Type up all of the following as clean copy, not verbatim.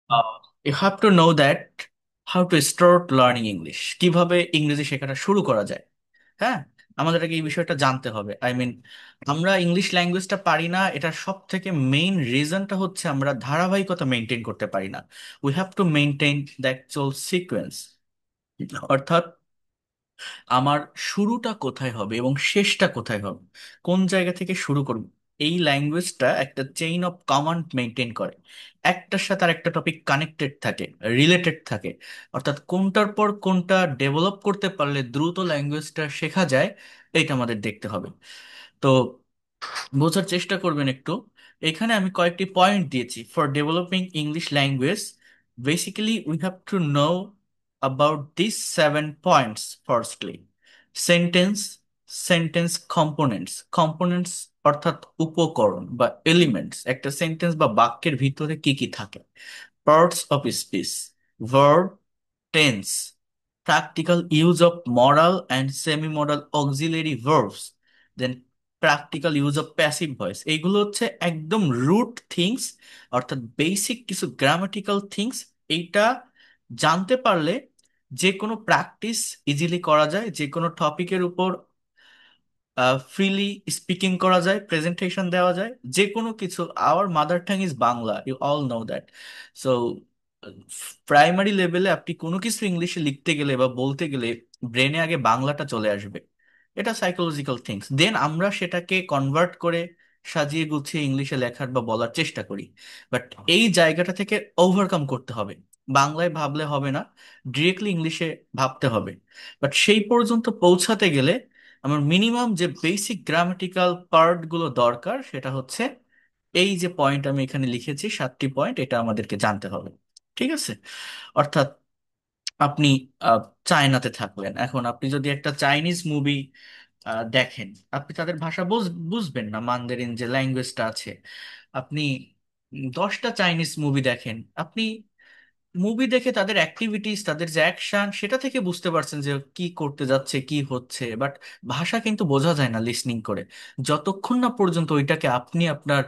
Uh, you have to know that how to start learning English, কিভাবে ইংরেজি শেখাটা শুরু করা যায়। হ্যাঁ, আমাদেরকে এই বিষয়টা জানতে হবে। আমরা ইংলিশ ল্যাঙ্গুয়েজটা পারি না, এটার সব থেকে মেইন রিজনটা হচ্ছে আমরা ধারাবাহিকতা মেনটেন করতে পারি না। We have to maintain the actual sequence, অর্থাৎ আমার শুরুটা কোথায় হবে এবং শেষটা কোথায় হবে, কোন জায়গা থেকে শুরু করব। এই ল্যাঙ্গুয়েজটা একটা চেইন অফ কমান্ড মেনটেন করে, একটার সাথে আর একটা টপিক কানেক্টেড থাকে, রিলেটেড থাকে। অর্থাৎ কোনটার পর কোনটা ডেভেলপ করতে পারলে দ্রুত ল্যাঙ্গুয়েজটা শেখা যায়, এটা আমাদের দেখতে হবে। তো বোঝার চেষ্টা করবেন একটু। এখানে আমি কয়েকটি পয়েন্ট দিয়েছি for developing English language. Basically we have to know about these 7 points. Firstly, sentence, sentence components. Components অর্থাৎ উপকরণ বা এলিমেন্টস, একটা সেন্টেন্স বা বাক্যের ভিতরে কি কি থাকে। Parts of speech, verb, tense, practical use of modal and semi-modal auxiliary verbs, then practical use of passive voice। এইগুলো হচ্ছে একদম রুট থিংস, অর্থাৎ বেসিক কিছু গ্রামাটিক্যাল থিংস। এইটা জানতে পারলে যে কোনো প্র্যাকটিস ইজিলি করা যায়, যে কোনো টপিকের উপর ফ্রিলি স্পিকিং করা যায়, প্রেজেন্টেশন দেওয়া যায়, যে কোনো কিছু। Our mother tongue is Bangla, you all know that. So primary লেভেলে আপনি কোনো কিছু ইংলিশে লিখতে গেলে বা বলতে গেলে ব্রেনে আগে বাংলাটা চলে আসবে। এটা সাইকোলজিক্যাল থিংস। দেন আমরা সেটাকে কনভার্ট করে সাজিয়ে গুছিয়ে ইংলিশে লেখার বা বলার চেষ্টা করি। বাট এই জায়গাটা থেকে ওভারকাম করতে হবে। বাংলায় ভাবলে হবে না, ডিরেক্টলি ইংলিশে ভাবতে হবে। বাট সেই পর্যন্ত পৌঁছাতে গেলে আমার মিনিমাম যে বেসিক গ্রামাটিক্যাল পার্ট গুলো দরকার, সেটা হচ্ছে এই যে পয়েন্ট আমি এখানে লিখেছি, 7টি পয়েন্ট, এটা আমাদেরকে জানতে হবে। ঠিক আছে? অর্থাৎ আপনি আহ, চায়নাতে থাকলেন, এখন আপনি যদি একটা চাইনিজ মুভি দেখেন, আপনি তাদের ভাষা বুঝবেন না। মান্দারিন যে ল্যাঙ্গুয়েজটা আছে, আপনি 10টা চাইনিজ মুভি দেখেন, আপনি মুভি দেখে তাদের অ্যাক্টিভিটিস, তাদের যে অ্যাকশন, সেটা থেকে বুঝতে পারছেন যে কি করতে যাচ্ছে, কি হচ্ছে। বাট ভাষা কিন্তু বোঝা যায় না লিসনিং করে, যতক্ষণ না পর্যন্ত ওইটাকে আপনি আপনার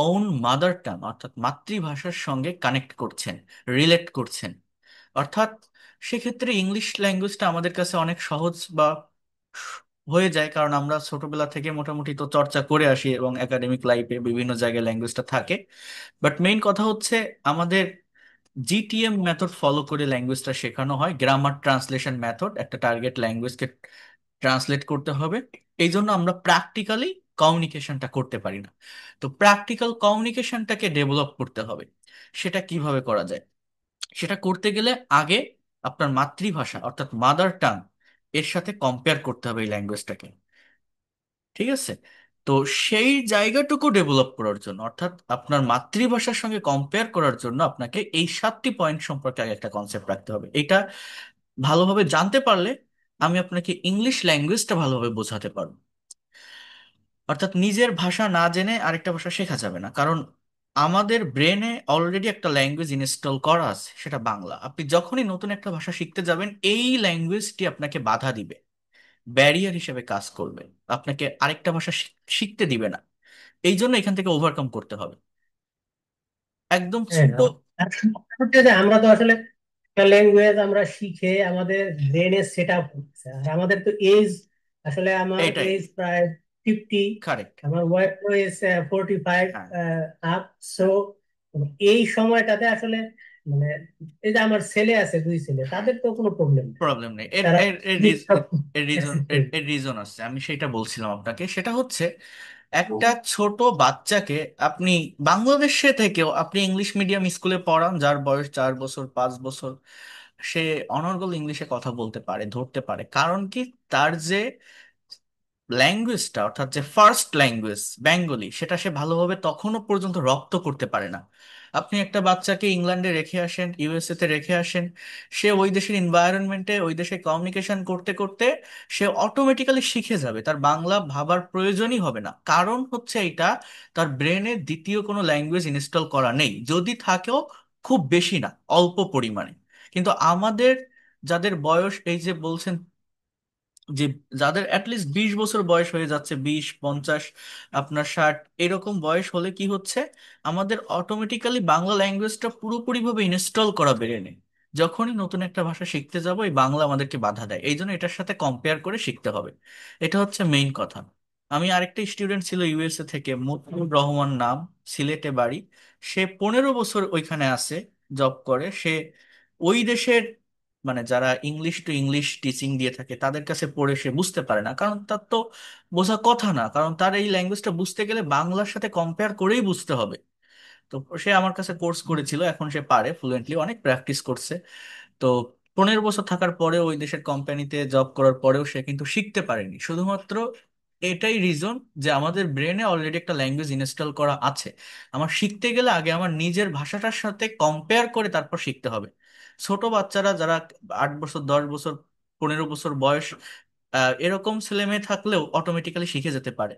ওন মাদার টাং অর্থাৎ মাতৃভাষার সঙ্গে কানেক্ট করছেন, রিলেট করছেন। অর্থাৎ সেক্ষেত্রে ইংলিশ ল্যাঙ্গুয়েজটা আমাদের কাছে অনেক সহজ বা হয়ে যায়, কারণ আমরা ছোটবেলা থেকে মোটামুটি তো চর্চা করে আসি এবং একাডেমিক লাইফে বিভিন্ন জায়গায় ল্যাঙ্গুয়েজটা থাকে। বাট মেইন কথা হচ্ছে আমাদের জিটিএম মেথড ফলো করে ল্যাঙ্গুয়েজটা শেখানো হয়। গ্রামার ট্রান্সলেশন মেথড, একটা টার্গেট ল্যাঙ্গুয়েজকে ট্রান্সলেট করতে হবে। এই জন্য আমরা প্র্যাকটিক্যালি কমিউনিকেশনটা করতে পারি না। তো প্র্যাকটিক্যাল কমিউনিকেশনটাকে ডেভেলপ করতে হবে। সেটা কিভাবে করা যায়? সেটা করতে গেলে আগে আপনার মাতৃভাষা অর্থাৎ মাদার টাং এর সাথে কম্পেয়ার করতে হবে এই ল্যাঙ্গুয়েজটাকে। ঠিক আছে? তো সেই জায়গাটুকু ডেভেলপ করার জন্য, অর্থাৎ আপনার মাতৃভাষার সঙ্গে কম্পেয়ার করার জন্য আপনাকে এই 7টি পয়েন্ট সম্পর্কে আগে একটা কনসেপ্ট রাখতে হবে। এটা ভালোভাবে জানতে পারলে আমি আপনাকে ইংলিশ ল্যাঙ্গুয়েজটা ভালোভাবে বোঝাতে পারবো। অর্থাৎ নিজের ভাষা না জেনে আরেকটা ভাষা শেখা যাবে না, কারণ আমাদের ব্রেনে অলরেডি একটা ল্যাঙ্গুয়েজ ইনস্টল করা আছে, সেটা বাংলা। আপনি যখনই নতুন একটা ভাষা শিখতে যাবেন, এই ল্যাঙ্গুয়েজটি আপনাকে বাধা দিবে, ব্যারিয়ার হিসেবে কাজ করবে, আপনাকে আরেকটা ভাষা শিখতে দিবে না। এই জন্য এখান থেকে ওভারকাম করতে হবে। একদম হ্যাঁ, ছোট। আর সমস্যা হচ্ছে যে আমরা তো আসলে একটা ল্যাঙ্গুয়েজ আমরা শিখে আমাদের ব্রেনে সেট আপ হচ্ছে, আর আমাদের তো এজ, আসলে আমার এটাই এজ প্রায় 50, কারেক্ট। আমার ওয়াইফ এজ 45 হ্যাঁ, আপ। সো এই সময়টাতে আসলে মানে এই যে আমার ছেলে আছে, 2 ছেলে, তাদের তো কোনো প্রবলেম নেই। প্রবলেম নেই। এর তারা এর এর রিজ- সব এর রিজন access এর করে। এর রিজন আছে, আমি সেটা বলছিলাম আপনাকে। সেটা হচ্ছে একটা ছোট বাচ্চাকে আপনি বাংলাদেশে থেকেও আপনি ইংলিশ মিডিয়াম স্কুলে পড়ান, যার বয়স 4 বছর 5 বছর, সে অনর্গল ইংলিশে কথা বলতে পারে, ধরতে পারে। কারণ কি? তার যে ল্যাঙ্গুয়েজটা অর্থাৎ যে ফার্স্ট ল্যাঙ্গুয়েজ বেঙ্গলি, সেটা সে ভালোভাবে তখনও পর্যন্ত রপ্ত করতে পারে না। আপনি একটা বাচ্চাকে ইংল্যান্ডে রেখে আসেন, ইউএসএ তে রেখে আসেন, সে ওই দেশের এনভায়রনমেন্টে, ওই দেশে কমিউনিকেশন করতে করতে সে অটোমেটিক্যালি শিখে যাবে, তার বাংলা ভাবার প্রয়োজনই হবে না। কারণ হচ্ছে এটা, তার ব্রেনে দ্বিতীয় কোনো ল্যাঙ্গুয়েজ ইনস্টল করা নেই, যদি থাকেও খুব বেশি না, অল্প পরিমাণে। কিন্তু আমাদের যাদের বয়স এই যে বলছেন যে যাদের অ্যাটলিস্ট 20 বছর বয়স হয়ে যাচ্ছে, 20, 50, আপনার 60, এরকম বয়স হলে কি হচ্ছে, আমাদের অটোমেটিক্যালি বাংলা ল্যাঙ্গুয়েজটা পুরোপুরিভাবে ইনস্টল করা বেড়ে নেই। যখনই নতুন একটা ভাষা শিখতে যাব, এই বাংলা আমাদেরকে বাধা দেয়, এই জন্য এটার সাথে কম্পেয়ার করে শিখতে হবে। এটা হচ্ছে মেইন কথা। আমি আরেকটা স্টুডেন্ট ছিল ইউএসএ থেকে, মতিউর রহমান নাম, সিলেটে বাড়ি। সে 15 বছর ওইখানে আছে, জব করে। সে ওই দেশের মানে যারা ইংলিশ টু ইংলিশ টিচিং দিয়ে থাকে তাদের কাছে পড়ে সে বুঝতে পারে না, কারণ তার তো বোঝা কথা না, কারণ তার এই ল্যাঙ্গুয়েজটা বুঝতে গেলে বাংলার সাথে কম্পেয়ার করেই বুঝতে হবে। তো সে আমার কাছে কোর্স করেছিল, এখন সে পারে ফ্লুয়েন্টলি, অনেক প্র্যাকটিস করছে। তো 15 বছর থাকার পরেও, ওই দেশের কোম্পানিতে জব করার পরেও সে কিন্তু শিখতে পারেনি, শুধুমাত্র এটাই রিজন যে আমাদের ব্রেনে অলরেডি একটা ল্যাঙ্গুয়েজ ইনস্টল করা আছে। আমার শিখতে গেলে আগে আমার নিজের ভাষাটার সাথে কম্পেয়ার করে তারপর শিখতে হবে। ছোট বাচ্চারা যারা 8 বছর, 10 বছর, 15 বছর বয়স, এরকম ছেলে মেয়ে থাকলেও অটোমেটিক্যালি শিখে যেতে পারে।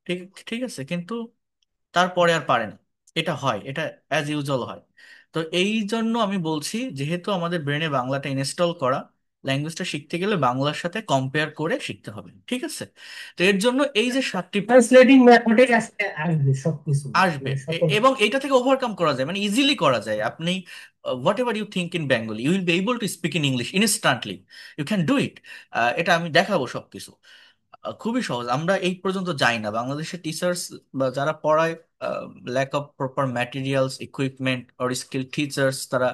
ঠিক ঠিক আছে, কিন্তু তারপরে আর পারে না। এটা হয়, এটা অ্যাজ ইউজুয়াল হয়। তো এই জন্য আমি বলছি, যেহেতু আমাদের ব্রেনে বাংলাটা ইনস্টল করা, ল্যাঙ্গুয়েজটা শিখতে গেলে বাংলার সাথে কম্পেয়ার করে শিখতে হবে, ঠিক আছে? তো এর জন্য এই যে 7টি ট্রান্সলেটিং ম্যাথমেটিক আসলে আসবে সবকিছু, আসবে, মানে সকল। এবং এটা থেকে ওভারকাম করা যায়, মানে ইজিলি করা যায়। আপনি whatever you think in Bengali, you will be able to speak in English instantly. You can do it. এটা আমি দেখাবো সবকিছু। খুবই সহজ। আমরা এই পর্যন্ত যাই না, বাংলাদেশের টিচার্স বা যারা পড়ায়, lack of proper materials, equipment or skill teachers, তারা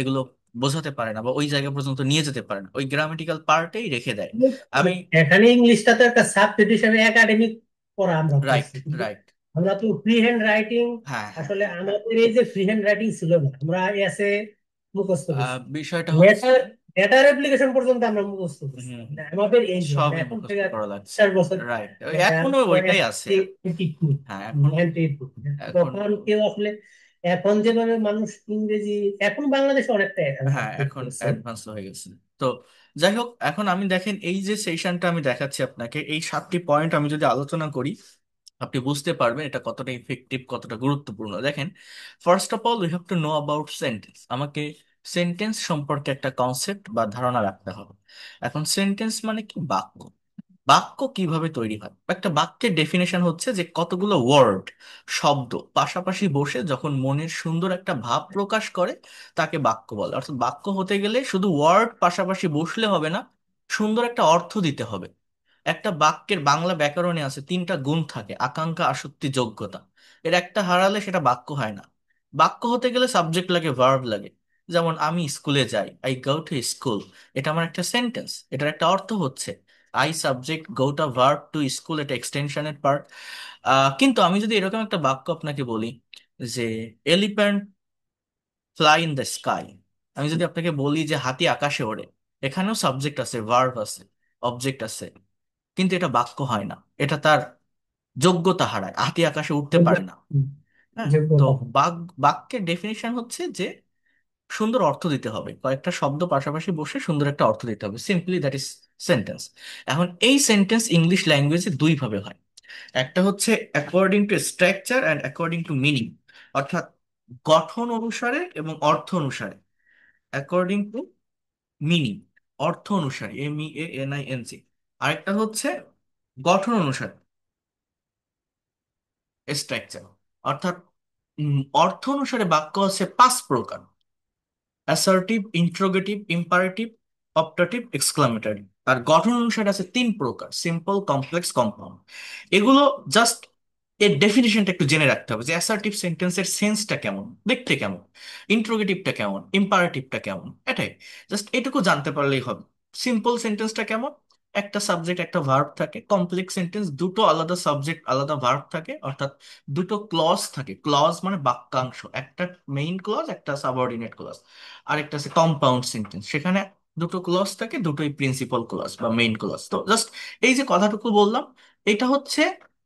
এগুলো বোঝাতে পারে না বা ওই জায়গা পর্যন্ত নিয়ে যেতে পারে না, ওই গ্রামেটিক্যাল পার্টেই রেখে দেয়। আমি এখানে ইংলিশটা তো একটা সাবজেক্ট হিসেবে একাডেমিক পড়া আমরা রাইট, পড়ছি, কিন্তু রাইট। আমরা তো ফ্রি হ্যান্ড রাইটিং, হ্যাঁ, হ্যাঁ। আসলে আমাদের এই যে ফ্রি হ্যান্ড রাইটিং ছিল না, আমরা এসে মুখস্থ করছি, বিষয়টা হচ্ছে, লেটার লেটার অ্যাপ্লিকেশন পর্যন্ত আমরা মুখস্থ করছি। হুম, মানে আমাদের এই যে আমরা সবই এখন মুখস্থ থেকে করা লাগছে। 4 বছর, রাইট, এটা এখনো ওইটাই আছে। হ্যাঁ, এখন, 92, এখন, তখন কেউ আসলে, এখন যেভাবে মানুষ ইংরেজি, এখন বাংলাদেশে অনেকটা হ্যাঁ, আপডেট এখন করছে। অ্যাডভান্স হয়ে গেছে। তো যাই হোক, এখন আমি দেখেন এই যে সেশনটা আমি দেখাচ্ছি আপনাকে, এই 7টি পয়েন্ট আমি যদি আলোচনা করি, আপনি বুঝতে পারবেন এটা কতটা ইফেক্টিভ, কতটা গুরুত্বপূর্ণ। দেখেন, first of all we have to know about sentence. আমাকে সেন্টেন্স সম্পর্কে একটা কনসেপ্ট বা ধারণা রাখতে হবে। এখন সেন্টেন্স মানে কি? বাক্য। বাক্য কিভাবে তৈরি হয়? একটা বাক্যের ডেফিনেশন হচ্ছে যে কতগুলো ওয়ার্ড, শব্দ পাশাপাশি বসে যখন মনের সুন্দর একটা ভাব প্রকাশ করে, তাকে বাক্য বলে। অর্থাৎ বাক্য হতে গেলে শুধু ওয়ার্ড পাশাপাশি বসলে হবে না, সুন্দর একটা অর্থ দিতে হবে। একটা বাক্যের বাংলা ব্যাকরণে আছে 3টা গুণ থাকে: আকাঙ্ক্ষা, আসক্তি, যোগ্যতা। এর একটা হারালে সেটা বাক্য হয় না। বাক্য হতে গেলে সাবজেক্ট লাগে, ভার্ব লাগে। যেমন আমি স্কুলে যাই, আই গো টু স্কুল, এটা আমার একটা সেন্টেন্স, এটার একটা অর্থ হচ্ছে আই সাবজেক্ট, গোটা ভার্ব, টু স্কুল এটা এক্সটেনশনের পার্ট। কিন্তু আমি যদি এরকম একটা বাক্য আপনাকে বলি যে elephant fly in the sky, আমি যদি আপনাকে বলি যে হাতি আকাশে ওড়ে, এখানেও সাবজেক্ট আছে, ভার্ব আছে, অবজেক্ট আছে, কিন্তু এটা বাক্য হয় না। এটা তার যোগ্যতা হারায়, হাতি আকাশে উঠতে পারে না। হ্যাঁ। তো যোগ্যতা। বাক্যের ডেফিনিশন হচ্ছে যে সুন্দর অর্থ দিতে হবে, কয়েকটা শব্দ পাশাপাশি বসে সুন্দর একটা অর্থ দিতে হবে, সিম্পলি দ্যাট ইজ সেন্টেন্স। এখন এই সেন্টেন্স ইংলিশ ল্যাঙ্গুয়েজে দুই ভাবে হয়। একটা হচ্ছে according to structure and according to meaning, অর্থাৎ গঠন অনুসারে এবং অর্থ অনুসারে। অ্যাকর্ডিং টু মিনিং, অর্থ অনুসারে, MEANING। আরেকটা হচ্ছে গঠন অনুসারে, স্ট্রাকচার। অর্থাৎ অর্থ অনুসারে বাক্য আছে 5 প্রকার: assertive, interrogative, imperative, optative, exclamatory. আর গঠন অনুসারে আছে 3 প্রকার: সিম্পল, কমপ্লেক্স, কম্পাউন্ড। এগুলো জাস্ট এর ডেফিনিশনটা একটু জেনে রাখতে হবে, যে অ্যাসার্টিভ সেন্টেন্সের সেন্সটা কেমন, দেখতে কেমন, ইন্ট্রোগেটিভটা কেমন, ইম্পারেটিভটা কেমন, এটাই। জাস্ট এটুকু জানতে পারলেই হবে। সিম্পল সেন্টেন্সটা কেমন, একটা সাবজেক্ট একটা ভার্ব থাকে। কমপ্লেক্স সেন্টেন্স দুটো আলাদা সাবজেক্ট আলাদা ভার্ব থাকে, অর্থাৎ দুটো ক্লজ থাকে। ক্লজ মানে বাক্যাংশ, একটা মেইন ক্লজ, একটা সাবঅর্ডিনেট ক্লজ। আরেকটা আছে কম্পাউন্ড সেন্টেন্স, সেখানে দুটো ক্লজ থাকে, দুটোই প্রিন্সিপাল ক্লজ বা মেইন ক্লজ। তো জাস্ট এই যে কথাটুকু বললাম, এটা হচ্ছে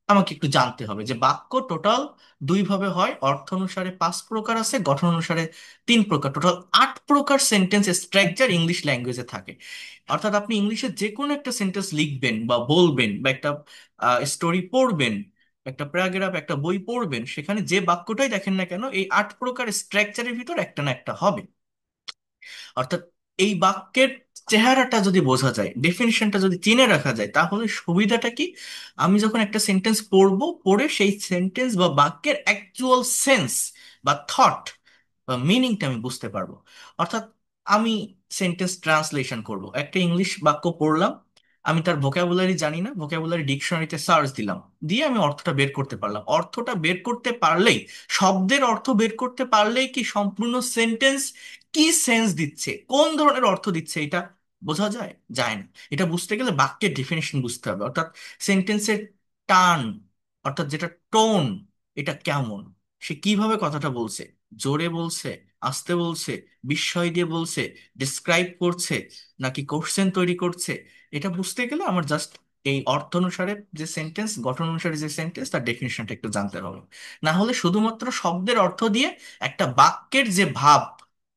আমাকে একটু জানতে হবে যে বাক্য টোটাল দুই ভাবে হয়, অর্থ অনুসারে 5 প্রকার আছে, গঠন অনুসারে 3 প্রকার, টোটাল 8 প্রকার সেন্টেন্স স্ট্রাকচার ইংলিশ ল্যাঙ্গুয়েজে থাকে। অর্থাৎ আপনি ইংলিশে যে কোনো একটা সেন্টেন্স লিখবেন বা বলবেন বা একটা স্টোরি পড়বেন, একটা প্যারাগ্রাফ, একটা বই পড়বেন, সেখানে যে বাক্যটাই দেখেন না কেন, এই 8 প্রকার স্ট্রাকচারের ভিতর একটা না একটা হবে। অর্থাৎ এই বাক্যের চেহারাটা যদি বোঝা যায়, ডেফিনিশনটা যদি চিনে রাখা যায়, তাহলে সুবিধাটা কি? আমি যখন একটা সেন্টেন্স পড়বো, পড়ে সেই সেন্টেন্স বা বাক্যের অ্যাকচুয়াল সেন্স বা থট বা মিনিংটা আমি বুঝতে পারবো। অর্থাৎ আমি সেন্টেন্স ট্রান্সলেশন করব, একটা ইংলিশ বাক্য পড়লাম, আমি তার ভোকাবুলারি জানি না, ভোকাবুলারি ডিকশনারিতে সার্চ দিলাম, দিয়ে আমি অর্থটা বের করতে পারলাম। অর্থটা বের করতে পারলেই, শব্দের অর্থ বের করতে পারলেই কি সম্পূর্ণ সেন্টেন্স কি সেন্স দিচ্ছে, কোন ধরনের অর্থ দিচ্ছে, এটা বোঝা যায়? যায় না। এটা বুঝতে গেলে বাক্যের ডেফিনেশন বুঝতে হবে, অর্থাৎ সেন্টেন্সের টান, অর্থাৎ যেটা টোন, এটা কেমন, সে কিভাবে কথাটা বলছে, জোরে বলছে, আস্তে বলছে, বিস্ময় দিয়ে বলছে, ডিসক্রাইব করছে, নাকি কোশ্চেন তৈরি করছে, এটা বুঝতে গেলে আমার জাস্ট এই অর্থ অনুসারে যে সেন্টেন্স, গঠন অনুসারে যে সেন্টেন্স, তার ডেফিনেশনটা একটু জানতে হবে। না হলে শুধুমাত্র শব্দের অর্থ দিয়ে একটা বাক্যের যে ভাব,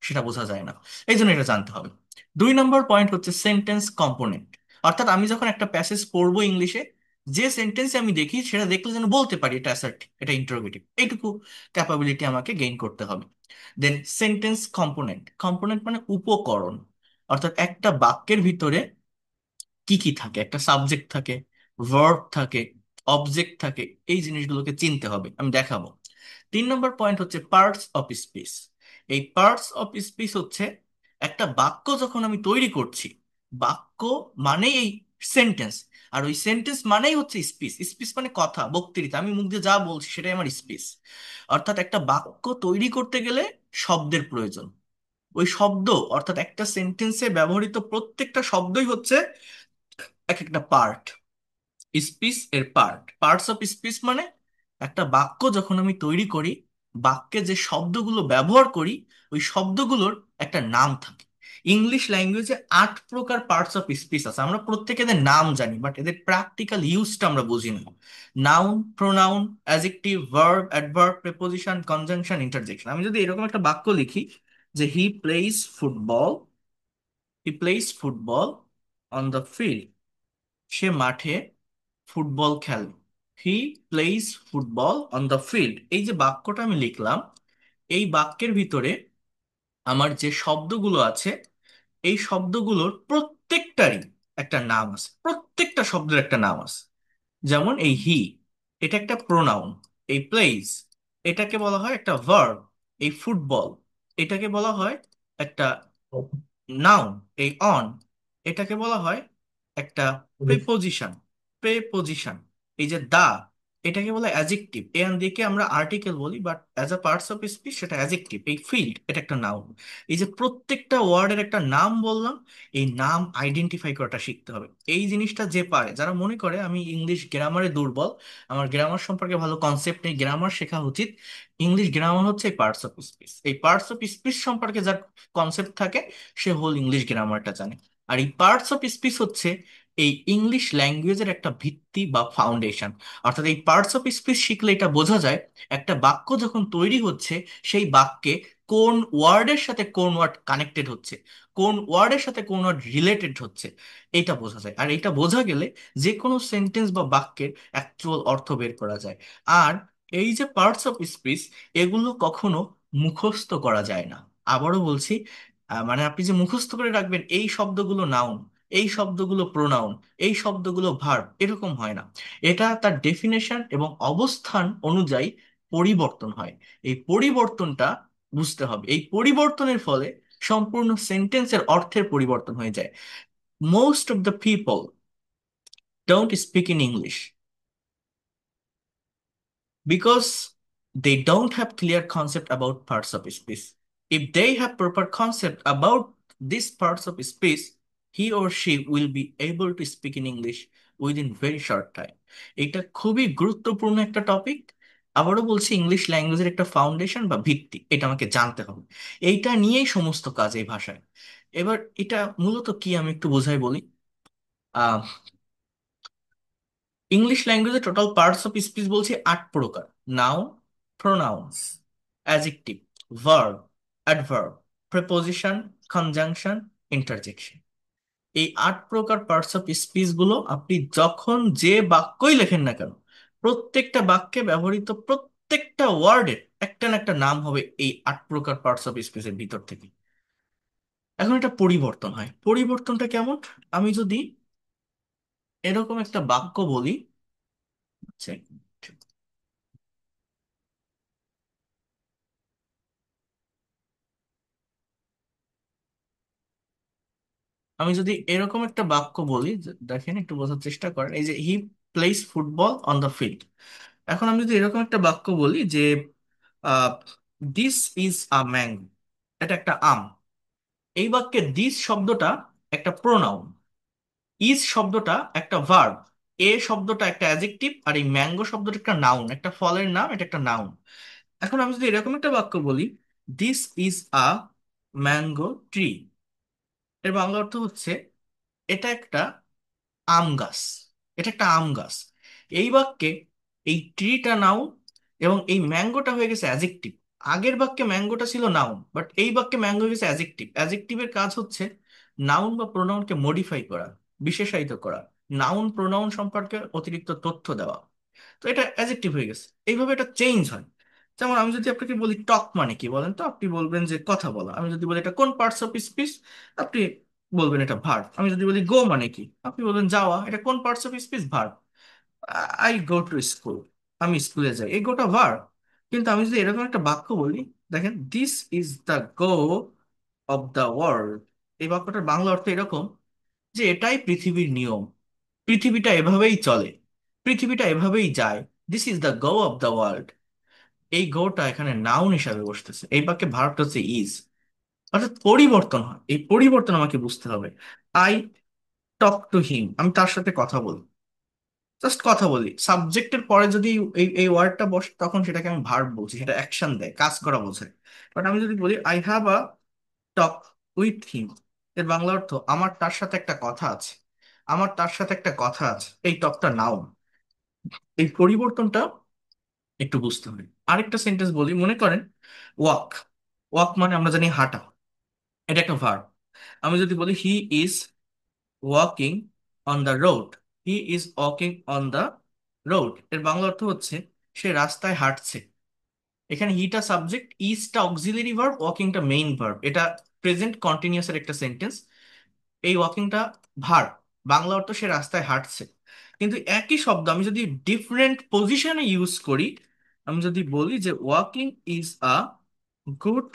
সেটা বোঝা যায় না। এই জন্য এটা জানতে হবে। 2 নম্বর পয়েন্ট হচ্ছে সেন্টেন্স কম্পোনেন্ট। অর্থাৎ আমি যখন একটা প্যাসেজ পড়বো ইংলিশে, যে সেন্টেন্স আমি দেখি সেটা দেখলে যেন বলতে পারি এটা অ্যাসার্টিভ, এটা ইন্টারোগেটিভ, এইটুকু ক্যাপাবিলিটি আমাকে গেইন করতে হবে। দেন সেন্টেন্স কম্পোনেন্ট, কম্পোনেন্ট মানে উপকরণ। অর্থাৎ একটা বাক্যের ভিতরে কি কি থাকে, একটা সাবজেক্ট থাকে, ভার্ব থাকে, অবজেক্ট থাকে, এই জিনিসগুলোকে চিনতে হবে, আমি দেখাবো। 3 নম্বর পয়েন্ট হচ্ছে পার্টস অফ স্পিচ। এই পার্টস অফ স্পিচ হচ্ছে একটা বাক্য যখন আমি তৈরি করছি, বাক্য মানেই এই সেন্টেন্স, আর ওই সেন্টেন্স মানেই হচ্ছে স্পিচ। স্পিচ মানে কথা, বক্তৃতা, আমি মুখ দিয়ে যা বলছি সেটাই আমার স্পিচ। অর্থাৎ একটা বাক্য তৈরি করতে গেলে শব্দের প্রয়োজন। ওই শব্দ, অর্থাৎ একটা সেন্টেন্সে ব্যবহৃত প্রত্যেকটা শব্দই হচ্ছে এক একটা পার্ট, স্পিচ এর পার্ট। পার্টস অফ স্পিচ মানে একটা বাক্য যখন আমি তৈরি করি, বাক্যে যে শব্দগুলো ব্যবহার করি, ওই শব্দগুলোর একটা নাম থাকে। ইংলিশ ল্যাঙ্গুয়েজে 8 প্রকার পার্টস অফ স্পিচ আছে, আমরা প্রত্যেকে এদের নাম জানি, বাট এদের প্র্যাকটিক্যাল ইউজটা আমরা বুঝি না। Noun, pronoun, adjective, verb, adverb, preposition, conjunction, interjection. আমি যদি এরকম একটা বাক্য লিখি যে he plays football on the field, সে মাঠে ফুটবল খেলে। He plays football on the field, এই যে বাক্যটা আমি লিখলাম, এই বাক্যের ভিতরে আমার যে শব্দগুলো আছে, এই শব্দগুলোর প্রত্যেকটারই একটা নাম আছে, প্রত্যেকটা শব্দের একটা নাম আছে। যেমন এই হি, এটা একটা প্রোনাউন। এই প্লেইজ, এটাকে বলা হয় একটা ভার্ব। এই ফুটবল, এটাকে বলা হয় একটা নাউন। এই অন, এটাকে বলা হয় একটা প্রিপোজিশন। প্রেপোজিশন। এই যে দা, এটাকে বলে অ্যাজেক্টিভ। এন দিকে আমরা আর্টিকেল বলি, but as a parts of speech সেটা অ্যাজেক্টিভ। এই ফিল্ড, এটা একটা নাউন। এই যে প্রত্যেকটা ওয়ার্ডের একটা নাম বললাম, এই নাম আইডেন্টিফাই করাটা শিখতে হবে। এই জিনিসটা যে পারে, যারা মনে করে আমি ইংলিশ গ্রামারে দুর্বল, আমার গ্রামার সম্পর্কে ভালো কনসেপ্ট নেই, গ্রামার শেখা উচিত, ইংলিশ গ্রামার হচ্ছে এই পার্টস অফ স্পিচ। এই পার্টস অফ স্পিচ সম্পর্কে যার কনসেপ্ট থাকে, সে হোল ইংলিশ গ্রামারটা জানে। আর এই পার্টস অফ স্পিচ হচ্ছে এই ইংলিশ ল্যাঙ্গুয়েজের একটা ভিত্তি বা ফাউন্ডেশন। অর্থাৎ এই পার্টস অফ স্পিচ শিখলে এটা বোঝা যায়, একটা বাক্য যখন তৈরি হচ্ছে, সেই বাক্যে কোন ওয়ার্ডের সাথে কোন ওয়ার্ড কানেক্টেড হচ্ছে, কোন ওয়ার্ডের সাথে কোন ওয়ার্ড রিলেটেড হচ্ছে, এটা বোঝা যায়। আর এটা বোঝা গেলে যে কোনো সেন্টেন্স বা বাক্যের অ্যাকচুয়াল অর্থ বের করা যায়। আর এই যে পার্টস অফ স্পিচ, এগুলো কখনো মুখস্থ করা যায় না। আবারও বলছি, মানে আপনি যে মুখস্থ করে রাখবেন এই শব্দগুলো নাউন, এই শব্দগুলো প্রোনাউন, এই শব্দগুলো ভার্ব, এরকম হয় না। এটা তার ডেফিনেশন এবং অবস্থান অনুযায়ী পরিবর্তন হয়। এই পরিবর্তনটা বুঝতে হবে। এই পরিবর্তনের ফলে সম্পূর্ণ সেন্টেন্সের অর্থের পরিবর্তন হয়ে যায়। Most of the people don't speak in English because they don't have clear concept about parts of speech. If they have proper concept about these parts of speech, he or she will be able to speak in English within very short time. এটা খুবই গুরুত্বপূর্ণ একটা topic. আবারও বলছি, English ল্যাঙ্গুয়েজের একটা foundation বা ভিত্তি, এটা আমাকে জানতে হবে। এইটা নিয়েই সমস্ত কাজ এই ভাষায়। এবার এটা মূলত কি আমি একটু বোঝাই বলি। আহ ইংলিশ ল্যাঙ্গুয়েজে টোটাল পার্টস অফ স্পিচ বলছি 8 প্রকার। Noun, pronouns, adjective, verb, adverb, preposition, conjunction, interjection. এই 8 প্রকার পার্টস অফ স্পিচ গুলো আপনি যখন যে বাক্যই লেখেন না কেন, প্রত্যেকটা বাক্যে ব্যবহৃত প্রত্যেকটা ওয়ার্ডের একটা না একটা নাম হবে এই 8 প্রকার পার্টস অফ স্পিচের ভিতর থেকে। এখন এটা পরিবর্তন হয়, পরিবর্তনটা কেমন? আমি যদি এরকম একটা বাক্য বলি, আচ্ছা, আমি যদি এরকম একটা বাক্য বলি, দেখেন একটু বোঝার চেষ্টা করেন, এই যে he plays football on the field. এখন আমি যদি এরকম একটা বাক্য বলি যে দিস ইজ আ ম্যাঙ্গো, এটা একটা আম। এই বাক্যে দিস শব্দটা একটা প্রোনাউন, ইজ শব্দটা একটা ভার্ব, এ শব্দটা একটা অ্যাডজেক্টিভ, আর এই ম্যাঙ্গো শব্দটা একটা নাউন, একটা ফলের নাম, এটা একটা নাউন। এখন আমি যদি এরকম একটা বাক্য বলি, this is a mango tree, এর বাংলা অর্থ হচ্ছে এটা একটা আম গাছ, এটা একটা আম গাছ। এই বাক্যে এই ট্রিটা নাউন এবং এই ম্যাঙ্গোটা হয়ে গেছে অ্যাজেক্টিভ। আগের বাক্যে ম্যাঙ্গোটা ছিল নাউন, বাট এই বাক্যে ম্যাঙ্গো হয়ে গেছে অ্যাজেক্টিভ। অ্যাজেক্টিভের কাজ হচ্ছে নাউন বা প্রোনাউনকে মডিফাই করা, বিশেষায়িত করা, নাউন প্রোনাউন সম্পর্কে অতিরিক্ত তথ্য দেওয়া। তো এটা অ্যাজেক্টিভ হয়ে গেছে, এইভাবে এটা চেঞ্জ হয়। যেমন আমি যদি আপনাকে বলি টক মানে কি বলেন তো, আপনি বলবেন যে কথা বলা। আমি যদি বলি এটা কোন পার্টস অফ স্পিচ, আপনি বলবেন এটা ভার্ব। আমি যদি বলি গো মানে কি, আপনি বলবেন যাওয়া, এটা কোন parts of speech, verb. I go to school, আমি স্কুলে যাই, এই গোটা ভার্ব। কিন্তু আমি যদি এরকম একটা বাক্য বলি, দেখেন this is the go of the world, এই বাক্যটার বাংলা অর্থ এরকম যে এটাই পৃথিবীর নিয়ম, পৃথিবীটা এভাবেই চলে, পৃথিবীটা এভাবেই যায়। This is the go of the world, এই গোটা এখানে নাউন হিসাবে বসতেছে, এই বাক্যে ভার্বটা হচ্ছে ইজ। অর্থাৎ পরিবর্তন হয়, এই পরিবর্তন আমাকে বুঝতে হবে। আই টক টু হিম, আমি তার সাথে কথা বলি, জাস্ট কথা বলি। সাবজেক্টের পরে যদি এই এই ওয়ার্ডটা বসে, তখন সেটাকে আমি ভার্ব বলছি, সেটা অ্যাকশন দেয়, কাজ করা বোঝায়। বাট আমি যদি বলি I have a talk with him, এর বাংলা অর্থ আমার তার সাথে একটা কথা আছে, আমার তার সাথে একটা কথা আছে, এই টকটা নাউন। এই পরিবর্তনটা একটু বুঝতে হবে। আরেকটা সেন্টেন্স বলি, মনে করেন ওয়াক, ওয়াক মানে আমরা জানি হাঁটা, এটা একটা ভার্ব। আমি যদি বলি he is walking on the road, he is walking on the road, এর বাংলা অর্থ হচ্ছে সে রাস্তায় হাঁটছে। এখানে হিটা সাবজেক্ট, ইজটা অক্সিলারি ভার্ব, ওয়াকিংটা মেইন ভার্ব, এটা প্রেজেন্ট কন্টিনিউয়াস এর একটা সেন্টেন্স। এই ওয়াকিংটা ভার্ব, বাংলা অর্থ সে রাস্তায় হাঁটছে। কিন্তু একই শব্দ আমি যদি ডিফারেন্ট পজিশনে ইউজ করি, আমি যদি বলি যে walking is a good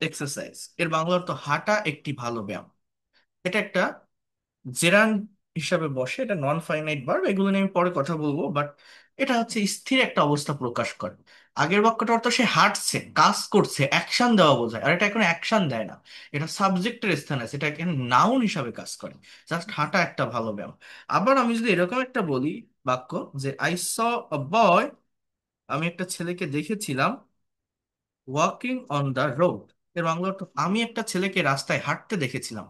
exercise, এর বাংলা অর্থ হাঁটা একটি ভালো ব্যায়াম। এটা একটা জেরান্ড হিসাবে বসে, এটা নন ফাইনাইট ভার্ব, এগুলো নিয়ে আমি পরে কথা বলবো। বাট এটা হচ্ছে স্থির একটা অবস্থা প্রকাশ করে। আগের বাক্যটা অর্থ সে হাঁটছে, কাজ করছে, অ্যাকশন দেওয়া বোঝায়, আর এটা এখন অ্যাকশন দেয় না, এটা সাবজেক্টের স্থানে আছে, এটা এখানে নাউন হিসাবে কাজ করে। জাস্ট হাঁটা একটা ভালো ব্যায়াম। আবার আমি যদি এরকম একটা বলি বাক্য, যে আই স আ বয়, আমি একটা ছেলেকে দেখেছিলাম ওয়াকিং অন দ্য রোড, এর বাংলা অর্থ আমি একটা ছেলেকে রাস্তায় হাঁটতে দেখেছিলাম,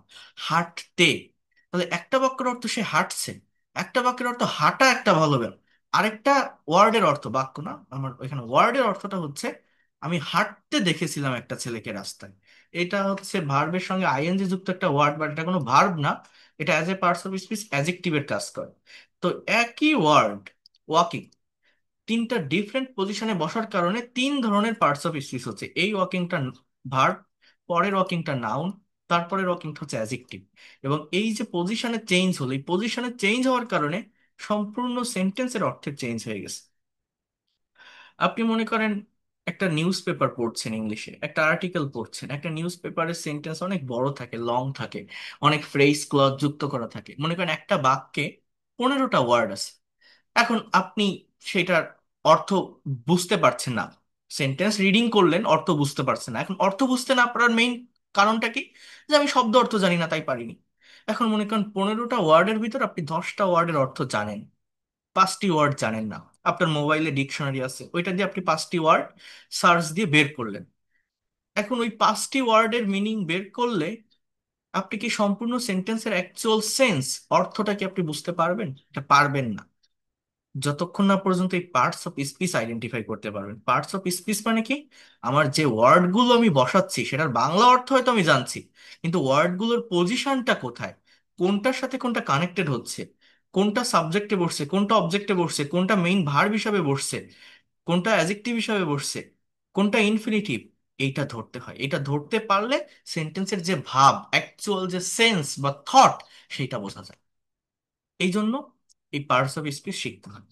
হাঁটতে। তাহলে একটা বাক্যের অর্থ সে হাঁটছে, একটা বাক্যের অর্থ হাঁটা একটা ভালো ব্যায়াম, আরেকটা ওয়ার্ডের অর্থ, বাক্য না আমার, ওইখানে ওয়ার্ডের অর্থটা হচ্ছে আমি হাঁটতে দেখেছিলাম একটা ছেলেকে রাস্তায়। এটা হচ্ছে ভার্বের সঙ্গে আইএনজি যুক্ত একটা ওয়ার্ড, বাট এটা কোনো ভার্ব না, এটা as a parts of speech অ্যাজেক্টিভের কাজ করে। তো একই ওয়ার্ড ওয়াকিং তিনটা ডিফারেন্ট পজিশনে বসার কারণে তিন ধরনের পার্টস অফ স্পিচ হচ্ছে। এই ওয়াকিংটা ভার্ব, পরের ওয়াকিংটা নাউন, তারপরের ওয়াকিংটা হচ্ছে অ্যাজেক্টিভ। এবং এই যে পজিশনে চেঞ্জ হলো, এই পজিশনে চেঞ্জ হওয়ার কারণে সম্পূর্ণ সেন্টেন্সের অর্থে চেঞ্জ হয়ে গেছে। আপনি মনে করেন একটা নিউজ পেপার পড়ছেন, ইংলিশে একটা আর্টিকেল পড়ছেন, একটা নিউজ পেপারের সেন্টেন্স অনেক বড় থাকে, লং থাকে, অনেক ফ্রেজ ক্লজ যুক্ত করা থাকে। মনে করেন একটা বাক্যে 15টা ওয়ার্ড আছে। এখন আপনি সেটার অর্থ বুঝতে পারছেন না, সেন্টেন্স রিডিং করলেন, অর্থ বুঝতে পারছেন না। এখন অর্থ বুঝতে না পারার মেইন কারণটা কি? যে আমি শব্দ অর্থ জানি না, তাই পারিনি। এখন মনে করেন 15টা ওয়ার্ডের ভিতর আপনি 10টা ওয়ার্ডের অর্থ জানেন, 5টি ওয়ার্ড জানেন না। আপনার মোবাইলে ডিকশনারি আছে, ওইটা দিয়ে আপনি 5টি ওয়ার্ড সার্চ দিয়ে বের করলেন। এখন ওই 5টি ওয়ার্ডের মিনিং বের করলে আপনি কি সম্পূর্ণ সেন্টেন্সের অ্যাকচুয়াল সেন্স, অর্থটা কি আপনি বুঝতে পারবেন? এটা পারবেন না, যতক্ষণ না পর্যন্ত এই পার্টস অফ স্পিচ আইডেন্টিফাই করতে পারবেন। পার্টস অফ স্পিচ মানে কি? আমার যে ওয়ার্ডগুলো আমি বসাচ্ছি সেটার বাংলা অর্থ হয়তো আমি জানছি, কিন্তু ওয়ার্ডগুলোর পজিশনটা কোথায়, কোনটার সাথে কোনটা কানেক্টেড হচ্ছে, কোনটা সাবজেক্টে বসছে, কোনটা অবজেক্টে বসছে, কোনটা মেইন ভার্ব হিসাবে বসছে, কোনটা অ্যাডজেক্টিভ হিসাবে বসছে, কোনটা ইনফিনিটিভ, এইটা ধরতে হয়। এটা ধরতে পারলে সেন্টেন্সের যে ভাব, অ্যাকচুয়াল যে সেন্স বা থট, সেটা বোঝা যায়। এই জন্য এই পার্টস অফ স্পিচ শিখতে হয়।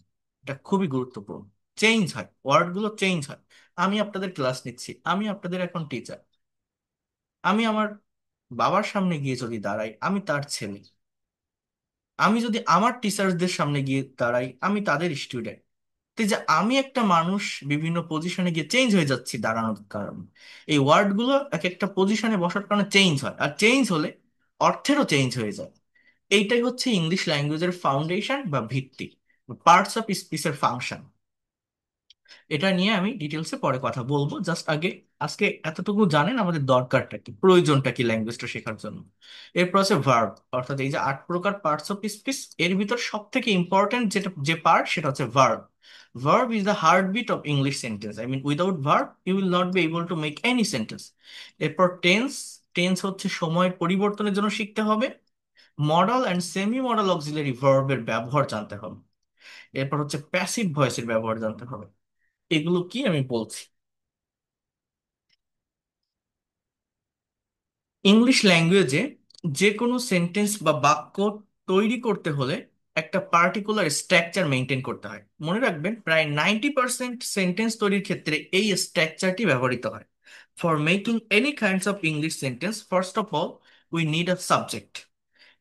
এটা খুবই গুরুত্বপূর্ণ। চেঞ্জ হয়, ওয়ার্ডগুলো চেঞ্জ হয়। আমি আপনাদের ক্লাস নিচ্ছি, আমি আপনাদের এখন টিচার। আমি আমার বাবার সামনে গিয়ে যদি দাঁড়াই, আমি তার ছেলে। আমি যদি আমার টিচারদের সামনে গিয়ে দাঁড়াই, আমি তাদের স্টুডেন্ট। তো এই যে আমি একটা মানুষ বিভিন্ন পজিশনে গিয়ে চেঞ্জ হয়ে যাচ্ছি দাঁড়ানোর কারণে, এই ওয়ার্ডগুলো এক একটা পজিশনে বসার কারণে চেঞ্জ হয়, আর চেঞ্জ হলে অর্থেরও চেঞ্জ হয়ে যায়। এইটাই হচ্ছে ইংলিশ ল্যাঙ্গুয়েজের ফাউন্ডেশন বা ভিত্তি, পার্টস অফ স্পিচের ফাংশন। এটা নিয়ে আমি ডিটেলসে পরে কথা বলবো, জাস্ট আগে আজকে এতটুকু জানেন আমাদের দরকারটা কি, প্রয়োজনটা কি ল্যাঙ্গুয়েজটা শেখার জন্য। এরপর আছে ভার্ব, অর্থাৎ এই যে 8 প্রকার পার্টস অফ স্পিচ, এর ভিতর সব থেকে ইম্পর্টেন্ট যেটা যে পার্ট, সেটা হচ্ছে verb. Verb is the heartbeat of English sentence. I mean without verb you will not be able to make any sentence. এরপর টেন্স। টেন্স হচ্ছে সময়ের পরিবর্তনের জন্য শিখতে হবে। Modal and semi modal auxiliary ভার্বের ব্যবহার জানতে হবে। এরপর হচ্ছে প্যাসিভ ভয়েসের ব্যবহার জানতে হবে। এগুলো কি আমি বলছি। ইংলিশ ল্যাঙ্গুয়েজে যে কোনো সেন্টেন্স বা বাক্য তৈরি করতে হলে একটা পার্টিকুলার স্ট্রাকচার মেনটেন করতে হয়। মনে রাখবেন, প্রায় 90% সেন্টেন্স তৈরির ক্ষেত্রে এই স্ট্রাকচারটি ব্যবহৃত হয়। For making any kinds of English sentence, first of all we need a subject.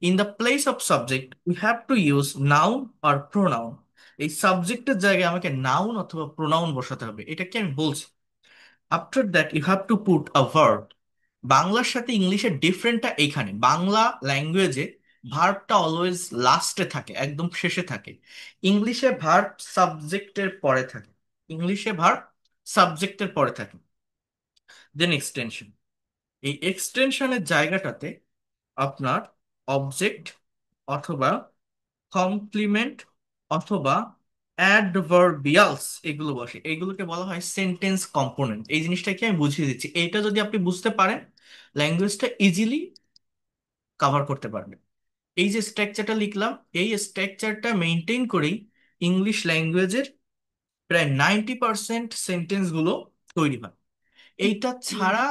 In the place of subject we have to use noun or pronoun. এই সাবজেক্টের জায়গায় আমাকে নাউন অথবা প্রোনাউন বসাতে হবে। এটা কি আমি বলছি। After that you have to put a verb. বাংলার সাথে ইংলিশের ডিফারেন্টটা এইখানে, বাংলা ল্যাঙ্গুয়েজে ভার্বটা অলওয়েজ লাস্টে থাকে, একদম শেষে থাকে। ইংলিশে ভার্ব সাবজেক্টের পরে থাকে। ইংলিশে ভার্ব সাবজেক্টের পরে থাকে। Then extension. এই এক্সটেনশনের জায়গাটাতে আপনার অবজেক্ট অথবা কমপ্লিমেন্ট অথবা অ্যাডভার্বিয়ালস এগুলো বসে। এগুলোকে বলা হয় সেন্টেন্স কম্পোনেন্ট। এই জিনিসটাকে আমি বুঝিয়ে দিচ্ছি, এইটা যদি আপনি বুঝতে পারেন, ল্যাঙ্গুয়েজটা ইজিলি কভার করতে পারবেন। এই যে স্ট্রাকচারটা লিখলাম, এই স্ট্রাকচারটা মেনটেন করেই ইংলিশ ল্যাঙ্গুয়েজের প্রায় 90% সেন্টেন্স গুলো তৈরি হয়। এইটা ছাড়া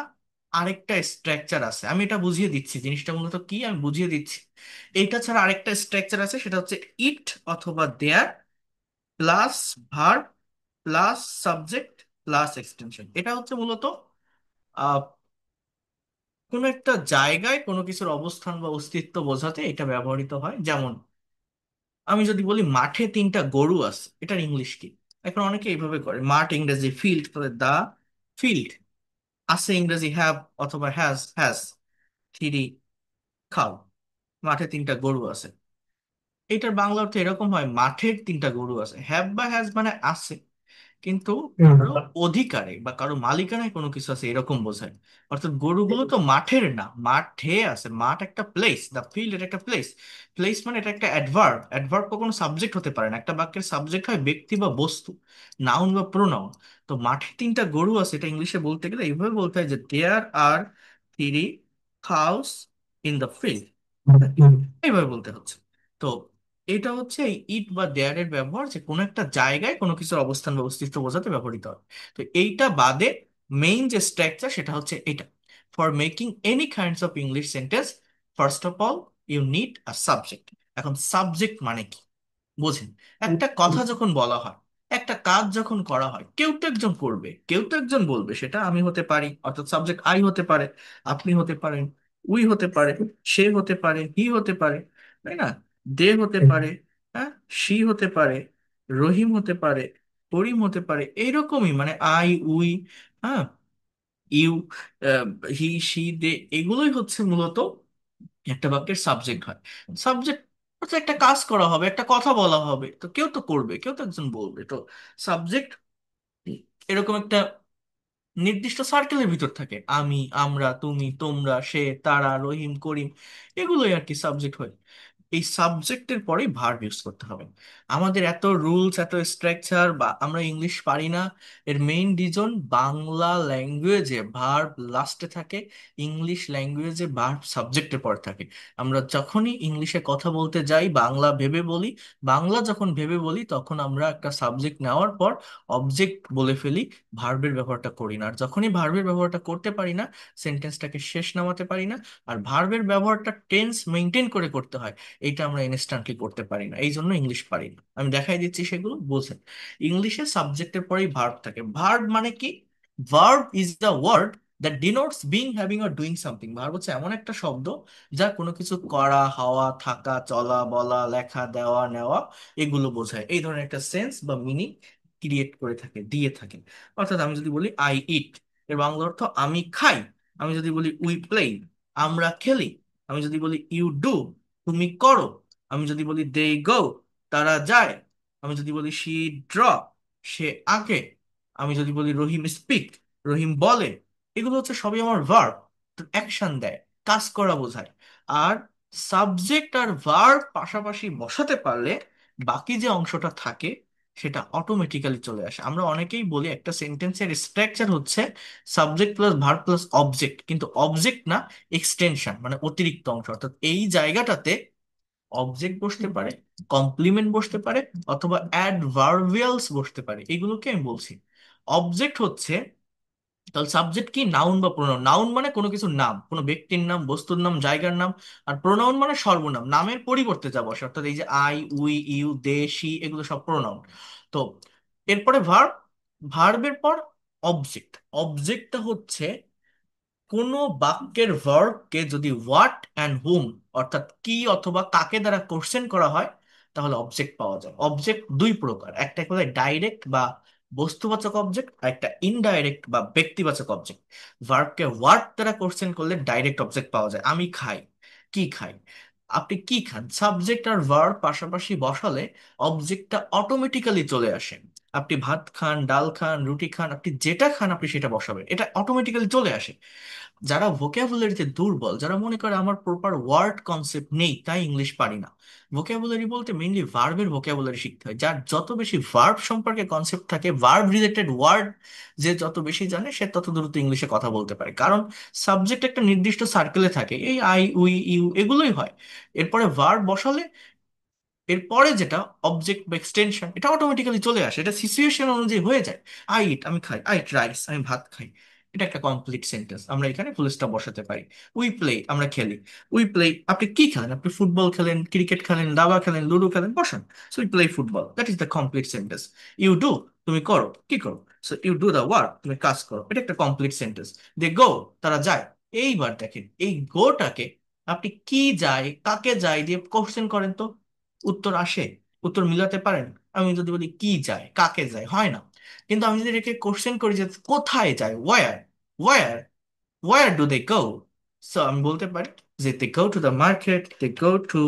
আরেকটা স্ট্রাকচার আছে, আমি এটা বুঝিয়ে দিচ্ছি জিনিসটা মূলত কি আমি বুঝিয়ে দিচ্ছি। এইটা ছাড়া আরেকটা স্ট্রাকচার আছে, সেটা হচ্ছে ইট অথবা there plus verb plus subject plus extension. এটা হচ্ছে মূলত আহ কোনো একটা জায়গায় কোনো কিছুর অবস্থান বা অস্তিত্ব বোঝাতে এটা ব্যবহৃত হয়। যেমন আমি যদি বলি মাঠে 3টা গরু আছে, এটার ইংলিশ কি? এখন অনেকে এইভাবে করে, মাঠ ইংরেজি ফিল্ড, তাহলে দা ফিল্ড। আছে ইংরেজি হ্যাভ অথবা হ্যাজ 3 খাও। মাঠে 3টা গরু আছে। এটার বাংলা অর্থ এরকম হয়, মাঠের 3টা গরু আছে। হ্যাভ বা হ্যাজ মানে আছে, কিন্তু হুম। কারো অধিকারে বা কারো মালিকানায় কোনো কিছু আছে এরকম বোঝায়। অর্থাৎ গরুগুলো তো মাঠের না, মাঠে আছে। মাঠ একটা প্লেস, দ্য ফিল্ড এটা একটা প্লেস। প্লেস মানে এটা একটা অ্যাডভার্ব। অ্যাডভার্ব কখনো সাবজেক্ট হতে পারে না, একটা বাক্যের সাবজেক্ট হয় ব্যক্তি বা বস্তু, নাউন বা প্রোনাউন। তো মাঠে 3টা গরু আছে, এটা ইংলিশে বলতে গেলে এইভাবে বলতে হয় যে দেয়ার আর 3 cows ইন দ্য ফিল্ড। এইভাবে বলতে হচ্ছে। তো এটা হচ্ছে এই ইট বা দেয়ার এর ব্যবহার, যে কোনো একটা জায়গায় কোনো কিছুর অবস্থান বা অস্তিত্ব বোঝাতে ব্যবহৃত হয়। তো এইটা বাদে মেইন যে স্ট্রাকচার সেটা হচ্ছে এটা। For making any kinds of English sentence, first of all you need a subject. এখন সাবজেক্ট মানে কি বোঝেন। একটা কথা যখন বলা হয়, একটা কাজ যখন করা হয়, কেউ তো একজন করবে, কেউ তো একজন বলবে। সেটা আমি হতে পারি, অর্থাৎ সাবজেক্ট আই হতে পারে, আপনি হতে পারেন, উই হতে পারে, সে হতে পারে, হি হতে পারে, তাই না? দে হতে পারে, হ্যাঁ, সি হতে পারে, রহিম হতে পারে, করিম হতে পারে। এইরকমই মানে আই, উই, হ্যাঁ, ইউ, হি, সি, দে, এগুলোই হচ্ছে মূলত একটা বাক্যের সাবজেক্ট হয়। সাবজেক্ট হচ্ছে একটা কাজ করা হবে, একটা কথা বলা হবে, তো কেউ তো করবে, কেউ তো একজন বলবে। তো সাবজেক্ট এরকম একটা নির্দিষ্ট সার্কেলের ভিতর থাকে, আমি, আমরা, তুমি, তোমরা, সে, তারা, রহিম, করিম, এগুলোই আর কি সাবজেক্ট হয়। এই সাবজেক্টের পরেই ভার্ব ইউজ করতে হবে। আমাদের এত রুলস, এত স্ট্রাকচার, বা আমরা ইংলিশ পারি না, এর মেইন রিজন বাংলা ল্যাঙ্গুয়েজে ভার্ব লাস্টে থাকে, ইংলিশ ল্যাঙ্গুয়েজে ভার্ব সাবজেক্টের পর থাকে। আমরা যখনই ইংলিশে কথা বলতে যাই বাংলা ভেবে বলি, বাংলা যখন ভেবে বলি তখন আমরা একটা সাবজেক্ট নেওয়ার পর অবজেক্ট বলে ফেলি, ভার্বের ব্যবহারটা করি না। আর যখনই ভার্বের ব্যবহারটা করতে পারি না, সেন্টেন্সটাকে শেষ নামাতে পারি না। আর ভার্বের ব্যবহারটা টেন্স মেনটেন করে করতে হয়, এটা আমরা ইনস্ট্যান্টলি করতে পারি না, এই জন্য ইংলিশ পারি না। আমি দেখাই দিচ্ছি সেগুলো বোঝেন। ইংলিশে সাবজেক্টের পরেই ভার্ব থাকে। ভার্ব মানে কি? Verb is the word that denotes being, having or doing something. Verb হচ্ছে এমন একটা শব্দ যা কোনো কিছু করা, হওয়া, থাকা, চলা, বলা, লেখা, দেওয়া, নেওয়া, এগুলো বোঝায়। এই ধরনের একটা সেন্স বা মিনিং ক্রিয়েট করে থাকে, দিয়ে থাকে। অর্থাৎ আমি যদি বলি আই ইট, এর বাংলা অর্থ আমি খাই। আমি যদি বলি উই প্লে, আমরা খেলি। আমি যদি বলি ইউ ডু, তুমি করো। আমি যদি বলি দে গো, তারা যায়। আমি যদি বলি শি ড্র, সে আঁকে। আমি যদি বলি রহিম স্পিক, রহিম বলে। এগুলো হচ্ছে সবই আমার ভার্ব, অ্যাকশন দেয়, কাজ করা বোঝায়। আর সাবজেক্ট আর ভার্ব পাশাপাশি বসাতে পারলে বাকি যে অংশটা থাকে সেটা অটোমেটিক্যালি চলে আসে। আমরা অনেকেই বলি একটা সেন্টেন্সের স্ট্রাকচার হচ্ছে subject plus verb plus object, কিন্তু অবজেক্ট না, এক্সটেনশন মানে অতিরিক্ত অংশ। অর্থাৎ এই জায়গাটাতে অবজেক্ট বসতে পারে, কমপ্লিমেন্ট বসতে পারে, অথবা অ্যাডভার্বিয়ালস বসতে পারে। এগুলোকে আমি বলছি। অবজেক্ট হচ্ছে, তাহলে সাবজেক্ট কি? নাউন বা প্রোনাউন। নাউন মানে কোনো কিছুর নাম, কোনো ব্যক্তির নাম, বস্তুর নাম, জায়গার নাম। আর প্রোনাউন মানে সর্বনাম, নামের পরিবর্তে যা বসে। অর্থাৎ এই যে I, we, you, they, she, এগুলো সব প্রোনাউন। তো এরপরে ভার্ব, ভার্বের পর অবজেক্ট। অবজেক্টটা হচ্ছে কোনো বাক্যের ভার্বকে যদি হোয়াট অ্যান্ড হুম, অর্থাৎ কি অথবা কাকে দ্বারা কোশ্চেন করা হয়, তাহলে অবজেক্ট পাওয়া যায়। অবজেক্ট দুই প্রকার, একটা বলে ডাইরেক্ট বা বস্তুবাচক অবজেক্ট, আর একটা ইনডাইরেক্ট বা ব্যক্তিবাচক অবজেক্ট। ভার্বকে হোয়াট দ্বারা কোশ্চেন করলে ডাইরেক্ট অবজেক্ট পাওয়া যায়, আমি খাই, কি খাই। আপনি কি খান, সাবজেক্ট আর ভার্ব পাশাপাশি বসালে অবজেক্টটা অটোমেটিক্যালি চলে আসে। আপনি ভাত খান, ডাল খান, রুটি খান, আপনি যেটা খান আপনি সেটা বসাবেন, এটা অটোমেটিক্যালি চলে আসে। যারা ভোকাবুলারিতে দুর্বল, যারা মনে করে আমার প্রপার ওয়ার্ড কনসেপ্ট নেই তাই ইংলিশ পারি না, ভোকাবুলারি বলতে মেইনলি ভার্বের ভোকাবুলারি শিখতে হয়। যার যত বেশি ভার্ব সম্পর্কে কনসেপ্ট থাকে, ভার্ব রিলেটেড ওয়ার্ড যে যত বেশি জানে, সে তত দ্রুত ইংলিশে কথা বলতে পারে। কারণ সাবজেক্ট একটা নির্দিষ্ট সার্কেলে থাকে, এই আই, উই, ইউ, এগুলোই হয়। এরপরে ভার্ব বসালে এরপরে যেটা অবজেক্ট বা এক্সটেনশন, এটা অটোমেটিক্যালি চলে আসে, এটা সিচুয়েশন অনুযায়ী হয়ে যায়। আই ইট, আমি খাই, আই ইট রাইস, আমি ভাত খাই। এটা একটা কমপ্লিট সেন্টেন্স, আমরা এখানে ফুল স্টপ বসাতে পারি। উই প্লে, আমরা খেলি। উই প্লে, আপনি কি খেলেন? আপনি ফুটবল খেলেন, ক্রিকেট খেলেন, দাবা খেলেন, লুডো খেলেন, বসান। So we play football, that is the complete sentence. You do, তুমি করো, কি করো? So you do the work, তুমি কাজ করো, এটা একটা কমপ্লিট সেন্টেন্স। দে গো, তারা যায়। এইবার দেখেন এই গোটাকে আপনি কি যায়, কাকে যায় দিয়ে কোশ্চেন করেন তো উত্তর আসে? উত্তর মিলাতে পারেন? আমি যদি বলি কি যায়, কাকে যায়, হয় না। কিন্তু আমি যদি এটাকে কোশ্চেন করি যে কোথায় যায়, where, where, where do they go, so আমি বলতে পারি যে they go to the market, they go to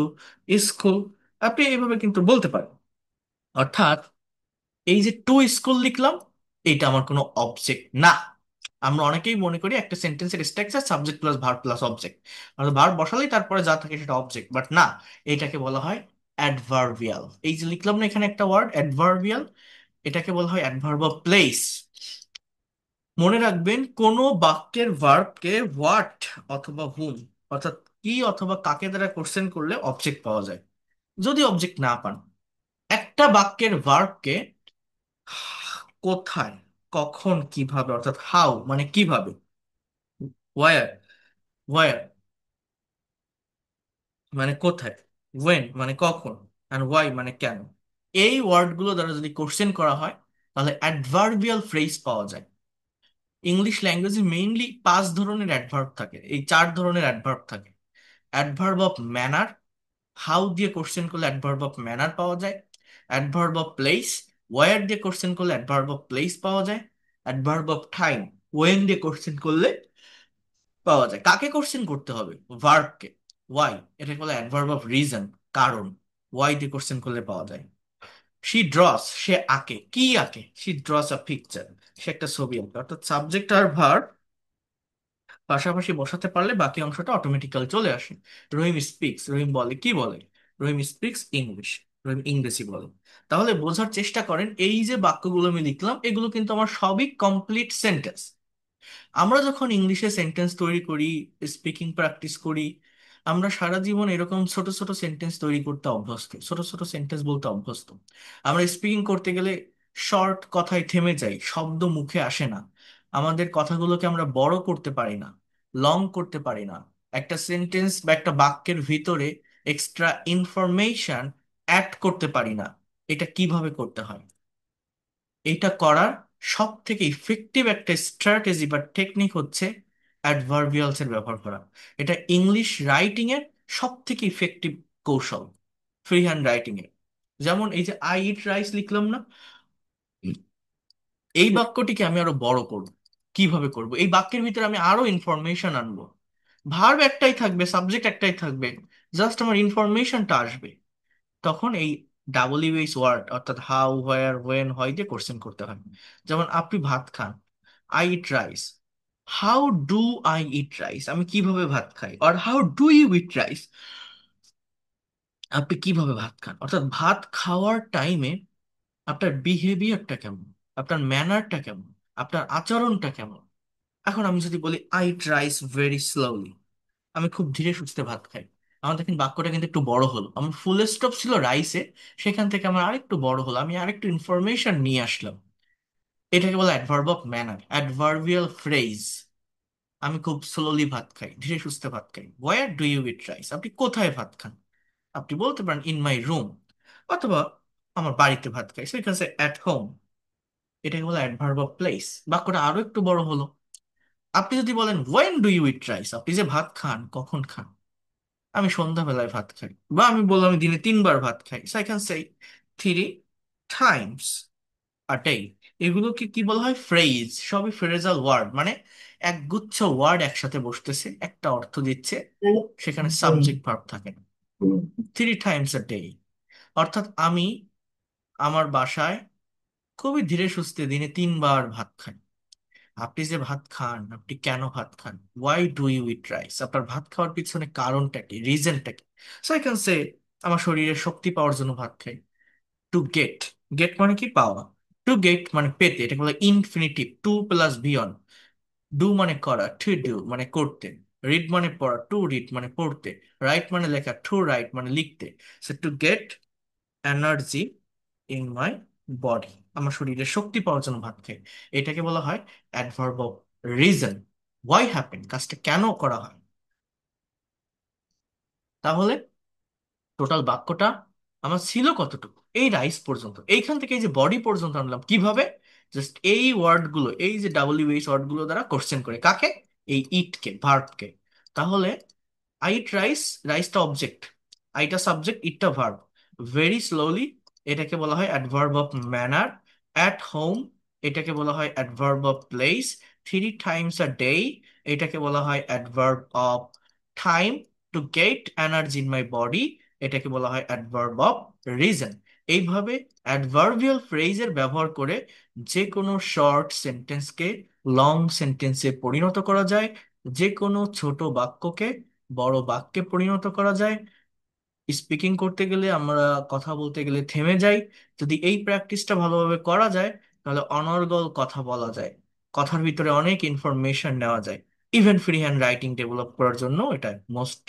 school. আপনি এইভাবে কিন্তু বলতে পারেন। অর্থাৎ এই যে টু স্কুল লিখলাম, এটা আমার কোনো অবজেক্ট না। আমরা অনেকেই মনে করি একটা সেন্টেন্সের structure subject plus verb plus object, মানে ভার্ব বসালেই তারপরে যা থাকে সেটা অবজেক্ট, বাট না। এটাকে বলা হয় অ্যাডভার্বিয়াল। এই যে লিখলাম না এখানে একটা ওয়ার্ড অ্যাডভার্বিয়াল, এটাকে বলা হয় অ্যাডভার্ব অফ প্লেস। মনে রাখবেন কোন বাক্যের ভার্বকে হোয়াট অথবা হুম, অর্থাৎ কি অথবা কাকে দ্বারা কোশ্চেন করলে অবজেক্ট পাওয়া যায়। যদি অবজেক্ট না পান, একটা বাক্যের ভার্বকে কোথায়, কখন, কিভাবে, অর্থাৎ হাউ মানে কিভাবে, ওয়ার, ওয়ার মানে কোথায়, ওয়েন মানে কখন, অ্যান্ড ওয়াই মানে কেন, এই ওয়ার্ডগুলো দ্বারা যদি কোশ্চেন করা হয় তাহলে অ্যাডভার্বিয়াল ফ্রেজ পাওয়া যায়। ইংলিশ ল্যাঙ্গুয়েজে মেইনলি পাঁচ ধরনের অ্যাডভার্ব থাকে, এই চার ধরনের অ্যাডভার্ব থাকে। অ্যাডভার্ব অফ ম্যানার, হাউ দিয়ে কোশ্চেন করলে অ্যাডভার্ব অফ ম্যানার পাওয়া যায়। অ্যাডভার্ব অফ প্লেস, ওয়ার দিয়ে কোশ্চেন করলে অ্যাডভার্ব অফ প্লেস পাওয়া যায়। অ্যাডভার্ব অফ টাইম, ওয়েন দিয়ে কোশ্চেন করলে পাওয়া যায়। কাকে কোশ্চেন করতে হবে? ভার্বকে। ওয়াই, এটা বলে অ্যাডভার্ব অফ রিজন, কারণ। ওয়াই দিয়ে কোশ্চেন করলে পাওয়া যায়। শি ড্রস, সে আঁকে, কি আঁকে? শি ড্রস আ পিকচার, সে একটা ছবি আঁকে। অর্থাৎ সাবজেক্ট আর ভার্ব পাশাপাশি বসাতে পারলে বাকি অংশটা অটোমেটিক্যালি চলে আসে। রহিম স্পিক্স, রহিম বলে, কি বলে? রহিম স্পিক্স ইংলিশ, রহিম ইংরেজি বলে। তাহলে বোঝার চেষ্টা করেন, এই যে বাক্যগুলো আমি লিখলাম এগুলো কিন্তু আমার সবই কমপ্লিট সেন্টেন্স। আমরা যখন ইংলিশে সেন্টেন্স তৈরি করি, স্পিকিং প্র্যাকটিস করি, আমরা সারা জীবন এরকম ছোট ছোট সেন্টেন্স তৈরি করতে অভ্যস্ত, ছোট ছোট সেন্টেন্স বলতে অভ্যস্ত। আমরা স্পিকিং করতে গেলে শর্ট কথায় থেমে যাই, শব্দ মুখে আসে না, আমাদের কথাগুলোকে আমরা বড় করতে পারি না, লং করতে পারি না, একটা সেন্টেন্স বা একটা বাক্যের ভিতরে এক্সট্রা ইনফরমেশন অ্যাড করতে পারি না। এটা কিভাবে করতে হয়? এটা করার সব থেকে ইফেক্টিভ একটা স্ট্র্যাটেজি বা টেকনিক হচ্ছে অ্যাডভার্বিয়ালস এর ব্যবহার করা। এটা ইংলিশ রাইটিং এর সব থেকে ইফেক্টিভ কৌশল, ফ্রি হ্যান্ড রাইটিং এর। যেমন এই যে আই ইট রাইস লিখলাম না, এই বাক্যটিকে আমি আরো বড় করব। কিভাবে করব? এই বাক্যের ভিতরে আমি আরো ইনফরমেশন আনবো। ভার্ব একটাই থাকবে, সাবজেক্ট একটাই থাকবে, জাস্ট আমার ইনফরমেশনটা আসবে। তখন এই ডাবল ইউএস ওয়ার্ড অর্থাৎ হাউ, হোয়ার, ওয়েন, হয় দিয়ে কোশ্চেন করতে হয়। যেমন আপনি ভাত খান, I eat rice. How do I eat rice? আমি কিভাবে ভাত খাই। আর how do you eat rice? আপনি কিভাবে ভাত খান। অর্থাৎ ভাত খাওয়ার টাইমে আপনার বিহেভিয়ারটা কেমন, আপনার ম্যানারটা কেমন, আপনার আচরণটা কেমন। এখন আমি যদি বলি I eat rice very slowly, আমি খুব ধীরে সুস্থে ভাত খাই, আমার দেখেন বাক্যটা কিন্তু একটু বড় হলো, আমার ফুল স্টপ ছিল রাইসে, সেখান থেকে আমার আরেকটু বড় হলো, আমি আরেকটু ইনফরমেশন নিয়ে আসলাম। এটাকে বলে adverb of manner, adverbial phrase. আমি খুব স্লোলি ভাত খাই, ধীরে সুস্থে ভাত খাই। Where do you eat rice? আপনি কোথায় ভাত খান? আপনি বলতে পারেন ইন মাই রুম, অথবা আমার বাড়িতে ভাত খাই, সো এখানে অ্যাট হোম। এটাকে বলে অ্যাডভার্ব অফ প্লেস। বাক্যটা আরো একটু বড় হলো। আপনি যদি বলেন when do you eat rice? আপনি যে ভাত খান কখন খান? আমি সন্ধ্যাবেলায় ভাত খাই, বা আমি বললাম আমি দিনে 3 বার ভাত খাই, so I can say 3 times a day. এগুলোকে কি বলা হয়? ফ্রেজ। সবই ফ্রেজাল ওয়ার্ড, মানে একগুচ্ছ ওয়ার্ড একসাথে বসতেছে, একটা অর্থ দিচ্ছে, সেখানে সাবজেক্ট ভার্ব থাকে না। 3 টাইমস আ ডে অর্থাৎ আমি আমার বাসায় খুবই ধীরে সুস্থে দিনে 3 বার ভাত খাই। আপনি যে ভাত খান, আপনি কেন ভাত খান? Why do you eat rice? আপনার ভাত খাওয়ার পিছনে কারণটা কি, রিজনটা কি? সো আই ক্যান সে আমার শরীরে শক্তি পাওয়ার জন্য ভাত খাই। টু গেট, গেট মানে কি? পাওয়া। টু গেট মানে পেতে, এটা বলে ইনফিনিটিভ, টু প্লাস বিয়ন। ডু মানে করা, টু ডু মানে করতে। রিড মানে পড়া, টু রিড মানে পড়তে। রাইট মানে লেখা, টু রাইট মানে লিখতে। So to get energy in my body, আমার শরীরে শক্তি পাওয়ার জন্য ভাত খাই। এটাকে বলা হয় adverb of reason. Why happen, কাজটা কেন করা হয়। তাহলে টোটাল বাক্যটা আমার ছিল কতটুকু? এই রাইস পর্যন্ত, এইখান থেকে এই যে বডি পর্যন্ত আনলাম কিভাবে? জাস্ট এই ওয়ার্ড গুলো, এই যে ডাব্লিউ এইচ ওয়ার্ড গুলো দ্বারা কোশ্চেন করে কাকে? এই ইটকে, ভার্বকে। তাহলে আই ইট রাইস, রাইসটা অবজেক্ট, আইটা সাবজেক্ট, ইটটা ভার্ব। ভেরি স্লোলি, এটাকে বলা হয় adverb of manner. At home, এটাকে বলা হয় adverb of place. 3 times a day, এটাকে বলা হয় adverb of time. To get energy in my body, এটাকে বলা হয় অ্যাডভার্ব অফ রিজন। এইভাবে অ্যাডভার্বিয়াল ফ্রেজের ব্যবহার করে যে কোনো শর্ট সেন্টেন্সকে লং সেন্টেন্সে পরিণত করা যায়, যে কোনো ছোট বাক্যকে বড় বাক্যে পরিণত করা যায়। স্পিকিং করতে গেলে, আমরা কথা বলতে গেলে থেমে যাই, যদি এই প্র্যাকটিসটা ভালোভাবে করা যায় তাহলে অনর্গল কথা বলা যায়, কথার ভিতরে অনেক ইনফরমেশন নেওয়া যায়। Even free hand writing develop করার জন্য এটা most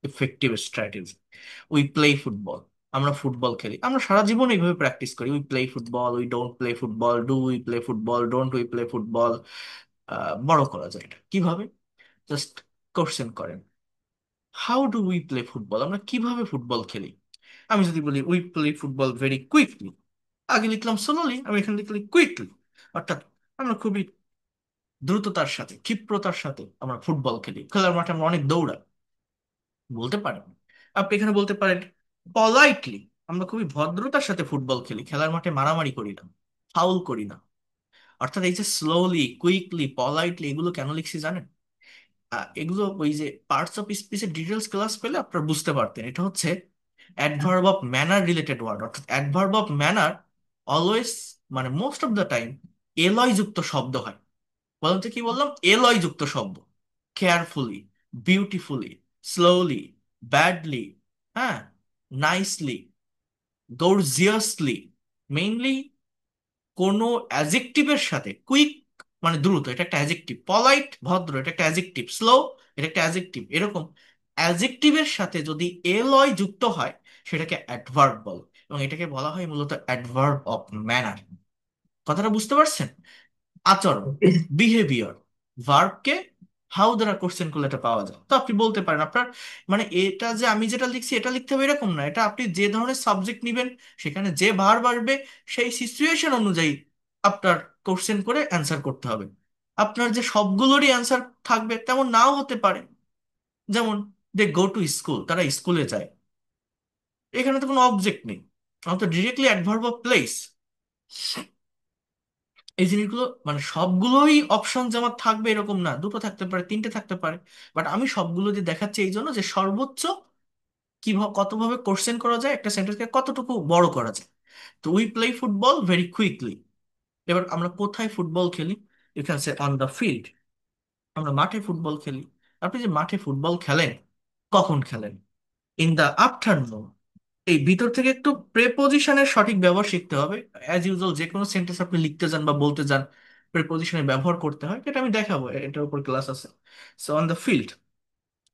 effective strategy. We play football, আমরা ফুটবল খেলি, আমরা সারা জীবন এইভাবে প্র্যাকটিস করি। We play football, we don't play football, do we play football, don't we play football. বড় করা যায় এটা কিভাবে? জাস্ট কোশ্চেন করেন, how do we play football? আমরা কিভাবে ফুটবল খেলি? আমি যদি বলি we play football very quickly, আগে লিখলাম স্লোলি, আমি এখানে লিখলি কুইকলি, অর্থাৎ আমরা খুবই দ্রুততার সাথে, ক্ষিপ্রতার সাথে আমরা ফুটবল খেলি, খেলার মাঠে আমরা অনেক দৌড়াই। বলতে পারেন, আপনি এখানে বলতে পারেন পলাইটলি, আমরা খুবই ভদ্রতার সাথে ফুটবল খেলি, খেলার মাঠে মারামারি করি না, ফাউল করি না। অর্থাৎ এই যে স্লোলি, কুইকলি, পলাইটলি, এগুলো কেন লিখছি জানেন? এগুলো ওই যে পার্টস অফ স্পিচের ডিটেলস ক্লাস পেলে আপনারা বুঝতে পারতেন। এটা হচ্ছে adverb of manner related word, অর্থাৎ অ্যাডভার্ব অফ ম্যানার অলওয়েজ, মানে মোস্ট অফ দ্য টাইম এলয় যুক্ত শব্দ হয়। বলতে কি বললাম? এলয় যুক্ত শব্দ। কেয়ারফুলি, বিউটিফুলি, স্লোলি, ব্যাডলি, হ্যাঁ, নাইসলি, গর্জিয়াসলি, মেইনলি কোনো অ্যাজেক্টিভের সাথে, কুইক মানে দ্রুত, এটা একটা অ্যাজেক্টিভ, পলাইট ভদ্র এটা একটা অ্যাজেক্টিভ, স্লো এটা একটা অ্যাজেক্টিভ, এরকম অ্যাজেক্টিভের সাথে যদি এলয় যুক্ত হয় সেটাকে অ্যাডভার্ব বলে, এবং এটাকে বলা হয় মূলত অ্যাডভার্ব অফ ম্যানার। কথাটা বুঝতে পারছেন? আচরণ, বিহেভিয়ার, ভার্বকে হাউ দ্বারা কোশ্চেন করলে এটা পাওয়া যায়। তো আপনি বলতে পারেন আপনার মানে এটা যে আমি যেটা লিখছি এটা লিখতে হবে এরকম না, এটা আপনি যে ধরনের সাবজেক্ট নিবেন সেখানে যে ভার্ব আসবে সেই সিচুয়েশন অনুযায়ী আপনার কোশ্চেন করে অ্যান্সার করতে হবে। আপনার যে সবগুলোরই অ্যান্সার থাকবে তেমন নাও হতে পারে। যেমন দে গো টু স্কুল, তারা স্কুলে যায়, এখানে তো কোনো অবজেক্ট নেই, আমার তো ডিরেক্টলি অ্যাডভার্ব অফ প্লেস। এই জিনিসগুলো মানে সবগুলোই অপশন যে আমার থাকবে এরকম না, দুটো থাকতে পারে, তিনটে থাকতে পারে। বাট আমি সবগুলো দিয়ে দেখাচ্ছি এই জন্য যে সর্বোচ্চ কিভাবে কতভাবে কোশ্চেন করা যায়, একটা সেন্টেন্সকে কতটুকু বড় করা যায়। তো we play football very quickly. এবার আমরা কোথায় ফুটবল খেলি? You can say on the field. আমরা মাঠে ফুটবল খেলি। আপনি যে মাঠে ফুটবল খেলেন, কখন খেলেন? In the afternoon. এই ভিতর থেকে একটু প্রেপোজিশনের সঠিক ব্যবহার শিখতে হবে। অ্যাজ ইউজুয়াল যে কোনো সেন্টেন্স আপনি লিখতে যান বা বলতে যান, প্রেপোজিশনের ব্যবহার করতে হয়, এটা আমি দেখাবো, এটার উপর ক্লাস আছে। So on the field,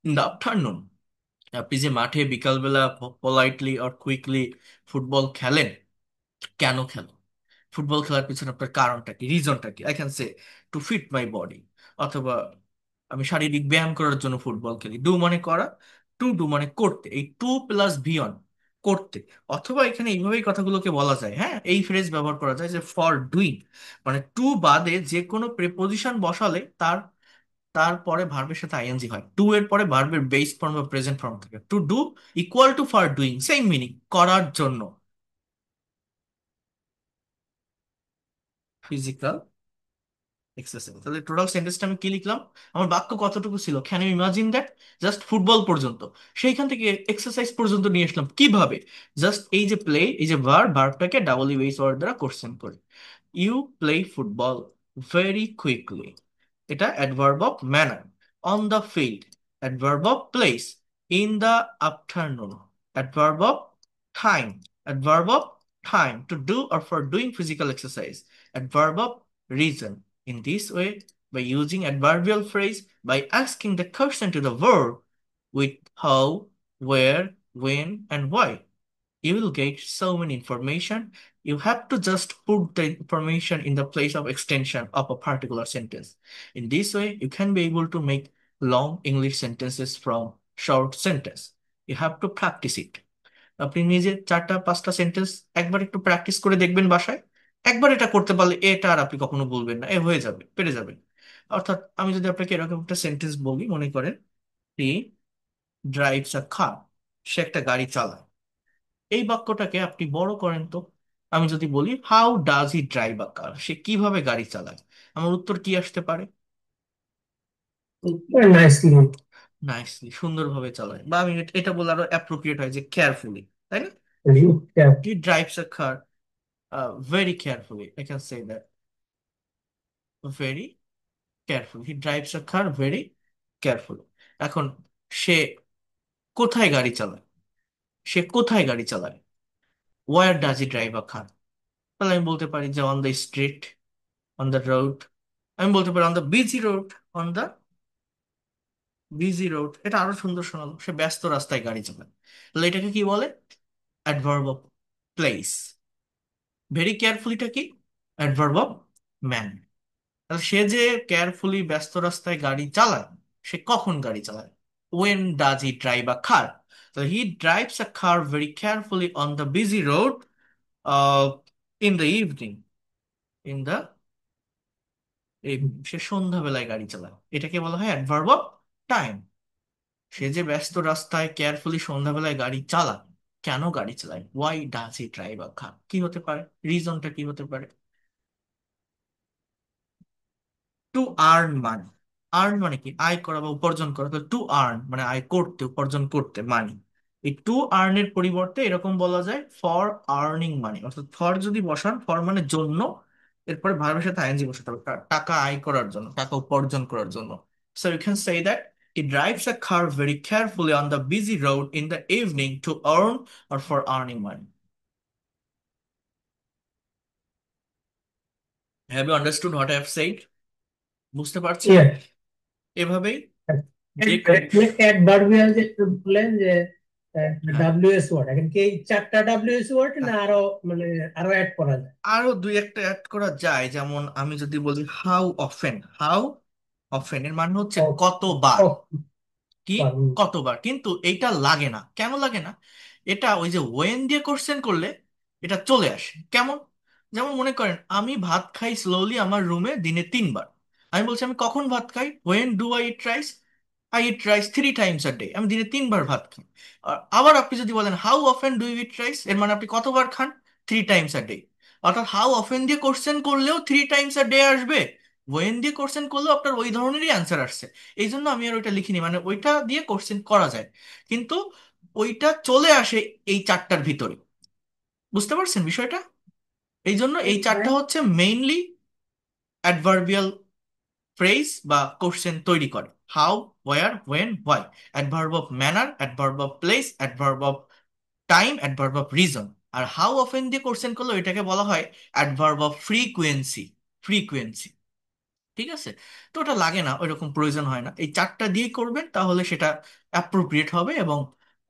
in the afternoon. আপনি যে মাঠে বিকালবেলা পোলাইটলি অর কুইকলি ফুটবল খেলেন, কেন খেলেন? ফুটবল খেলার পিছনে আপনার কারণটা কি, রিজনটা কি? I can say to fit my body, অথবা আমি শারীরিক ব্যায়াম করার জন্য ফুটবল খেলি। ডু মানে করা, টু ডু মানে করতে, এই টু প্লাস ভিয়ন, করতে। অথবা এখানে এইভাবেই কথাগুলোকে বলা যায়, হ্যাঁ, এই ফ্রেজ ব্যবহার করা যায় যে ফর ডুইং, মানে টু বাদে যে কোনো প্রেপোজিশন বসালে তারপরে ভার্বের সাথে আইএনজি হয়, টু এর পরে ভার্বের বেস ফর্ম বা প্রেজেন্ট ফর্ম থাকে। To do equal to for doing, same meaning, করার জন্য। Physical exercise. তাহলে টোটাল সেন্টেন্সটা আমি কি লিখলাম? আমার বাক্য কতটুকু ছিল, can you imagine that? Just football পর্যন্ত, সেইখান থেকে এক্সারসাইজ পর্যন্ত নিয়ে আসলাম কিভাবে? জাস্ট এই যে প্লে, এই যে ভার্বটাকে ডাবল ইউএস ওয়ার্ড দ্বারা কোশ্চেন করে। You play football very quickly, এটা adverb of manner. On the field, adverb of place. In the afternoon, adverb of time. Adverb of time to do or for doing physical exercise. Adverb of reason. In this way, by using adverbial phrase, by asking the question to the verb with how, where, when, and why, you will get so many information. You have to just put the information in the place of extension of a particular sentence. In this way, you can be able to make long English sentences from short sentence. You have to practice it. আপনি নিজে চারটা পাঁচটা sentence একবার একটু practice করে দেখবেন বাসায়। একবার এটা করতে পারলে এটা আর আপনি কখনো বলবেন না, এ হয়ে যাবে, পেরে যাবেন। অর্থাৎ আমি যদি আপনাকে এরকম একটা সেন্টেন্স বলি, মনে করেন হি ড্রাইভস আ কার, সে একটা গাড়ি চালায়। এই বাক্যটাকে আপনি বড় করেন তো। আমি যদি বলি how does he drive a car, সে কিভাবে গাড়ি চালায়, আমার উত্তর কি আসতে পারে? নাইসলি। নাইসলি, সুন্দরভাবে চালায়। বা আমি এটা বলে আরো অ্যাপ্রোপ্রিয়েট হয় যে কেয়ারফুলি, তাই না? হি drives a car very carefully. I can say that. Very carefully. He drives a car very carefully. এখন সে কোথায় গাড়ি চালায়? সে কোথায় গাড়ি চালায়? Where does he drive a car? তাহলে আমি বলতে পারি যে on the street, on the road. আমি বলতে পারি on the busy road, on the busy road. এটা আরো সুন্দর শোনালো, সে ব্যস্ত রাস্তায় গাড়ি চালায়। তাহলে এটাকে কি বলে? Adverb of place. ভেরি কেয়ারফুলিটা কি? Adverb of man. তাহলে সে যে কেয়ারফুলি ব্যস্ত রাস্তায় গাড়ি চালায়, সে কখন গাড়ি চালায়? When does he drive a car? তো he drives a car very carefully on the busy road in the evening. In the সে সন্ধ্যাবেলায় গাড়ি চালায়, এটাকে বলা হয় অ্যাডভার্ব অফ টাইম। সে যে ব্যস্ত রাস্তায় কেয়ারফুলি সন্ধ্যাবেলায় গাড়ি চালায়, কেন গাড়ি চালায়? Why does he drive a car, কি হতে পারে, রিজনটা কি হতে পারে? To earn money. আর্ন মানে কি? আয় করা বা উপার্জন করা। তো টু আর্ন মানে আয় করতে, উপার্জন করতে, মানি। এই টু আর্নের পরিবর্তে এরকম বলা যায় ফর আর্নিং মানি। অর্থাৎ ফর যদি বসান, ফর মানে জন্য, এরপরে ভার্বের সাথে আইএনজি বসাতে হবে, টাকা আয় করার জন্য, টাকা উপার্জন করার জন্য। So you can say that He drives a car very carefully on the busy road in the evening to earn or for earning money. Have you understood what I have said? বুঝতে পারছেন? ইয়ে এভাবেই যে adverbial যে বললেন যে হ্যাঁ, WS word, এখন কি এই চারটা ডাব্লিউএস ওয়ার্ড হ্যাঁ, না আরো মানে আরো অ্যাড করা যায়? আরো দুই একটা অ্যাড করা যায়। যেমন আমি যদি বলি হাউ অফেন, হাউ অফেন এর মানে হচ্ছে অফ কতবার। অফ কি কতবার, কিন্তু এইটা লাগে না। কেন লাগে না? এটা ওই যে ওয়েন দিয়ে কোশ্চেন করলে এটা চলে আসে কেমন। যেমন মনে করেন আমি ভাত খাই স্লোলি আমার রুমে দিনে 3 বার। আমি বলছি আমি কখন ভাত খাই, when do I eat rice? I eat rice 3 times a day. আমি দিনে 3 বার ভাত খাই। আর আবার আপনি যদি বলেন how often do you eat rice, এর মানে আপনি কতবার খান? 3 টাইমস আ ডে। অর্থাৎ হাউ অফেন দিয়ে কোশ্চেন করলেও 3 টাইমস আ ডে আসবে, ওয়েন দিয়ে কোশ্চেন করলেও আপনার ওই ধরনেরই অ্যান্সার আসছে। এই জন্য আমি আর ওইটা লিখিনি, মানে ওইটা দিয়ে কোশ্চেন করা যায়, কিন্তু ওইটা চলে আসে এই চারটার ভিতরে। বুঝতে পারছেন বিষয়টা? এই জন্য এই চারটা হচ্ছে মেইনলি অ্যাডভার্বিয়াল ফ্রেজ বা কোশ্চেন তৈরি করে: how, where, when, why. Adverb of manner, adverb of place, adverb of time, adverb of reason. আর হাউ অফেন দিয়ে কোশ্চেন করলে এটাকে বলা হয় অ্যাডভার্ব অফ ফ্রিকুয়েন্সি। ফ্রিকুয়েন্সি। ঠিক আছে? তো ওটা লাগে না, ওইরকম প্রয়োজন হয় না। এই চারটা দিয়েই করবেন, তাহলে সেটা অ্যাপ্রোপ্রিয়েট হবে এবং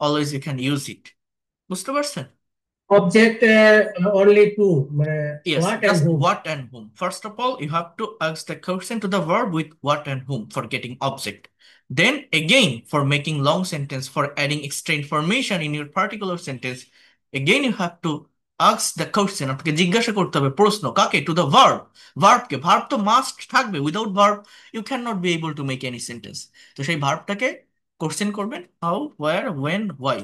always you can use it. বুঝতে পারছেন? অবজেক্ট অনলি টু, মানে Yes, what and just whom. what and whom. First of all, you have to ask the question to the verb with what and whom for getting object. Then again, for making long sentence, for adding extra information in your particular sentence, again you have to ask the question. আপনাকে জিজ্ঞাসা করতে হবে প্রশ্ন কাকে? To the verb. Verb K, verb তো must থাকবে। Without verb you cannot be able to make any sentence. তো সেই ভার্বটাকে কোশ্চেন করবেন: হাউ, ওয়্যার, ওয়েন, হোয়াই।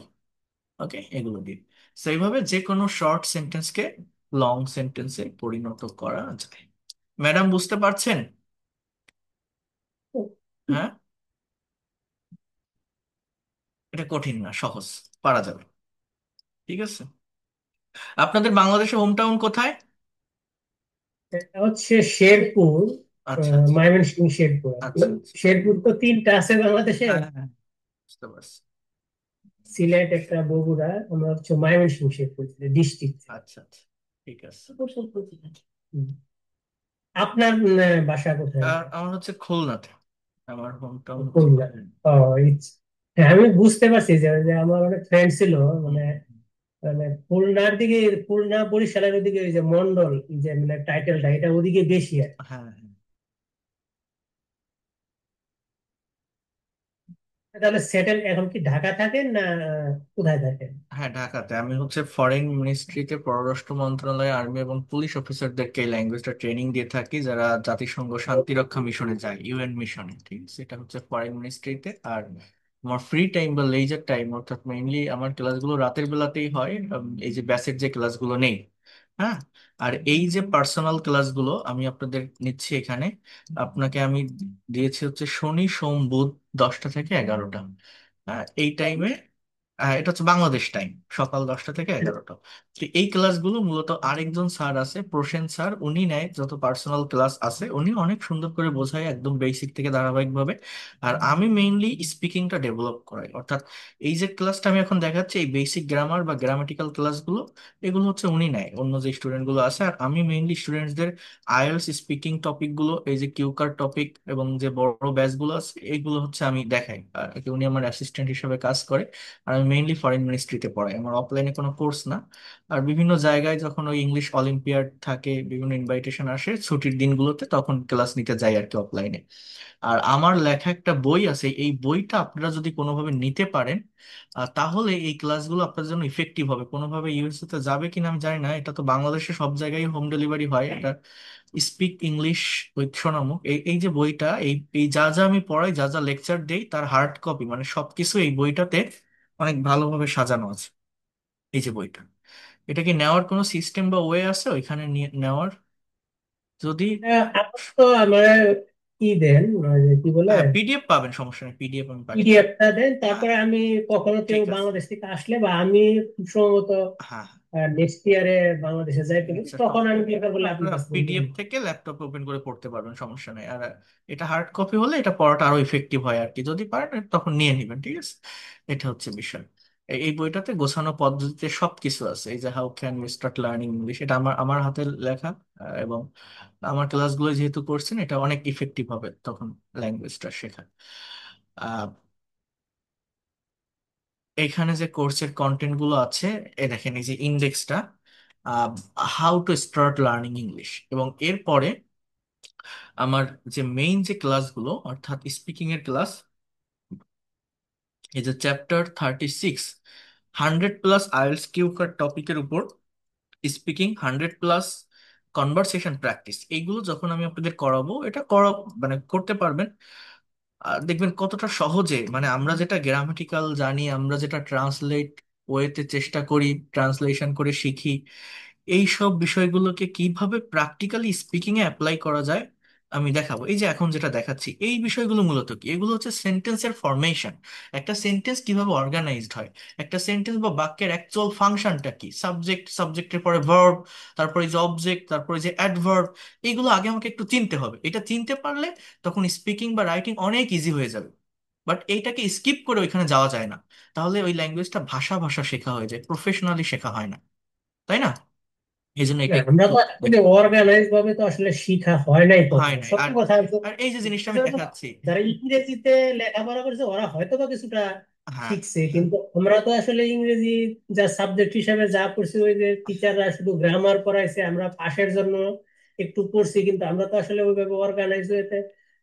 ওকে, এগুলো দিয়ে So এইভাবে যে কোনো শর্ট সেন্টেন্সকে লং সেন্টেন্সে পরিণত করা যায়। ম্যাডাম বুঝতে পারছেন? হ্যাঁ, এটা কঠিন না, সহজ, পারা যাবে। ঠিক আছে। আপনাদের বাংলাদেশে হোম টাউন কোথায়? এটা হচ্ছে শেরপুর, আচ্ছা, আচ্ছা, ময়মনসিংহ শেরপুর আর কি। আচ্ছা, আচ্ছা। শেরপুর তো তিনটা আছে বাংলাদেশে, হ্যাঁ, হ্যাঁ, বুঝতে পারছি। সিলেট একটা, বগুড়া, আমরা হচ্ছে ময়মনসিংহ শেরপুর ডিস্ট্রিক্ট। আচ্ছা, আচ্ছা, ঠিক আছে। আপনার বাসা কোথায়? আর আমার হচ্ছে খুলনাতে। আমার হোম টাউন হচ্ছে খুলনা। খুলনা। ও, হ্যাঁ আমি বুঝতে পারছি যে যে আমার অনেক ফ্রেন্ড ছিল, হুম, মানে হুম, মানে খুলনার দিকে, খুলনা বরিশালের ওদিকে ওই যে মন্ডল, যে মানে টাইটেলটা এটা ওদিকে বেশি আর কি। হ্যাঁ, হ্যাঁ, তাহলে সেটেল এখন কি ঢাকা থাকেন না কোথায় থাকেন? হ্যাঁ, ঢাকাতে। আমি হচ্ছে ফরেন মিনিস্ট্রিতে পররাষ্ট্র মন্ত্রণালয়ে আর্মি এবং পুলিশ অফিসারদেরকে এই ল্যাঙ্গুয়েজটা ট্রেনিং দিয়ে থাকি, যারা জাতিসংঘ শান্তিরক্ষা মিশনে যায়, ইউএন মিশনে। ঠিক আছে, এটা হচ্ছে ফরেন মিনিস্ট্রিতে। আর আমার ফ্রি টাইম বা লেজার টাইম, অর্থাৎ মেইনলি আমার ক্লাসগুলো রাতের বেলাতেই হয়। এই যে ব্যাসের যে ক্লাসগুলো নেই, হ্যাঁ, আর এই যে পার্সোনাল ক্লাসগুলো আমি আপনাদের নিচ্ছি এখানে, আপনাকে আমি দিয়েছি হচ্ছে শনি, সোম, বুধ 10টা থেকে 11টা। হ্যাঁ, এই টাইমে, এটা হচ্ছে বাংলাদেশ টাইম, সকাল 10টা থেকে 11টা। তো এই ক্লাসগুলো মূলত আরেকজন স্যার আছে, প্রসেন স্যার, উনি নেয়। যত পার্সোনাল ক্লাস আছে উনি অনেক সুন্দর করে বোঝায়, একদম বেসিক থেকে ধারাবাহিকভাবে। আর আমি মেইনলি স্পিকিংটা ডেভেলপ করাই। অর্থাৎ এই যে ক্লাসটা আমি এখন দেখাচ্ছি, এই বেসিক গ্রামার বা গ্রামাটিক্যাল ক্লাসগুলো, এগুলো হচ্ছে উনি নেয়, অন্য যে স্টুডেন্ট গুলো আছে। আর আমি মেইনলি স্টুডেন্টসদের আইএলটিএস স্পিকিং টপিক গুলো, এই যে কিউকার টপিক এবং যে বড় ব্যাচ গুলো আছে, এইগুলো হচ্ছে আমি দেখাই। আর উনি আমার অ্যাসিস্ট্যান্ট হিসেবে কাজ করে। আর আমি মেইনলি ফরেন মিনিস্ট্রিতে পড়াই, আমার অফলাইনে কোনো কোর্স না। আর বিভিন্ন জায়গায় যখন ওই ইংলিশ অলিম্পিয়াড থাকে, বিভিন্ন ইনভাইটেশন আসে ছুটির দিনগুলোতে, তখন ক্লাস নিতে যাই আর কি অফলাইনে। আর আমার লেখা একটা বই আছে, এই বইটা আপনারা যদি কোনোভাবে নিতে পারেন, তাহলে এই ক্লাসগুলো আপনার জন্য ইফেক্টিভ হবে। কোনোভাবে ইউএসএ তে যাবে কিনা আমি জানি না, এটা তো বাংলাদেশে সব জায়গায় হোম ডেলিভারি হয় এটা। স্পিক ইংলিশ উইথ সোনামুখ, এই এই যে বইটা, এই এই যা যা আমি পড়াই, যা যা লেকচার দেই, তার হার্ড কপি মানে সবকিছু এই বইটাতে অনেক ভালোভাবে সাজানো আছে। এই যে বইটা, এটা কি নেওয়ার কোনো সিস্টেম বা ওয়ে আছে ওইখানে নেওয়ার? যদি আমার তো আমার কি দেন, ওই যে কি বলে, হ্যাঁ, পিডিএফ পাবেন, সমস্যা নেই, পিডিএফ আমি পাঠিয়ে দেবো। পিডিএফটা দেন, হ্যাঁ, তারপরে আমি কখনো কেউ ঠিক আছে। বাংলাদেশ থেকে আসলে বা আমি খুব সম্ভবত হ্যাঁ, নেক্সট ইয়ারে বাংলাদেশে যাইতে গেলে আচ্ছা, তখন আমি সমস্যা নেই। প্রেফার তখন করলে আপনার আপনারা কাছ থেকে নিয়ে পিডিএফ নিবো। থেকে ল্যাপটপে ওপেন করে পড়তে পারবেন, সমস্যা নেই। আর এটা হার্ড কপি হলে এটা পড়াটা আরো ইফেক্টিভ হয় আর কি, যদি পারেন তখন নিয়ে নেবেন, ঠিক আছে? এটা হচ্ছে বিষয়। এই বইটাতে গোছানো পদ্ধতিতে সবকিছু আছে। এই যে how can you start learning English, এটা আমার আমার হাতে লেখা। এবং আমার ক্লাসগুলো যেহেতু করছেন, এটা অনেক ইফেক্টিভ হবে তখন ল্যাঙ্গুয়েজটা শেখা। আহ, এখানে যে কোর্সের কন্টেন্ট গুলো আছে, এ দেখেন এই যে ইন্ডেক্সটা, how to start learning English, এবং এরপরে আমার যে মেইন যে ক্লাসগুলো অর্থাৎ স্পিকিং এর ক্লাস, এই যে চ্যাপ্টার 36, 100+ আইএলটিএস কিউ টপিকের উপর স্পিকিং, 100+ কনভারসেশন প্র্যাকটিস, এইগুলো যখন আমি আপনাদের করাবো, এটা মানে করতে পারবেন। আর দেখবেন কতটা সহজে, মানে আমরা যেটা গ্রামাটিক্যাল জানি, আমরা যেটা ট্রান্সলেট ওয়েতে চেষ্টা করি, ট্রান্সলেশন করে শিখি, এই সব বিষয়গুলোকে কিভাবে প্র্যাকটিক্যালি স্পিকিং এ অ্যাপ্লাই করা যায় আমি দেখাবো। এই যে এখন যেটা দেখাচ্ছি, এই বিষয়গুলো মূলত কি, এগুলো হচ্ছে সেন্টেন্সের ফরমেশন। একটা সেন্টেন্স কিভাবে অর্গানাইজড হয়, একটা সেন্টেন্স বা বাক্যের অ্যাকচুয়াল ফাংশনটা কি, সাবজেক্ট, সাবজেক্টের পরে ভার্ব, তারপরে যে অবজেক্ট, তারপরে যে অ্যাডভার্ব, এইগুলো আগে আমাকে একটু চিনতে হবে। এটা চিনতে পারলে তখন স্পিকিং বা রাইটিং অনেক ইজি হয়ে যাবে। বাট এইটাকে স্কিপ করে ওইখানে যাওয়া যায় না, তাহলে ওই ল্যাঙ্গুয়েজটা ভাষা ভাষা শেখা হয়ে যায়, প্রফেশনালি শেখা হয় না, তাই না? এই জন্য না, এটা আমরা একটু তো আসলে দেখতে অর্গানাইজ ভাবে তো আসলে শিখা হয় নাই হয় কখনো, নাই। সত্যি আর কথা আছে। আর এই যে জিনিসটা আমি আসলে তো দেখাচ্ছি। যারা ইংরেজিতে লেখাপড়া করেছে ওরা হয়তো বা কিছুটা হ্যাঁ, শিখছে, কিন্তু আমরা তো আসলে ইংরেজি যা সাবজেক্ট হিসাবে যা পড়ছি, ওই যে টিচাররা শুধু গ্রামার পড়াইছে, আমরা পাশের জন্য একটু পড়ছি, কিন্তু আমরা তো আসলে ওইভাবে অর্গানাইজ হইতে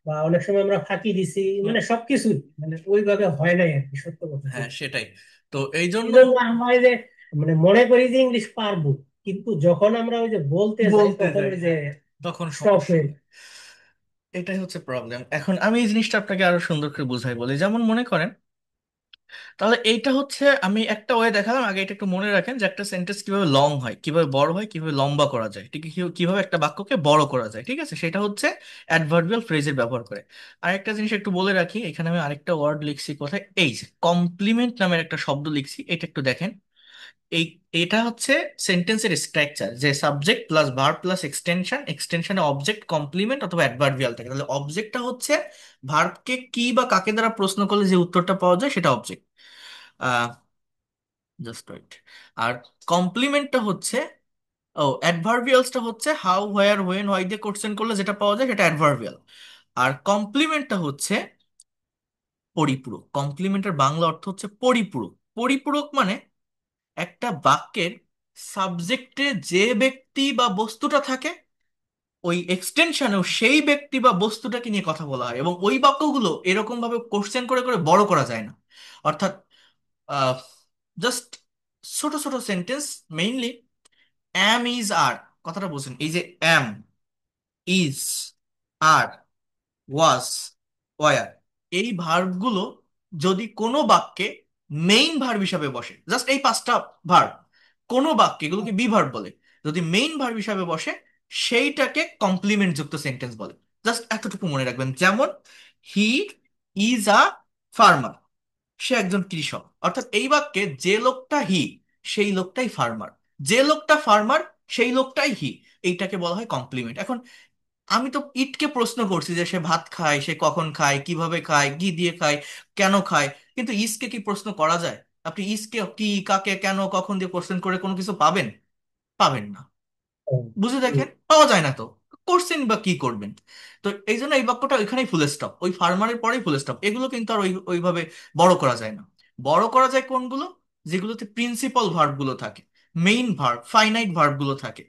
বা অনেক সময় আমরা ফাঁকি দিছি, হুম, মানে সবকিছু মানে ওইভাবে হয় নাই আর কি, সত্য কথা হ্যাঁ যেটা। সেটাই। তো এই জন্য এই জন্য আমরা ওই যে মানে মনে করি যে ইংলিশ পারবো, কিন্তু যখন আমরা ওই যে বলতে যাই বলতে তখন যাই, ওই যে হ্যাঁ, তখন স্টপ সমস্যা হয়ে হয়। এটাই হচ্ছে প্রবলেম। এখন আমি এই জিনিসটা আপনাকে আরো সুন্দর করে বুঝাই বলি, যেমন মনে করেন, তাহলে এইটা হচ্ছে আমি একটা ওয়ে দেখালাম, আগে এটা একটু মনে রাখেন যে একটা সেন্টেন্স কিভাবে লং হয়, কিভাবে বড় হয়, কিভাবে লম্বা করা যায়, ঠিক কিভাবে একটা বাক্যকে বড় করা যায়, ঠিক আছে? সেটা হচ্ছে অ্যাডভার্বিয়াল ফ্রেজের ব্যবহার করে। আরেকটা জিনিস একটু বলে রাখি, এখানে আমি আরেকটা ওয়ার্ড লিখছি কোথায়, এই যে কমপ্লিমেন্ট নামের একটা শব্দ লিখছি, এটা একটু দেখেন। এই এটা হচ্ছে সেন্টেন্সের স্ট্রাকচার, যে subject plus verb plus extension, এক্সটেনশনে অবজেক্ট, কমপ্লিমেন্ট অথবা অ্যাডভার্বিয়াল থাকে। তাহলে অবজেক্টটা হচ্ছে ভার্বকে কি বা কাকে দ্বারা প্রশ্ন করলে যে উত্তরটা পাওয়া যায় সেটা অবজেক্ট। Just wait. আর কমপ্লিমেন্টটা হচ্ছে, ও অ্যাডভার্বিয়ালসটা হচ্ছে হাউ, হোয়ার, হোয়েন, হোয়াই দিয়ে কোশ্চেন করলে যেটা পাওয়া যায় সেটা অ্যাডভার্বিয়াল। আর কমপ্লিমেন্টটা হচ্ছে পরিপূরক। কমপ্লিমেন্টের বাংলা অর্থ হচ্ছে পরিপূরক। পরিপূরক মানে একটা বাক্যের সাবজেক্টে যে ব্যক্তি বা বস্তুটা থাকে, ওই এক্সটেনশনেও সেই ব্যক্তি বা বস্তুটাকে নিয়ে কথা বলা হয়, এবং ওই বাক্যগুলো এরকম ভাবে কোশ্চেন করে করে বড় করা যায় না। অর্থাৎ জাস্ট ছোট ছোট সেন্টেন্স, মেইনলি অ্যাম, ইজ, আর, কথাটা বলছেন, এই যে অ্যাম, ইজ, আর, ওয়াজ, ওয়ার, এই ভার্বগুলো যদি কোনো বাক্যে মেইন ভার্ব হিসাবে বসে, জাস্ট এই 5টা ভার্ব, কোনো বাক্যে এগুলোকে বি ভার্ব বলে, যদি মেইন ভার্ব হিসাবে বসে, সেইটাকে কমপ্লিমেন্ট যুক্ত সেন্টেন্স বলে। জাস্ট এতটুকু মনে রাখবেন। যেমন হি ইজ আ ফার্মার, সে একজন কৃষক, অর্থাৎ এই বাক্যে যে লোকটা হি, সেই লোকটাই ফার্মার, যে লোকটা ফার্মার, সেই লোকটাই হি, এইটাকে বলা হয় কমপ্লিমেন্ট। এখন আমি তো ইটকে প্রশ্ন করছি যে সে ভাত খায়, সে কখন খায়, কিভাবে খায়, কি দিয়ে খায়, কেন খায়, কিন্তু ইসকে কি প্রশ্ন করা যায়? আপনি ইসকে কি, কাকে, কেন, কখন দিয়ে কোশ্চেন করে কোনো কিছু পাবেন? পাবেন না। বুঝে দেখেন, পাওয়া যায় না তো, করছেন বা কি করবেন? তো এই জন্য এই বাক্যটা ওইখানেই ফুল স্টপ, ওই ফার্মারের পরেই ফুল স্টপ। এগুলো কিন্তু আর ওইভাবে বড় করা যায় না। বড় করা যায় কোনগুলো? যেগুলোতে প্রিন্সিপাল ভার্ব গুলো থাকে, মেইন ভার্ব, ফাইনাইট ভার্ব গুলো থাকে।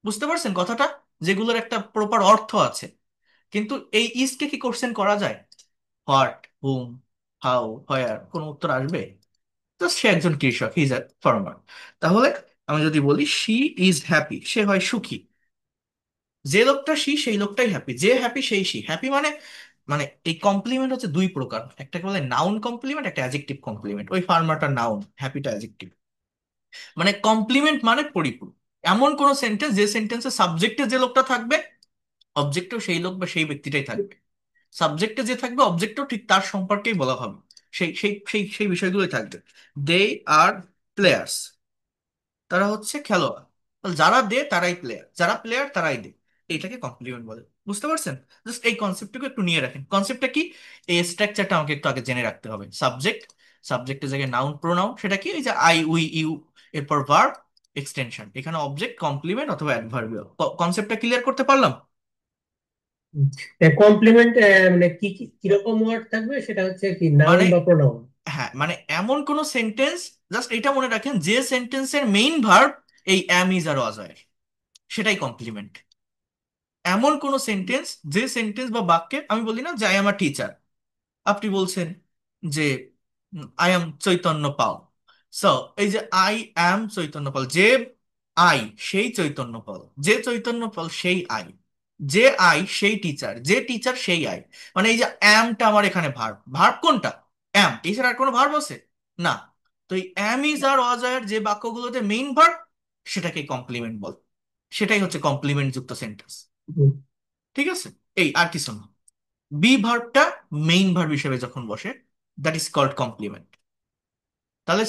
বুঝতে পারছেন কথাটা? যেগুলোর একটা প্রপার অর্থ আছে। কিন্তু এই ইসকে কি কোশ্চেন করা যায়? হোয়াট, হুম, হাউ, হোয়ার, কোন উত্তর আসবে? তো সে একজন কৃষক, হি ইজ এ ফার্মার। তাহলে আমি যদি বলি শি ইজ হ্যাপি, সে হয় সুখী। যে লোকটা সি, সেই লোকটাই হ্যাপি, যে হ্যাপি সেই সি হ্যাপি। মানে মানে এই কমপ্লিমেন্ট হচ্ছে দুই প্রকার, একটাকে বলে নাউন কমপ্লিমেন্ট, একটা অ্যাডজেক্টিভ কমপ্লিমেন্ট। ওই ফার্মারটা নাউন, হ্যাপিটা অ্যাডজেক্টিভ। মানে কমপ্লিমেন্ট মানে পরিপূরক, এমন কোন সেন্টেন্স যে সেন্টেন্সে সাবজেক্টে যে লোকটা থাকবে, অবজেক্টেও সেই লোক বা সেই ব্যক্তিটাই থাকবে। সাবজেক্টে যে থাকবে, অবজেক্টও ঠিক তার সম্পর্কেই বলা হবে, সেই সেই সেই সেই বিষয়গুলোই থাকবে। দে আর প্লেয়ার্স, তারা হচ্ছে খেলোয়াড়। তাহলে যারা দে তারাই প্লেয়ার, যারা প্লেয়ার তারাই দে। এইটাকে কমপ্লিমেন্ট বলে। বুঝতে পারছেন? জাস্ট এই কনসেপ্টটুকু একটু নিয়ে রাখেন। কনসেপ্টটা কি? এই স্ট্রাকচারটা আমাকে একটু আগে জেনে রাখতে হবে। সাবজেক্ট, সাবজেক্টের জায়গায় নাউন প্রোনাউন, সেটা কি? এই যে আই উই ইউ, এরপর ভার্ব, এক্সটেনশন, এখানে অবজেক্ট, কমপ্লিমেন্ট অথবা অ্যাডভার্বিয়াল। কনসেপ্টটা ক্লিয়ার করতে পারলাম? কমপ্লিমেন্ট মানে কি কিরকম ওয়ার্ড থাকবে সেটা হচ্ছে কি, নাউন মানে, বা প্রোনাউন? হ্যাঁ মানে এমন কোন সেন্টেন্স, জাস্ট এটা মনে রাখেন, যে সেন্টেন্সের মেইন ভার্ব এই অ্যাম ইজ আর ওয়াজ আর, সেটাই কমপ্লিমেন্ট। এমন কোন সেন্টেন্স, যে সেন্টেন্স বা বাক্যে আমি বলি না যে আই এম আ টিচার, আপনি বলছেন যে I am Chaitanya Pal. So এই যে আই অ্যাম চৈতন্য পাল, যে আই সেই চৈতন্য পাল, যে চৈতন্য পাল সেই আই, যে আই সেই টিচার, যে টিচার সেই আই। মানে এই যে অ্যামটা আমার এখানে ভার্ব। ভার্ব কোনটা? অ্যাম। এছাড়া আর কোনো ভার্ব আছে? না। তো এই অ্যাম ইজ আর ওয়াজ আর যে বাক্যগুলোতে মেইন ভার্ব, সেটাকে কমপ্লিমেন্ট বল। সেটাই হচ্ছে কমপ্লিমেন্ট যুক্ত সেন্টেন্স। হুম, ঠিক আছে? এই আর কিছু না। বি ভার্বটা মেইন ভার্ব হিসেবে যখন বসে, দ্যাট ইজ কল্ড কমপ্লিমেন্ট। তাহলে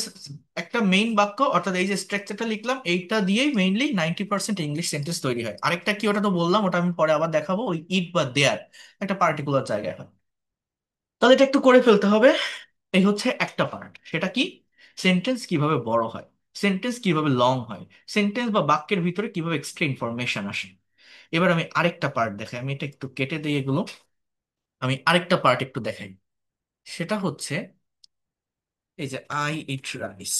একটা মেইন বাক্য, অর্থাৎ এই যে স্ট্রাকচারটা লিখলাম, এইটা দিয়েই মেইনলি 90% ইংলিশ সেন্টেন্স তৈরি হয়। আরেকটা কি, ওটা তো বললাম, ওটা আমি পরে আবার দেখাবো। ওই ইট বা দেয়ার একটা পার্টিকুলার জায়গায় হয়। তাহলে এটা একটু করে ফেলতে হবে। এই হচ্ছে একটা পার্ট। সেটা কি? সেন্টেন্স কিভাবে বড় হয়, সেন্টেন্স কিভাবে লং হয়, সেন্টেন্স বা বাক্যের ভিতরে কিভাবে এক্সট্রা ইনফরমেশন আসে। এবার আমি আরেকটা পার্ট দেখাই। আমি এটা একটু কেটে দিই এগুলো। আমি আরেকটা পার্ট একটু দেখাই। সেটা হচ্ছে এই যে আই ইট রাইস,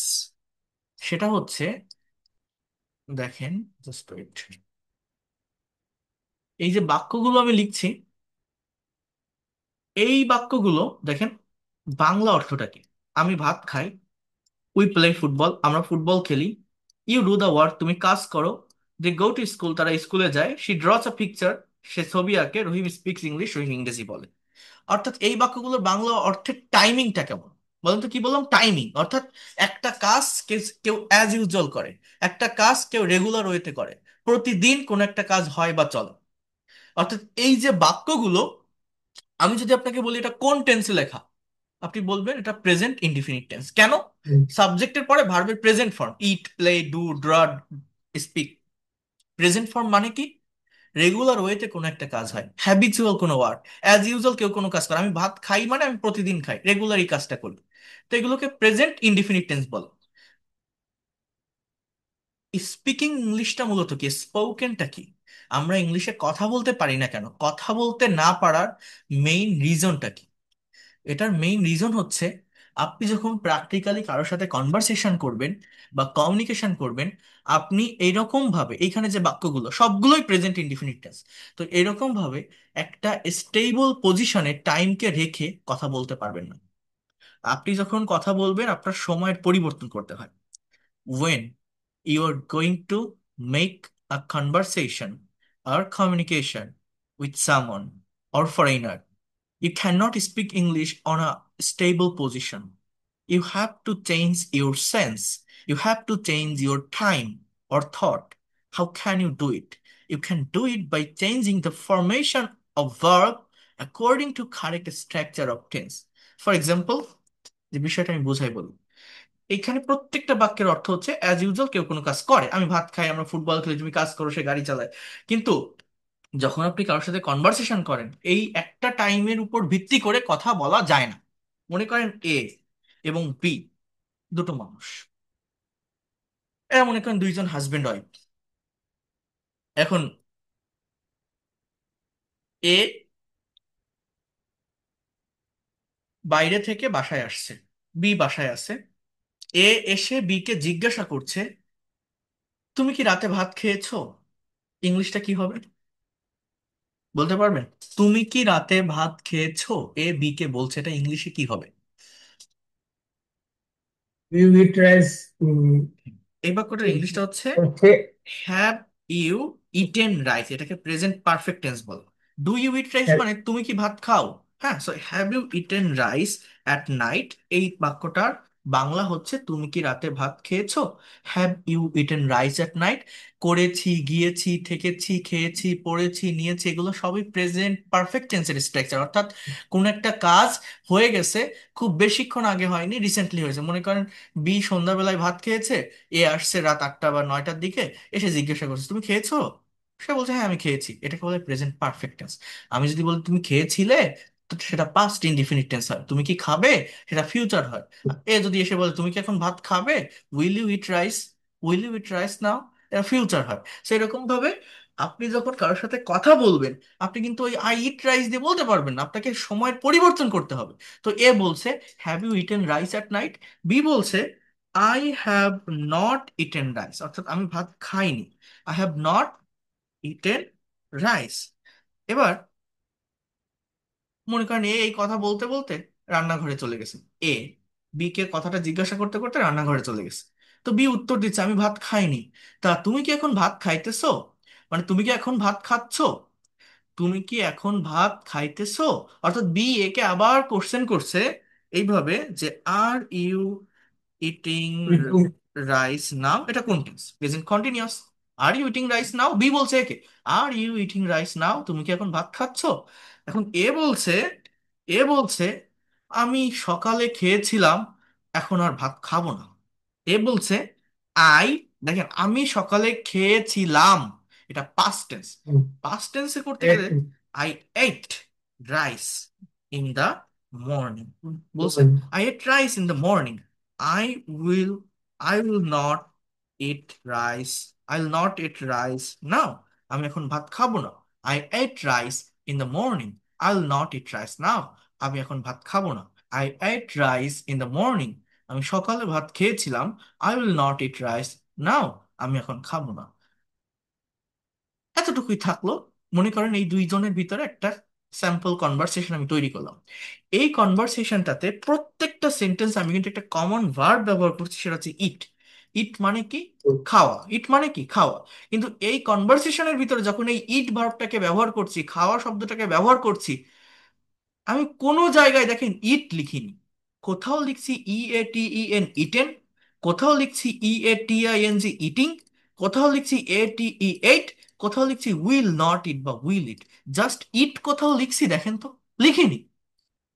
সেটা হচ্ছে, দেখেন, জাস্ট ওয়েট। এই যে বাক্যগুলো আমি লিখছি, এই বাক্যগুলো দেখেন, বাংলা অর্থটা কি? আমি ভাত খাই, উই প্লে ফুটবল, আমরা ফুটবল খেলি, ইউ ডু দ্য ওয়ার্ক, তুমি কাজ করো, দে গো টু স্কুল, তারা স্কুলে যায়, শি ড্রস আ পিকচার, সে ছবি আঁকে, রহিম স্পিক্স ইংলিশ, রহিম ইংরেজি বলে। অর্থাৎ এই বাক্যগুলোর বাংলা অর্থের টাইমিংটা কেমন? বলেন তো, কি বললাম? টাইমিং। অর্থাৎ একটা কাজ কেউ কেউ অ্যাজ ইউজুয়াল করে, একটা কাজ কেউ রেগুলার ওয়েতে করে, প্রতিদিন কোন একটা কাজ হয় বা চলে। অর্থাৎ এই যে বাক্যগুলো, আমি যদি আপনাকে বলি এটা কোন টেন্সে লেখা, আপনি বলবেন এটা প্রেজেন্ট ইনডিফিনিট টেন্স। কেন? হুম, সাবজেক্টের পরে ভার্বের present form, eat, play, do, draw, speak. Present form মানে কি? রেগুলার ওয়েতে কোনো একটা কাজ হয়, হ্যাবিচুয়াল কোনো ওয়ার্ক। অ্যাজ ইউজুয়াল কেউ কোনো কাজ করে, আমি ভাত খাই মানে আমি প্রতিদিন খাই, রেগুলারই কাজটা করি। তো এগুলোকে প্রেজেন্ট ইনডিফিনিট টেন্স বলে। স্পিকিং ইংলিশটা মূলত কি, স্পোকেনটা কি? আমরা ইংলিশে কথা বলতে পারি না কেন? কথা বলতে না পারার মেইন রিজনটা কি? এটার মেইন রিজন হচ্ছে, আপনি যখন প্র্যাকটিক্যালি কারোর সাথে কনভারসেশন করবেন বা কমিউনিকেশন করবেন, আপনি এইরকম ভাবে, এইখানে যে বাক্যগুলো সবগুলোই প্রেজেন্ট ইনডিফিনিট টেন্স, তো এরকম ভাবে একটা স্টেবল পজিশনে টাইমকে রেখে কথা বলতে পারবেন না। আপনি যখন কথা বলবেন, আপনার সময়ের পরিবর্তন করতে হয়। when you are going to make a conversation or communication with someone or foreigner, you cannot speak English on a stable position. You have to change your sense. You have to change your time or thought. How can you do it? You can do it by changing the formation of verb according to correct structure of tense. For example, যে বিষয়টা আমি বুঝাই বলি, এখানে প্রত্যেকটা বাক্যের অর্থ হচ্ছে অ্যাজ ইউজুয়াল কেউ কোনো কাজ করে, আমি ভাত খাই, আমরা ফুটবল খেলি, তুমি কাজ করো, সে গাড়ি চালায়। কিন্তু যখন আপনি কারোর সাথে কনভারসেশন করেন, এই একটা টাইমের উপর ভিত্তি করে কথা বলা যায় না। মনে করেন এ এবং বি দুটো মানুষ, এরা মনে করেন দুইজন হাজবেন্ড ওয়াইফ। এখন এ বাইরে থেকে বাসায় আসছে, বি বাসায় আছে। এ এসে বি কে জিজ্ঞাসা করছে, তুমি কি রাতে ভাত খেয়েছো? ইংলিশটা কি হবে? বলতে পারবেন? তুমি কি রাতে ভাত খেয়েছো, এ বি কে বলছে, এটা ইংলিশে কি হবে? ইউ ইট রাইস এই বাক্যটার ইংলিশটা হচ্ছে হচ্ছে। Have you eaten rice. এটাকে প্রেজেন্ট পারফেক্ট টেন্স বল। ডু ইউ ইট রাইস মানে তুমি কি ভাত খাও। হ্যাঁ, so have you eaten rice at night, এই বাক্যটার বাংলা হচ্ছে তুমি কি রাতে ভাত খেয়েছো, have you eaten rice at night. করেছি, গিয়েছি, থেকেছি, খেয়েছি, পড়েছি, নিয়েছি, এগুলো সবই প্রেজেন্ট পারফেক্ট টেন্সের স্ট্রাকচার। অর্থাৎ কোন একটা কাজ হয়ে গেছে, খুব বেশিক্ষণ আগে হয়নি, রিসেন্টলি হয়েছে। মনে করেন বি সন্ধ্যাবেলায় ভাত খেয়েছে, এ আসছে রাত 8টা বা 9টার দিকে, এসে জিজ্ঞাসা করছে তুমি খেয়েছো, সে বলছে হ্যাঁ আমি খেয়েছি, এটাকে বলে প্রেজেন্ট পারফেক্ট টেন্স। আমি যদি বলি তুমি খেয়েছিলে, তো সেটা পাস্ট ইনডিফিনিট টেন্স হয়। তুমি কি খাবে, সেটা ফিউচার হয়। এ যদি এসে বলে তুমি কি এখন ভাত খাবে, will you eat rice, will you eat rice now, এটা ফিউচার হয়। সেরকম ভাবে আপনি যখন কারোর সাথে কথা বলবেন, আপনি কিন্তু ওই আই ইট রাইস দিয়ে বলতে পারবেন না, আপনাকে সময়ের পরিবর্তন করতে হবে। তো এ বলছে have you eaten rice at night, B বলছে I have not eaten rice, অর্থাৎ আমি ভাত খাইনি, I have not eaten rice. এবার মনে করেন এ এই কথা বলতে বলতে রান্নাঘরে চলে গেছে, এ বি কে কথাটা জিজ্ঞাসা করতে করতে রান্নাঘরে চলে গেছে। তো বি উত্তর দিচ্ছে আমি ভাত খাইনি। তা তুমি কি এখন ভাত খাইতেছো, মানে তুমি কি এখন ভাত খাচ্ছো, তুমি কি এখন ভাত খাইতেছো। অর্থাৎ বি একে আবার কোশ্চেন করছে এইভাবে যে are you eating rice now, এটা কোন tense, present continuous. Are you eating rice now, B বলছে একে are you eating rice now, তুমি কি এখন ভাত খাচ্ছো। এখন এ বলছে আমি সকালে খেয়েছিলাম, এখন আর ভাত খাবো না। এ বলছে আই, দেখেন আমি সকালে খেয়েছিলাম, এটা পাস্ট টেন্স। পাস্ট টেন্সে করতে গেলে I ate rice in the morning, বলছে I ate rice in the morning, I will I will not eat rice, I will not eat rice now, আমি এখন ভাত খাবো না। I ate rice in the morning, I will not eat rice now, আমি এখন ভাত খাবো না। I ate rice in the morning, আমি সকালে ভাত খেয়েছিলাম, I will not eat rice now, আমি এখন খাবো না। এতটুকুই থাকলো। মনে করেন এই দুইজনের ভিতরে একটা স্যাম্পল কনভারসেশন আমি তৈরি করলাম। এই কনভারসেশনটাতে প্রত্যেকটা সেন্টেন্স আমি কিন্তু একটা কমন ভার্ব ব্যবহার করছি, সেটা হচ্ছে ইট। ইট মানে কি, খাওয়া। ইট মানে কি, খাওয়া। কিন্তু এই কনভারসেশনের ভিতরে যখন এই ইট ভার্বটাকে ব্যবহার করছি, খাওয়া শব্দটাকে ব্যবহার করছি, আমি কোনো জায়গায় দেখেন ইট লিখিনি। কোথাও লিখছি EATEN ইটেন, কোথাও লিখছি EATING ইটিং, কোথাও লিখছি ATE8, কোথাও লিখছি উইল নট ইট বা উইল ইট। জাস্ট ইট কোথাও লিখছি দেখেন তো, লিখিনি।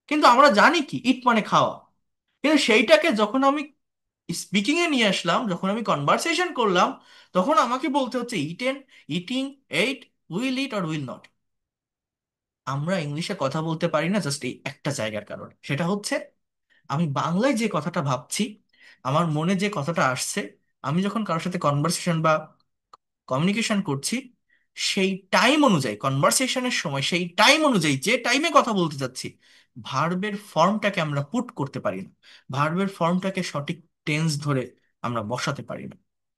কিন্তু আমরা জানি কি ইট মানে খাওয়া। কিন্তু সেইটাকে যখন আমি স্পিকিং এ নিয়ে আসলাম, যখন আমি কনভারসেশন করলাম, তখন আমাকে বলতে হচ্ছে eaten, eating, ate, will eat or will not. আমরা ইংলিশে কথা বলতে পারি না জাস্ট এই একটা জায়গার কারণে, সেটা হচ্ছে আমি বাংলায় যে কথাটা ভাবছি, আমার মনে যে কথাটা আসছে, আমি যখন কারোর সাথে কনভারসেশন বা কমিউনিকেশন করছি, সেই টাইম অনুযায়ী, কনভারসেশনের সময় সেই টাইম অনুযায়ী যে টাইমে কথা বলতে যাচ্ছি, ভার্বের ফর্মটাকে আমরা পুট করতে পারি না, ভার্বের ফর্মটাকে সঠিক টেন্স ধরে আমরা বসাতে পারি না।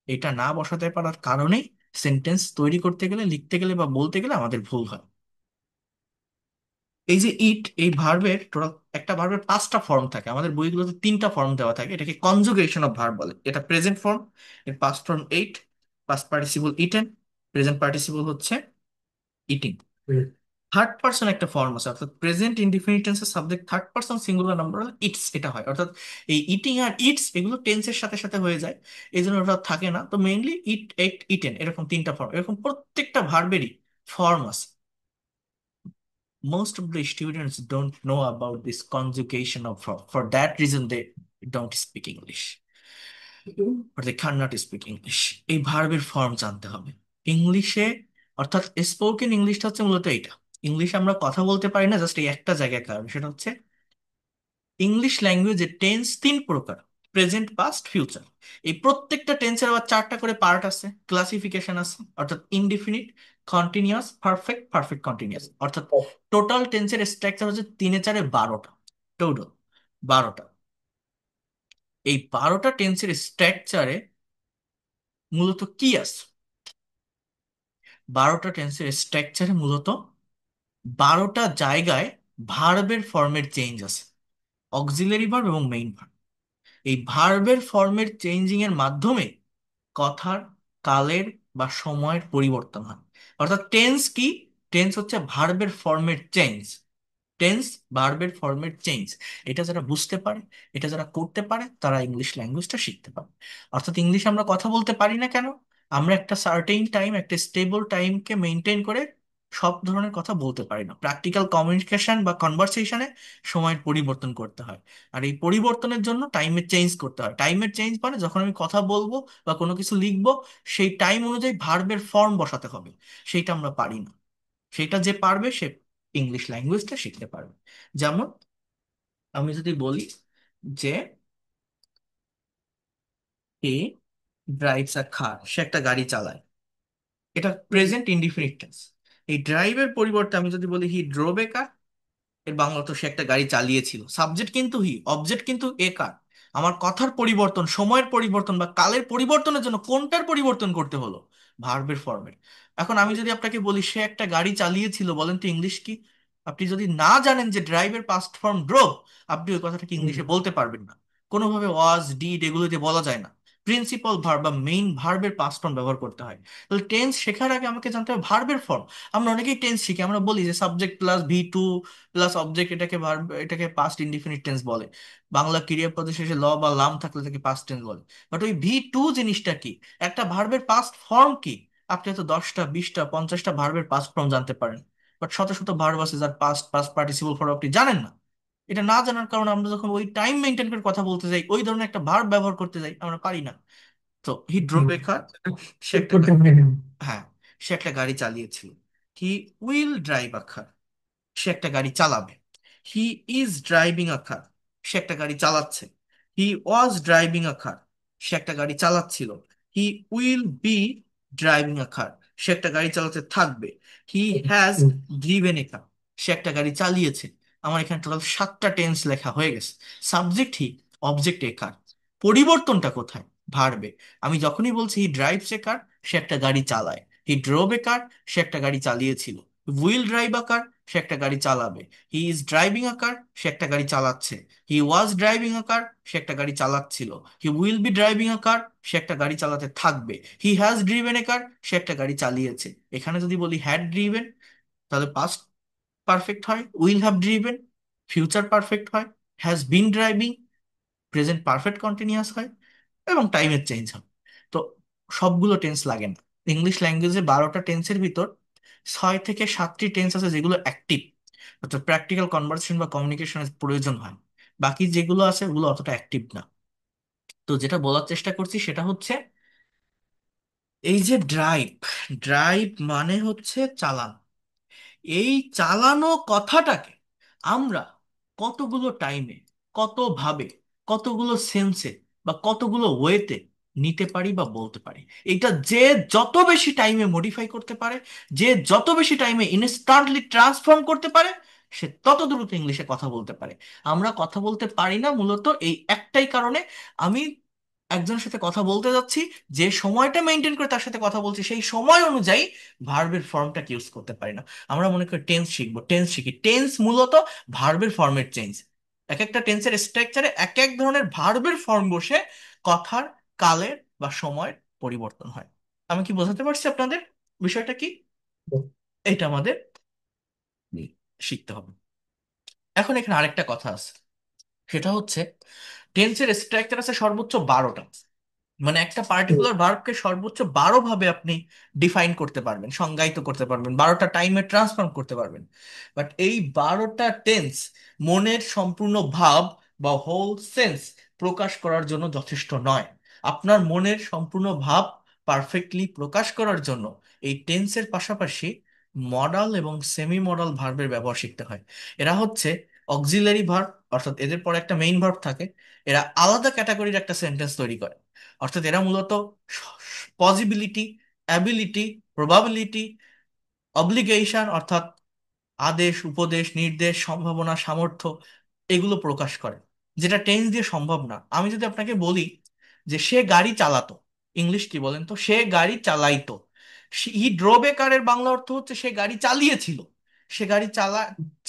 এটা না বসাতে পারার কারণেই সেন্টেন্স তৈরি করতে গেলে, লিখতে গেলে বা বলতে গেলে আমাদের ভুল হয়। এই যে ইট, এই ভার্বের টোটাল, একটা ভার্বের 5টা ফর্ম থাকে, আমাদের বইগুলোতে 3টা ফর্ম দেওয়া থাকে, এটাকে কনজুগেশন অফ ভার্ব বলে। এটা প্রেজেন্ট ফর্ম, এর past form eight, past participle eaten, present participle হচ্ছে ইটিং। থার্ড পার্সন একটা ফর্ম আছে, অর্থাৎ প্রেজেন্ট ইনডিফিনিট টেন্সের subject third person singular number হলে ইটস, এটা হয়। অর্থাৎ এই ইটিং আর ইটস এগুলো টেন্সের সাথে সাথে হয়ে যায়, এই জন্য ওটা থাকে না। তো মেইনলি ইট, এইট, ইটেন, এরকম 3টা ফর্ম, এরকম প্রত্যেকটা ভার্বেরই ফর্ম আছে। Most of the students don't know about this conjugation of verb. For that reason, they don't speak English or they cannot speak English. এই ভার্বের ফর্ম জানতে হবে ইংলিশে। অর্থাৎ স্পোকেন ইংলিশটা হচ্ছে মূলত এটা। ইংলিশে আমরা কথা বলতে পারি না জাস্ট এই একটা জায়গায়, কারণ সেটা হচ্ছে ইংলিশ ল্যাঙ্গুয়েজের টেন্স 3 প্রকার: প্রেজেন্ট, পাস্ট, ফিউচার। এই প্রত্যেকটা টেন্সের আবার 4টা করে পার্ট আছে, ক্লাসিফিকেশন আছে। অর্থাৎ indefinite, continuous, perfect, perfect continuous. অর্থাৎ টোটাল টেন্সের স্ট্রাকচার হচ্ছে 3 এ 4 এ 12টা, টোটাল 12টা। এই 12টা টেন্সের স্ট্রাকচারে মূলত কি আছে, 12টা জায়গায় ভার্বের ফর্মের চেঞ্জ আছে, অক্সিলারি ভার্ব এবং মেইন ভার্ব। এই ভার্বের ফর্মের চেঞ্জিং এর মাধ্যমে কথার কালের বা সময়ের পরিবর্তন হয়। অর্থাৎ টেন্স কি, টেন্স হচ্ছে ভার্বের ফর্মের চেঞ্জ। টেন্স, ভার্বের ফর্মেট চেঞ্জ, এটা যারা বুঝতে পারে, এটা যারা করতে পারে, তারা ইংলিশ ল্যাঙ্গুয়েজটা শিখতে পারে। অর্থাৎ ইংলিশ আমরা কথা বলতে পারি না কেন? আমরা একটা সার্টেইন টাইম, একটা স্টেবল টাইমকে মেনটেন করে সব ধরনের কথা বলতে পারি না। প্র্যাকটিক্যাল কমিউনিকেশন বা কনভারসেশনে সময়ের পরিবর্তন করতে হয়। আর এই পরিবর্তনের জন্য টাইমের চেঞ্জ করতে হয়। টাইমের চেঞ্জ মানে যখন আমি কথা বলবো বা কোনো কিছু লিখবো, সেই টাইম অনুযায়ী ভার্বের ফর্ম বসাতে হবে। সেইটা আমরা পারি না। সেটা যে পারবে সে ইংলিশ ল্যাঙ্গুয়েজটা শিখতে পারবে। যেমন আমি যদি বলি যে হি ড্রাইভস আ কার, সে একটা গাড়ি চালায়, এটা হুম, প্রেজেন্ট ইনডিফিনিট টেন্স। এই ড্রাইভের পরিবর্তে আমি যদি বলি হি ড্রোভ এ কার, এর বাংলা তো সে একটা গাড়ি চালিয়েছিল। সাবজেক্ট কিন্তু হি, অবজেক্ট কিন্তু এ কার। আমার কথার পরিবর্তন, সময়ের পরিবর্তন বা কালের পরিবর্তনের জন্য কোনটার পরিবর্তন করতে হলো? ভার্বের ফর্মের। এখন আমি যদি আপনাকে বলি সে একটা গাড়ি চালিয়েছিল, বলেন তো ইংলিশ কি? আপনি যদি না জানেন যে ড্রাইভের পাস্ট ফর্ম ড্রোভ, আপনি ওই কথাটাকে হুম, ইংলিশে বলতে পারবেন না। কোনোভাবে ওয়াজ, ডিড এগুলো দিয়ে বলা যায় না। প্রিন্সিপাল ভার্ব বা মেইন ভার্বের পাস্ট ফর্ম ব্যবহার করতে হয়। তাহলে টেন্স শেখার আগে আমাকে জানতে হবে ভার্বের ফর্ম। আমরা অনেকেই টেন্স শিখি, আমরা বলি যে subject plus V two plus object, এটাকে ভার্ব, এটাকে পাস্ট ইনডিফিনিট টেন্স বলে। বাংলা ক্রিয়াপদের শেষে ল বা লাম থাকলে তাকে পাস্ট টেন্স বলে। বাট ওই ভি টু জিনিসটা কি? একটা ভার্বের পাস্ট ফর্ম কি? আপনি হয়তো 10টা, 20টা, 50টা ভার্বের পাস্ট ফর্ম জানতে পারেন, বাট শত শত ভার্ব আছে যার পাস্ট, পাস্ট পার্টিসিপল ফর্ম আপনি জানেন না। এটা না জানার কারণে আমরা যখন ওই টাইম মেনটেন করে কথা বলতে যাই, ওই ধরনের একটা ভার্ব ব্যবহার করতে যাই, আমরা পারি না। তো হি ড্রোভ হুম। এ কার, সে ঠিক একটা করতে পারি না। হ্যাঁ, সে একটা গাড়ি চালিয়েছিল। He will drive a car, সে একটা গাড়ি চালাবে। He is driving a car, সে একটা গাড়ি চালাচ্ছে। হি ওয়াজ ড্রাইভিং আ কার, সে একটা গাড়ি চালাচ্ছিল। He will be driving a car, সে একটা গাড়ি চালাতে থাকবে। হি হ্যাজ হুম, ড্রিভেন এ কার, সে একটা গাড়ি চালিয়েছে। আমার এখানে টোটাল 7টা টেন্স লেখা হয়ে গেছে। সাবজেক্ট হি, অবজেক্ট এ কার, পরিবর্তনটা কোথায়? ভার্বে। আমি যখনই বলছি হি ড্রাইভস এ কার, সে একটা গাড়ি চালায়। হি ড্রোভ এ কার, সে একটা গাড়ি চালিয়েছিল। উইল ড্রাইভ আ কার, সে একটা গাড়ি চালাবে। He is driving a car, সে একটা গাড়ি চালাচ্ছে। হি ওয়াজ ড্রাইভিং আ কার, সে একটা গাড়ি চালাচ্ছিল। He will be driving a car, সে একটা গাড়ি চালাতে থাকবে। হি হ্যাজ ড্রিভেন এ কার, সে একটা গাড়ি চালিয়েছে। এখানে যদি বলি হ্যাড ড্রিভেন, তাহলে পাস্ট পারফেক্ট হয়, will have driven. Future perfect হয়, has been driving. Present perfect continuous হয়, এবং টাইমের চেঞ্জ হয়। তো সবগুলো টেন্স লাগে না। ইংলিশ ল্যাঙ্গুয়েজে 12টা টেন্সের ভিতর 6 থেকে 7টি টেন্স আছে যেগুলো অ্যাক্টিভ, অর্থাৎ প্র্যাকটিক্যাল কনভার্সেশন বা কমিউনিকেশনের প্রয়োজন হয়। বাকি যেগুলো আছে ওগুলো অতটা অ্যাক্টিভ না। তো যেটা বলার চেষ্টা করছি সেটা হচ্ছে এই যে ড্রাইভ, ড্রাইভ মানে হচ্ছে চালানো। এই চালানো কথাটাকে আমরা কতগুলো টাইমে, কতভাবে, কতগুলো সেন্সে বা কতগুলো ওয়েতে নিতে পারি বা বলতে পারি, এটা যে যত বেশি টাইমে মডিফাই করতে পারে, যে যত বেশি টাইমে ইনস্ট্যান্টলি ট্রান্সফর্ম করতে পারে, সে তত দ্রুত ইংলিশে কথা বলতে পারে। আমরা কথা বলতে পারি না মূলত এই একটাই কারণে। আমি একজনের সাথে কথা বলতে যাচ্ছি, যে সময়টা মেনটেন করে তার সাথে কথা বলছি, সেই সময় অনুযায়ী ভার্বের ফর্মটাকে ইউজ করতে পারি না। আমরা মনে করি টেন্স শিখবো, টেন্স শিখি। টেন্স মূলত ভার্বের ফর্মের চেঞ্জ। এক একটা টেন্সের স্ট্রাকচারে এক এক ধরনের ভার্বের ফর্ম বসে কথার, কালের বা সময়ের পরিবর্তন হয়। আমি কি বোঝাতে পারছি আপনাদের বিষয়টা কি? এটা আমাদের শিখতে হবে। এখন এখানে আরেকটা কথা আছে, সেটা হচ্ছে টেন্সের স্ট্রাকচার আছে সর্বোচ্চ 12টা। মানে একটা হুম, পার্টিকুলার ভার্বকে সর্বোচ্চ 12 ভাবে আপনি ডিফাইন করতে পারবেন, সংজ্ঞায়িত করতে পারবেন, 12টা টাইমে ট্রান্সফর্ম করতে পারবেন। বাট এই 12টা টেন্স মনের সম্পূর্ণ ভাব বা হোল সেন্স প্রকাশ করার জন্য যথেষ্ট নয়। আপনার মনের সম্পূর্ণ ভাব পারফেক্টলি প্রকাশ করার জন্য এই টেন্সের পাশাপাশি মডাল এবং সেমি মডাল ভার্বের ব্যবহার শিখতে হয়। এরা হচ্ছে অক্সিলারি ভার্ব, অর্থাৎ এদের পরে একটা মেইন ভার্ব থাকে। এরা আলাদা ক্যাটাগরির একটা সেন্টেন্স তৈরি করে। অর্থাৎ এরা মূলত পসিবিলিটি, অ্যাবিলিটি, প্রবাবিলিটি, অব্লিগেশন, অর্থাৎ আদেশ, উপদেশ, নির্দেশ, সম্ভাবনা, সামর্থ্য, এগুলো প্রকাশ করে, যেটা টেন্স দিয়ে সম্ভব না। আমি যদি আপনাকে বলি যে সে গাড়ি চালাতো, ইংলিশ কি বলেন তো? সে গাড়ি চালাইতো। হি ড্রোভ এ কারের বাংলা অর্থ হচ্ছে সে গাড়ি চালিয়েছিল। সে গাড়ি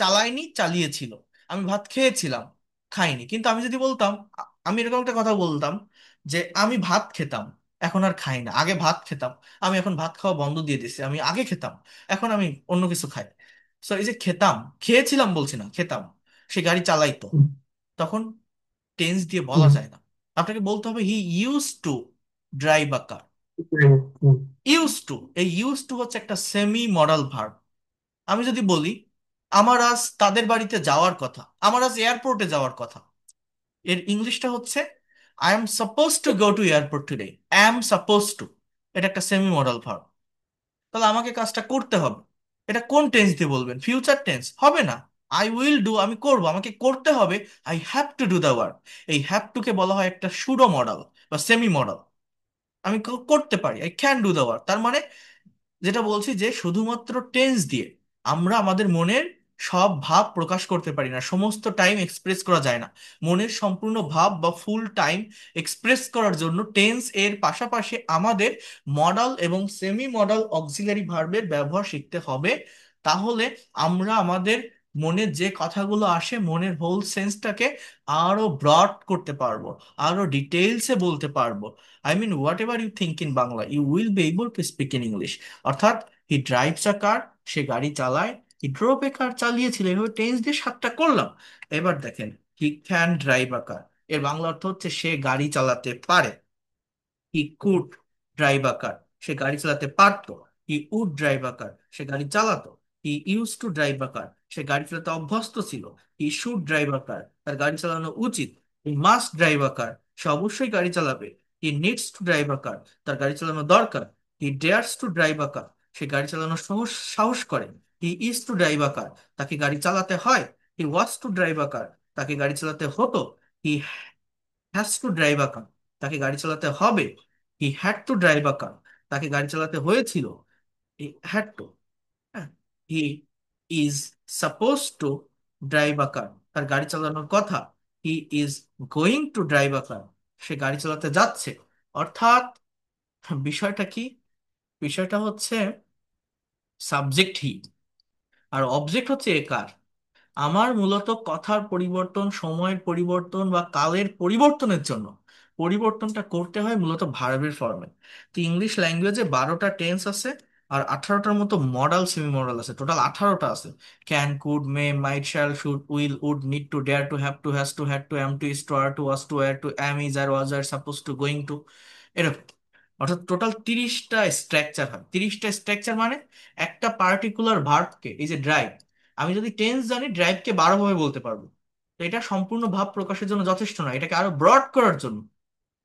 চালায়নি, চালিয়েছিল। আমি ভাত খেয়েছিলাম, খাইনি। কিন্তু আমি যদি বলতাম, আমি এরকম একটা কথা বলতাম যে আমি ভাত খেতাম, এখন আর খাই না। আগে ভাত খেতাম, আমি এখন ভাত খাওয়া বন্ধ দিয়ে দিছি। আমি আগে খেতাম, এখন আমি অন্য কিছু খাই। সো এই যে খেতাম, খেয়েছিলাম বলছি না, খেতাম, সে গাড়ি চালাইতো, হুম, তখন টেন্স দিয়ে বলা হুম, যায় না। আপনাকে বলতে হবে হি use to drive a car. Hmm, hmm, use to, এই ইউজ টু হচ্ছে একটা সেমি মডাল ভার্ব। আমি যদি বলি আমার আজ তাদের বাড়িতে যাওয়ার কথা, আমার আজ এয়ারপোর্টে যাওয়ার কথা, এর ইংলিশটা হচ্ছে I am suppose two go two airport today. Am suppose two, এটা একটা সেমি মডাল ভার্ব। তাহলে আমাকে কাজটা করতে হবে, এটা কোন টেন্স দিয়ে বলবেন? ফিউচার টেন্স হবে না। আই উইল ডু, আমি করব, আমাকে করতে হবে। I have to do the work. এই হ্যাভ টু কে বলা হয় একটা সুডো মডাল বা সেমি মডাল। আমি করতে পারি, I can do the work. তার মানে যেটা বলছি যে শুধুমাত্র টেন্স দিয়ে আমরা আমাদের মনের সব ভাব প্রকাশ করতে পারি না, সমস্ত টাইম এক্সপ্রেস করা যায় না। মনের সম্পূর্ণ ভাব বা ফুল টাইম এক্সপ্রেস করার জন্য টেন্স এর পাশাপাশি আমাদের মডাল এবং সেমি মডাল অক্সিলারি ভার্বের ব্যবহার শিখতে হবে। তাহলে আমরা আমাদের মনে যে কথাগুলো আসে মনের হোল সেন্সটাকে আরো ব্রড করতে পারবো, আরো ডিটেইলসে বলতে পারবো। I mean whatever you think in Bangla you will be able to speak in English. অর্থাৎ হি ড্রাইভস আ কার, সে গাড়ি চালায়। হি ড্রোভ এ কার, চালিয়েছিল। এভাবে টেন্স দিয়ে সাতটা করলাম। এবার দেখেন he can drive a car, এর বাংলা অর্থ হচ্ছে সে গাড়ি চালাতে পারে। He could drive a car, সে গাড়ি চালাতে পারতো। He would drive a car, সে গাড়ি চালাতো। He use to drive a car, সে গাড়ি চালাতে অভ্যস্ত ছিল। He should drive a car, তার গাড়ি চালানো উচিত। He must drive a car, সে অবশ্যই গাড়ি চালাবে। He needs to drive a car, তার গাড়ি চালানো দরকার। He dares to drive a car, সে গাড়ি চালানোর সাহস সাহস করে। He is to drive a car, তাকে গাড়ি চালাতে হয়। হি ওয়াজ টু ড্রাইভ আ কার, তাকে গাড়ি চালাতে হতো। He has to drive a car, তাকে গাড়ি চালাতে হবে। He had to drive a car, তাকে গাড়ি চালাতে হয়েছিল। He had to. He is suppose to drive a car, তার গাড়ি চালানোর কথা। He is going to drive a car, সে গাড়ি চালাতে যাচ্ছে। অর্থাৎ বিষয়টা কি? বিষয়টা হচ্ছে সাবজেক্ট হি, আর অবজেক্ট হচ্ছে এ কার। আমার মূলত কথার পরিবর্তন, সময়ের পরিবর্তন বা কালের পরিবর্তনের জন্য পরিবর্তনটা করতে হয় মূলত ভার্বের ফর্মে। তো ইংলিশ ল্যাঙ্গুয়েজে 12টা টেন্স আছে, আর 18টার মতো মডাল সেমি মডাল আছে, টোটাল 18টা আছে। Can, could, may, might, shall, should, will, would, need to, dare to, have to, has to, had to, am to, is to, are to, was to, were to, am, is, are, was, are, suppose to, going to, এরকম। অর্থাৎ total 30টা structure হয়। 30টা structure মানে একটা particular ভার্বকে, এই যে drive, আমি যদি tense জানি ড্রাইভকে 12 ভাবে বলতে পারবো। তো এটা সম্পূর্ণ ভাব প্রকাশের জন্য যথেষ্ট না, এটাকে আরো ব্রড করার জন্য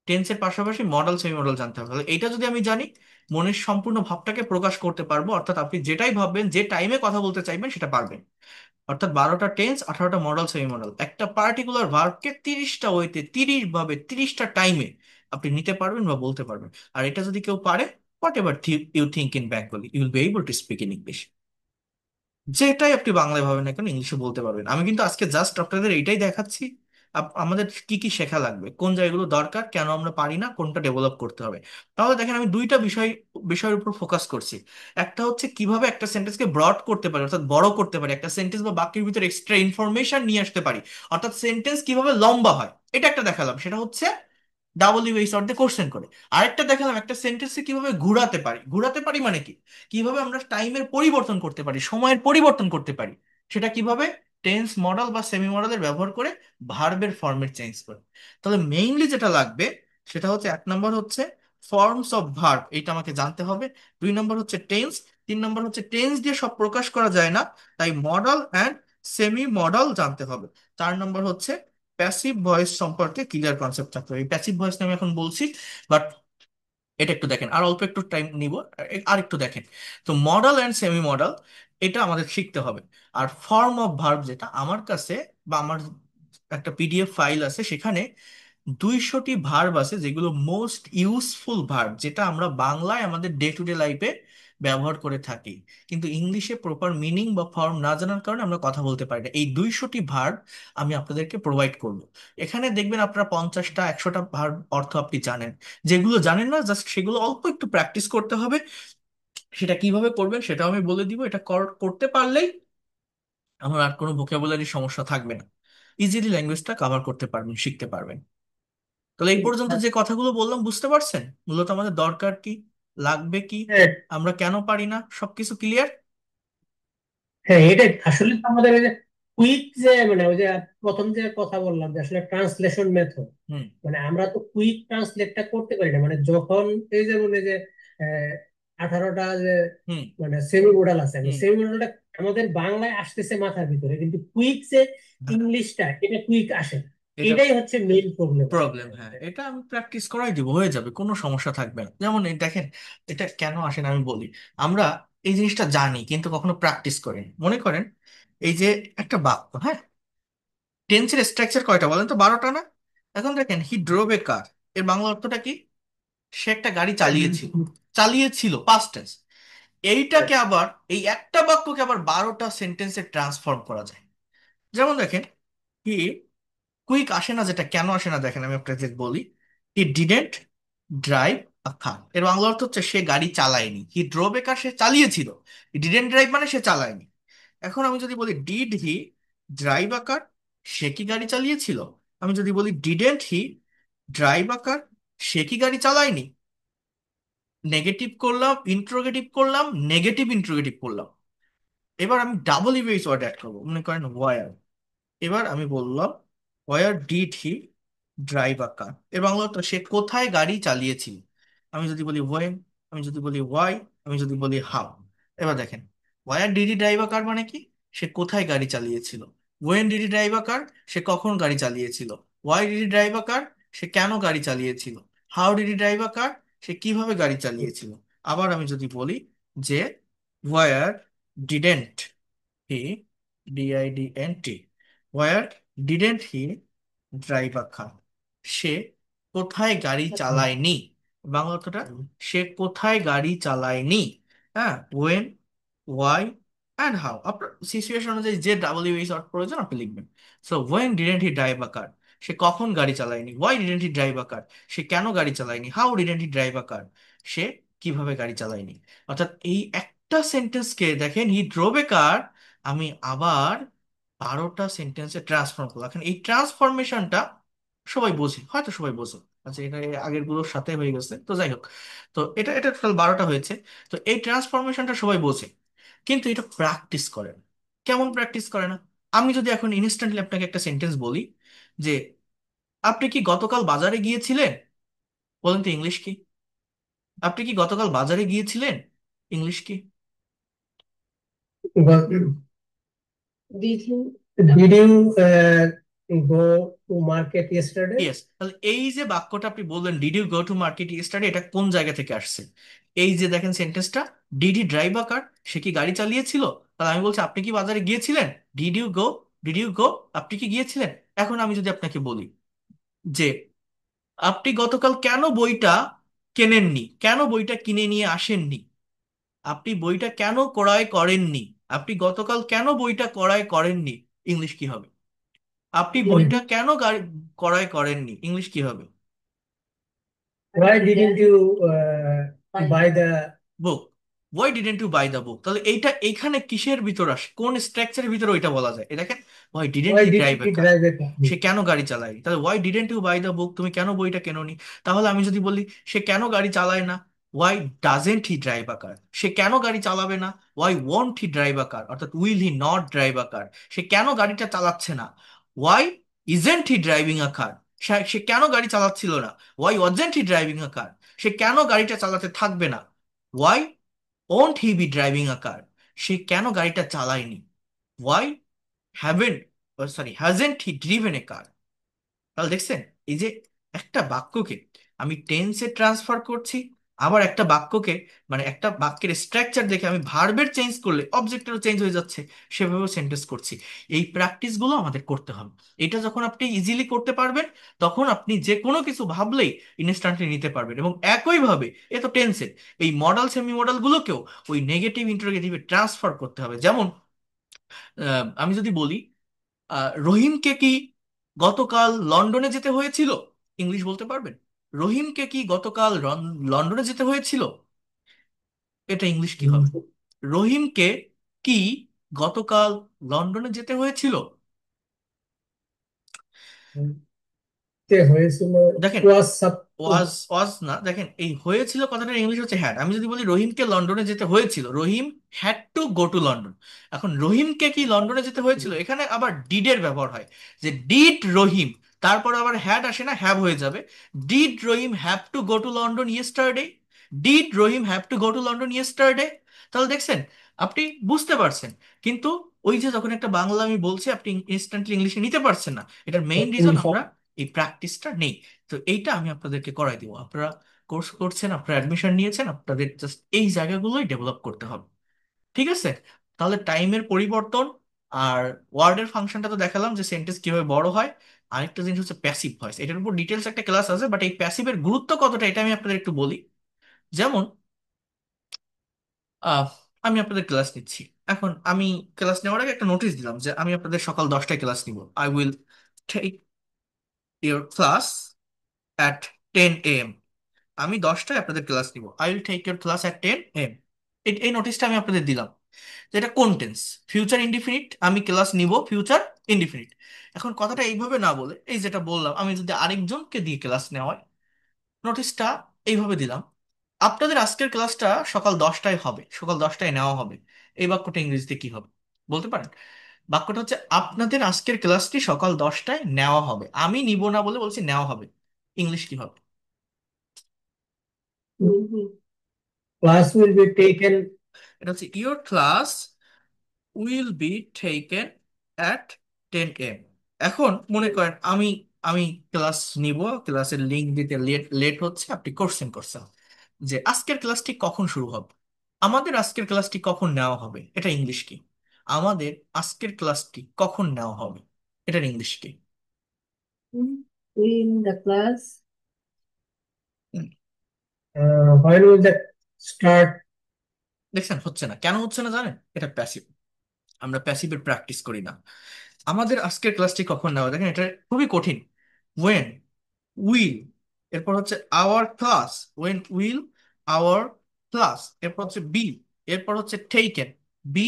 টেন্সের পাশাপাশি মডেল সেমি মডেল জানতে হবে। তাহলে এটা যদি আমি জানি মনের সম্পূর্ণ ভাবটাকে প্রকাশ করতে পারবো, অর্থাৎ আপনি যেটাই ভাববেন, যে টাইমে কথা বলতে চাইবেন সেটা পারবেন। অর্থাৎ 12টা টেন্স, 18টা মডেল সেমি মডেল, একটা পার্টিকুলার ভার্বকে 30টা ওয়েতে, 30 ভাবে, 30টা টাইমে আপনি নিতে পারবেন বা বলতে পারবেন। আর এটা যদি কেউ পারে, whatever you think in Bengali you will be able to speak in English. যেটাই আপনি বাংলায় ভাবেন না কেন ইংলিশে বলতে পারবেন। আমি কিন্তু আজকে জাস্ট আপনাদের এইটাই দেখাচ্ছি আমাদের কি কি শেখা লাগবে, কোন জায়গাগুলো দরকার, কেন আমরা পারি না, কোনটা ডেভেলপ করতে হবে। তাহলে দেখেন আমি দুইটা বিষয়ের উপর ফোকাস করছি। একটা হচ্ছে কিভাবে একটা সেন্টেন্সকে ব্রড করতে পারি, অর্থাৎ বড় করতে পারি, একটা সেন্টেন্স বা বাক্যের ভিতরে এক্সট্রা ইনফরমেশন নিয়ে আসতে পারি, অর্থাৎ সেন্টেন্স কিভাবে লম্বা হয়, এটা একটা দেখালাম, সেটা হচ্ছে WH অর্ধে কোশ্চেন করে। আরেকটা দেখালাম একটা সেন্টেন্সে কিভাবে ঘোরাতে পারি। ঘোরাতে পারি মানে কি, কিভাবে আমরা টাইমের পরিবর্তন করতে পারি, সময়ের পরিবর্তন করতে পারি, সেটা কিভাবে টেন্স মডেল বা সেমি মডেলের ব্যবহার করে, ভার্বের ফরম্যাট চেঞ্জ করে। তাহলে মেইনলি যেটা লাগবে সেটা হচ্ছে, 1 নম্বর হচ্ছে ফর্মস অফ ভার্ব, এটা আমাকে জানতে হবে। 2 নম্বর হচ্ছে টেন্স। 3 নম্বর হচ্ছে টেন্স দিয়ে সব প্রকাশ করা যায় না, তাই মডেল অ্যান্ড সেমি মডেল জানতে হবে। 4 নম্বর হচ্ছে প্যাসিভ ভয়েস সম্পর্কে ক্লিয়ার কনসেপ্ট থাকতে হবে। এই প্যাসিভ ভয়েস নিয়ে আমি এখন বলছি, বাট এটা একটু দেখেন, আর অল্প একটু টাইম নিব, আর একটু দেখেন। তো মডেল অ্যান্ড সেমি মডেল এটা আমাদের শিখতে হবে। আর ফর্ম অফ ভার্ব, যেটা আমার কাছে বা আমার একটা PDF ফাইল আছে, সেখানে 200টি ভার্ব আছে যেগুলো মোস্ট ইউজফুল ভার্ব, যেটা আমরা বাংলায় আমাদের ডে টু ডে লাইফে ব্যবহার করে থাকি, কিন্তু ইংলিশে প্রপার মিনিং বা ফর্ম না জানার কারণে আমরা কথা বলতে পারি না। এই 200টি ভার্ব আমি আপনাদেরকে প্রোভাইড করব। এখানে দেখবেন আপনারা 50টা 100টা ভার্ব অর্থ আপনি জানেন, যেগুলো জানেন না জাস্ট সেগুলো অল্প একটু প্র্যাকটিস করতে হবে। সেটা কিভাবে করবেন সেটাও আমি বলে দিব। এটা করতে পারলেই আমার আর কোনো ভোকাবুলারি সমস্যা থাকবে না, ইজিলি ল্যাঙ্গুয়েজটা কভার করতে পারবেন, শিখতে পারবেন। তাহলে এই পর্যন্ত যে কথাগুলো বললাম বুঝতে পারছেন মূলত আমাদের দরকার কি, লাগবে কি, হ্যাঁ, আমরা কেন পারি না, সবকিছু ক্লিয়ার? হ্যাঁ, এটা আসলে তো আমাদের ওই যে কুইক, যে মানে ওই যে প্রথম যে কথা বললাম যে আসলে ট্রান্সলেশন মেথড, হুম। মানে আমরা তো কুইক ট্রান্সলেটটা করতে পারি না। মানে যখন এই যে মনে যে 18টা যে হুম। মানে সেমি মডাল আছে, হুম। সেমি মডালটা আমাদের বাংলায় আসতেছে মাথার ভিতরে, কিন্তু কুইক যে হ্যাঁ, ইংলিশটা এটা কুইক আসে না। এটা এটাই হচ্ছে মেইন প্রবলেম আসলে প্রবলেম। হ্যাঁ, আমাদের। এটা আমি প্র্যাকটিস করাই দিব, হয়ে যাবে, কোনো সমস্যা থাকবে না। যেমন এই দেখেন, এটা কেন আসে না আমি বলি। আমরা এই জিনিসটা জানি কিন্তু কখনো প্র্যাকটিস করিনি। মনে করেন এই যে একটা বাক্য, হ্যাঁ, টেন্সের স্ট্রাকচার কয়টা বলেন তো? 12টা না? এখন দেখেন, হি ড্রোভ এ কার, এর বাংলা অর্থটা কি? সে একটা গাড়ি চালিয়েছিল। চালিয়েছিল, পাস্ট টেন্স। এইটাকে আবার, এই একটা বাক্যকে আবার 12টা সেন্টেন্সে ট্রান্সফর্ম করা যায়। যেমন দেখেন, হি, কুইক আসে না যেটা, কেন আসে না দেখেন, আমি আপনাকে বলি। He didn't drive a car, এর বাংলা অর্থ হচ্ছে সে গাড়ি চালায়নি। হি ড্রোভ এ কার, সে চালিয়েছিল। ডিডেন্ট ড্রাইভ মানে সে চালায়নি। এখন আমি যদি বলি did he drive a car, সে কি গাড়ি চালিয়েছিল? আমি যদি বলি didn't he drive a car, সে কি গাড়ি চালায়নি? নেগেটিভ করলাম, ইন্ট্রোগেটিভ করলাম, নেগেটিভ ইন্ট্রোগেটিভ করলাম। এবার আমি ডাবল ইভিএস ওয়ার্ড অ্যাড করবো, মনে করেন ওয়ার। এবার আমি বললাম where did he drive a car, এর বাংলা তো সে কোথায় গাড়ি চালিয়েছিল। আমি যদি বলি ওয়েন, আমি যদি বলি ওয়াই, আমি যদি বলি হাউ। এবার দেখেন, where did he drive a car মানে কি? সে কোথায় গাড়ি চালিয়েছিল। When did he drive a car, সে কখন গাড়ি চালিয়েছিল। Why did he drive a car, সে কেন গাড়ি চালিয়েছিল। How did he drive a car, সে কিভাবে গাড়ি চালিয়েছিল। আবার আমি যদি বলি যে where didn't he, D I D N T, where didn't he drive a car, সে কোথায় গাড়ি চালায়নি। বাংলা অর্থটা, সে কোথায় গাড়ি চালায়নি। হ্যাঁ, ওয়েন, ওয়াই অ্যান্ড হাউ, আপনার সিচুয়েশন অনুযায়ী যে ডাব্লিউ এইচ ওয়ার্ড প্রয়োজন আপনি লিখবেন। So when didn't he drive a car, সে কখন গাড়ি চালায়নি। Why didn't he drive a car, সে কেন গাড়ি চালায়নি। How didn't he drive a car, সে কিভাবে গাড়ি চালায়নি। অর্থাৎ এই একটা সেন্টেন্সকে দেখেন, হি ড্রোভ এ কার, আমি আবার 12টা সেন্টেন্সে ট্রান্সফর্ম করলাম। এখন এই ট্রান্সফরমেশনটা সবাই বোঝে, হয়তো সবাই বোঝে। আচ্ছা, এটা এর আগের গুলোর সাথে হয়ে গেছে, তো যাই হোক। তো এটা এটা টোটাল 12টা হয়েছে। তো এই ট্রান্সফরমেশনটা সবাই বোঝে, কিন্তু এটা প্র্যাকটিস করে না। কেমন প্র্যাকটিস করে না? আমি যদি এখন ইনস্ট্যান্টলি আপনাকে একটা সেন্টেন্স বলি যে আপনি কি গতকাল বাজারে গিয়েছিলেন, বলেন তো ইংলিশ কি? আপনি কি গতকাল বাজারে গিয়েছিলেন, ইংলিশ কি? Did you go to market yesterday? Yes, তাহলে এই যে বাক্যটা আপনি বললেন, did you go to market yesterday, এটা কোন জায়গা থেকে আসছে? এই যে দেখেন সেন্টেন্সটা, did he drive a car, সে কি গাড়ি চালিয়েছিল। তাহলে আমি বলছি আপনি কি বাজারে গিয়েছিলেন। Did you go, did you go, আপনি কি গিয়েছিলেন। এখন আমি যদি আপনাকে বলি যে আপনি গতকাল কেন বইটা কেনেননি, কেন বইটা কিনে নিয়ে আসেননি। আপনি বইটা কেন ক্রয় করেননি, আপনি গতকাল কেন বইটা ক্রয় করেননি, ইংলিশ কি হবে? আপনি বইটা কেন ক্রয় করেননি, ইংলিশ কি হবে? Why didn't you buy the book, why didn't you by the book. তাহলে এইটা এখানে কিসের ভিতর আসে, কোন স্ট্রাকচারের ভিতরে ওইটা বলা যায়? এ দেখেন, why didn't why he drive didn't a he car, drive a car? সে কেন গাড়ি চালায়নি। তাহলে ওয়াই ডিডেন্ট ইউ বাই দ্য বুক, তুমি কেন বইটা কেননি। তাহলে আমি যদি বলি সে কেন গাড়ি চালায় না, why doesn't he drive a car, সে কেন গাড়ি চালাবে না। Why won't he drive a car, অর্থাৎ will he not drive a car, সে কেন গাড়িটা চালাচ্ছে না। Why isn't he driving a car, সে কেন গাড়ি চালাচ্ছিল না। Why wasn't he driving a car, সে কেন গাড়িটা চালাতে থাকবে না। Why won't he be driving a car, সে কেন গাড়িটা চালায়নি। Why haven't, sorry, hasn't he driven এ কার। তাহলে দেখছেন, এই যে একটা বাক্যকে আমি টেন্সে ট্রান্সফার করছি, আবার একটা বাক্যকে, মানে একটা বাক্যের স্ট্রাকচার দেখে আমি ভার্বের চেঞ্জ করলে অবজেক্টেরও চেঞ্জ হয়ে যাচ্ছে, সেভাবেও সেন্টেন্স করছি। এই প্র্যাকটিসগুলো আমাদের করতে হবে। এটা যখন আপনি ইজিলি করতে পারবেন, তখন আপনি যে কোনো কিছু ভাবলেই ইনস্ট্যান্টলি নিতে পারবেন। এবং একইভাবে, এ তো টেন্সের, এই মডাল সেমি মডাল গুলোকেও ওই নেগেটিভ ইন্টারোগেটিভে ট্রান্সফার করতে হবে। যেমন আমি যদি বলি রহিমকে কি গতকাল লন্ডনে যেতে হয়েছিল, ইংলিশ বলতে পারবেন? রহিমকে কি গতকাল লন্ডনে যেতে হয়েছিল, এটা ইংলিশ কি হবে? রহিমকে কি গতকাল লন্ডনে যেতে হয়েছিল। তে হয়েছিল দেখেন, was ওয়াজ ওয়াজ না, দেখেন এই হয়েছিল কথাটার ইংলিশ হচ্ছে হ্যাড। আমি যদি বলি রহিমকে লন্ডনে যেতে হয়েছিল, Rahim had to go to London. এখন রহিমকে কি লন্ডনে যেতে হয়েছিল, এখানে আবার ডিডের ব্যবহার হয়, যে ডিড রহিম, তারপর আবার হ্যাড আসে না, হ্যাভ হয়ে যাবে। Did Rahim have to go to London yesterday? Did Rahim have to go to London yesterday? তাহলে দেখছেন, আপনি বুঝতে পারছেন। কিন্তু ওই যে যখন একটা বাংলা আমি বলছি আপনি ইনস্ট্যান্টলি ইংলিশে নিতে পারছেন না, এটার মেইন রিজন ইংলিশ। আমরা এই প্র্যাকটিসটা নেই। তো এইটা আমি আপনাদেরকে করাই দিব। আপনারা কোর্স করছেন, আপনারা অ্যাডমিশন নিয়েছেন, আপনাদের জাস্ট এই জায়গাগুলোই ডেভেলপ করতে হবে। ঠিক আছে? তাহলে টাইমের পরিবর্তন আর ওয়ার্ডের ফাংশনটা তো দেখালাম যে সেন্টেন্স কিভাবে বড় হয়। আরেকটা জিনিস হচ্ছে প্যাসিভ ভয়েস, এটার উপর ডিটেলস একটা ক্লাস আছে, বাট এই প্যাসিভের গুরুত্ব কতটা এটা আমি আপনাদের একটু বলি। যেমন আহ আমি আপনাদের ক্লাস নিচ্ছি। এখন আমি ক্লাস নেওয়ার আগে একটা নোটিশ দিলাম যে আমি আপনাদের সকাল 10টায় ক্লাস নিব। I will take your class at 10 AM। আমি 10টায় আপনাদের ক্লাস নিব, I will take your class at 10 AM। এই নোটিশটা আমি আপনাদের দিলাম। যে এটা কোন টেন্স? ফিউচার ইনডিফিনিট, আমি ক্লাস নিব ফিউচার ইনডিফিনিট। এখন কথাটা এইভাবে না বলে এই যেটা বললাম, আমি যদি আরেকজনকে দিয়ে ক্লাস নেওয়া হয়, নোটিশটা এইভাবে দিলাম, আপনাদের আজকের ক্লাসটা সকাল 10টায় হবে, সকাল 10টায় নেওয়া হবে। এই বাক্যটা ইংরেজিতে কি হবে বলতে পারেন? বাক্যটা হচ্ছে আপনাদের আজকের ক্লাসটি সকাল 10টায় নেওয়া হবে, আমি নিব না বলে বলছি নেওয়া হবে। ইংলিশ কি হবে? Class will be taken. এটা হচ্ছে your class will be taken at 10 AM। এখন মনে করেন আমি আমি ক্লাস নিব, ক্লাসের লিঙ্ক দিতে লেট লেট হচ্ছে, আপনি কোশ্চেন করছেন যে আজকের ক্লাসটি কখন শুরু হবে। আমাদের আজকের ক্লাসটি কখন নেওয়া হবে, এটা ইংলিশ কি? আমাদের আজকের ক্লাসটি কখন নেওয়া হবে, এটার ইংলিশ কি? In the class, when will that start? দেখছেন হচ্ছে না, কেন হচ্ছে না জানেন? এটা প্যাসিভ। আমরা প্যাসিভের প্র্যাকটিস করি না। আমাদের আজকের ক্লাসটি কখন নেওয়া, দেখেন এটা খুবই কঠিন। ওয়েন, উইল, এরপর হচ্ছে our class, when will our class, এরপর হচ্ছে বি, এরপর হচ্ছে taken, be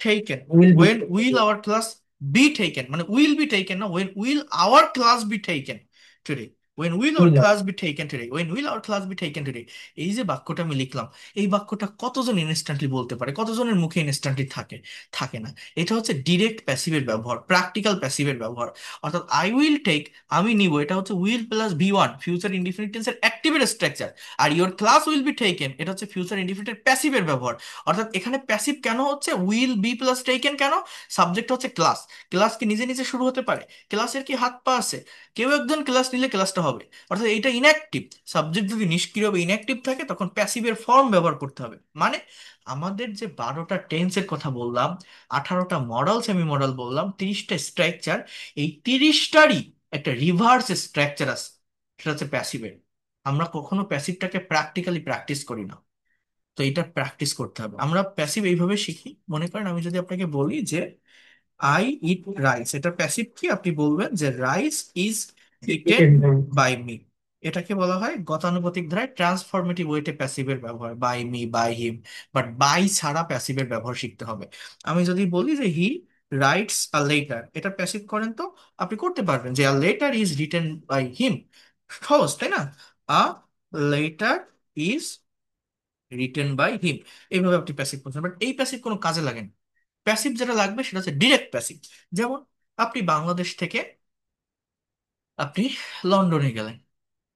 taken. Will be when will taken. Our class be taken, মানে উইল বি টেকেন না, when will our class be taken today. When will our Will have. Class be taken today, when will our class be taken today. এই যে বাক্যটা আমি লিখলাম, এই বাক্যটা কতজন ইনস্ট্যান্টলি বলতে পারে, কতজনের মুখে ইনস্ট্যান্টলি থাকে? থাকে না। এটা হচ্ছে ডিরেক্ট প্যাসিভের ব্যবহার, প্র্যাকটিক্যাল প্যাসিভের ব্যবহার। অর্থাৎ আই উইল টেক, আমি নিব, এটা হচ্ছে will plus V1, future indefinite টেন্সের অ্যাক্টিভের স্ট্রাকচার। আর your class will be taken, এটা হচ্ছে ফিউচার ইনডিফিনিটের প্যাসিভের ব্যবহার। অর্থাৎ এখানে প্যাসিভ কেন হচ্ছে, উইল বি প্লাস টেকেন কেন? সাবজেক্ট হচ্ছে ক্লাস। ক্লাস কি নিজে নিজে শুরু হতে পারে? ক্লাসের কি হাত পা আছে? কেউ একজন ক্লাস নিলে ক্লাসটা হবে। অর্থাৎ এটা ইনঅ্যাক্টিভ। সাবজেক্ট যদি নিষ্ক্রিয় বা ইনঅ্যাক্টিভ থাকে তখন প্যাসিভের ফর্ম ব্যবহার করতে হবে। মানে আমাদের যে 12টা টেন্সের কথা বললাম, 18টা মডাল সেমি মডাল বললাম, 30টা স্ট্রাকচার, এই 30টারই একটা রিভার্স স্ট্রাকচার আছে, সেটা হচ্ছে প্যাসিভের। আমরা কখনো প্যাসিভটাকে প্র্যাকটিক্যালি প্র্যাকটিস করি না। তো এটা প্র্যাকটিস করতে হবে। আমরা প্যাসিভ এইভাবে শিখি। মনে করেন আমি যদি আপনাকে বলি যে আই ইট রাইস, এটা প্যাসিভ কি? আপনি বলবেন যে rice is eaten Taken them. By me. এটাকে বলা হয় গতানুগতিক ধারায় ট্রান্সফরমেটিভ ওয়েতে প্যাসিভের ব্যবহার, by me, by him. But by ছাড়া প্যাসিভের ব্যবহার শিখতে হবে। আমি যদি বলি যে হি রাইটস আ লেটার, এটা প্যাসিভ করেন তো, আপনি করতে পারবেন যে a letter is written by him. সহজ তাই না? A letter is written by হিম। এইভাবে আপনি প্যাসিভ করছেন, বাট এই প্যাসিভ কোনো কাজে লাগে না। প্যাসিভ যেটা লাগবে সেটা হচ্ছে ডিরেক্ট প্যাসিভ। যেমন আপনি বাংলাদেশ থেকে আপনি লন্ডনে গেলেন।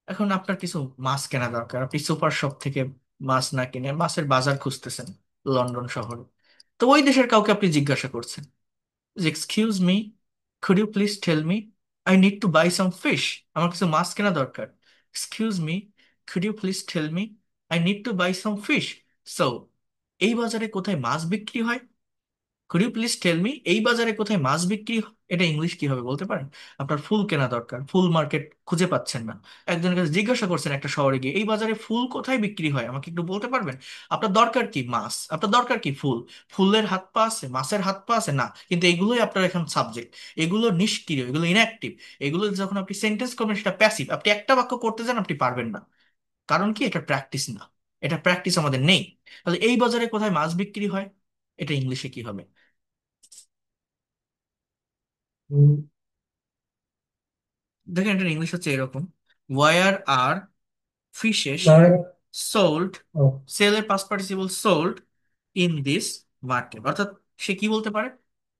এখন আপনার কিছু মাছ কেনা দরকার, আপনি সুপার শপ থেকে মাছ না কিনে মাছের বাজার খুঁজতেছেন লন্ডন শহরে। তো ওই দেশের কাউকে আপনি জিজ্ঞাসা করছেন যে excuse me, could you please tell me, I need to buy some fish. আমার কিছু মাছ কেনা দরকার। Excuse me, could you please tell me, I need to buy some fish. So এই বাজারে কোথায় মাছ বিক্রি হয়? Could you please tell me, এই বাজারে কোথায় মাছ বিক্রি হয়? এটা ইংলিশ কি হবে বলতে পারেন? আপনার ফুল কেনা দরকার, ফুল মার্কেট খুঁজে পাচ্ছেন না। একজনের কাছে জিজ্ঞাসা করছেন একটা শহরে গিয়ে, এই বাজারে ফুল কোথায় বিক্রি হয়, আমাকে একটু বলতে পারবেন? আপনার দরকার কি? মাছ। আপনার দরকার কি? ফুল। ফুলের হাত পা আছে, মাছের হাত পা আছে না, কিন্তু এগুলোই আপনার এখন সাবজেক্ট। এগুলো নিষ্ক্রিয়, এগুলো ইনঅ্যাক্টিভ। এগুলো যখন আপনি সেন্টেন্স করবেন সেটা প্যাসিভ। আপনি একটা বাক্য করতে যান, আপনি পারবেন না। কারণ কি? এটা প্র্যাকটিস না। এটা প্র্যাকটিস আমাদের নেই। তাহলে এই বাজারে কোথায় মাছ বিক্রি হয়, এটা ইংলিশে কি হবে? Mm. দেখেন এটার ইংলিশ হচ্ছে এরকম, ওয়ার আর ফিশেস ধর সোল্ড, ও, সেলের past participle sold in this market. অর্থাৎ সে কি বলতে পারে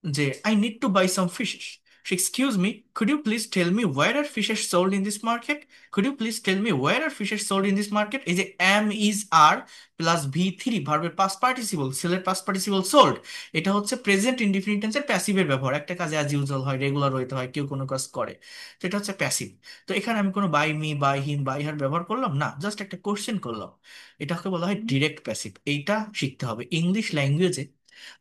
যে I need to buy some fishes, excuse me, could you please tell me where are fishes sold in this market, could you please tell me where are fishes sold in this market. এই যে am is are plus V three ভার্বের past participle, সেলের past participle sold, এটা হচ্ছে present indefinite টেন্সের প্যাসিভের ব্যবহার। একটা কাজে অ্যাজ ইউজুয়াল হয়, রেগুলার হইতে হয়, কেউ কোনো কাজ করে, তো এটা হচ্ছে প্যাসিভ। তো এখানে আমি কোনো by me, by him, by her ব্যবহার করলাম না, জাস্ট একটা কোশ্চেন করলাম। এটাকে বলা হয় ডিরেক্ট প্যাসিভ। এইটা শিখতে হবে ইংলিশ ল্যাঙ্গুয়েজে।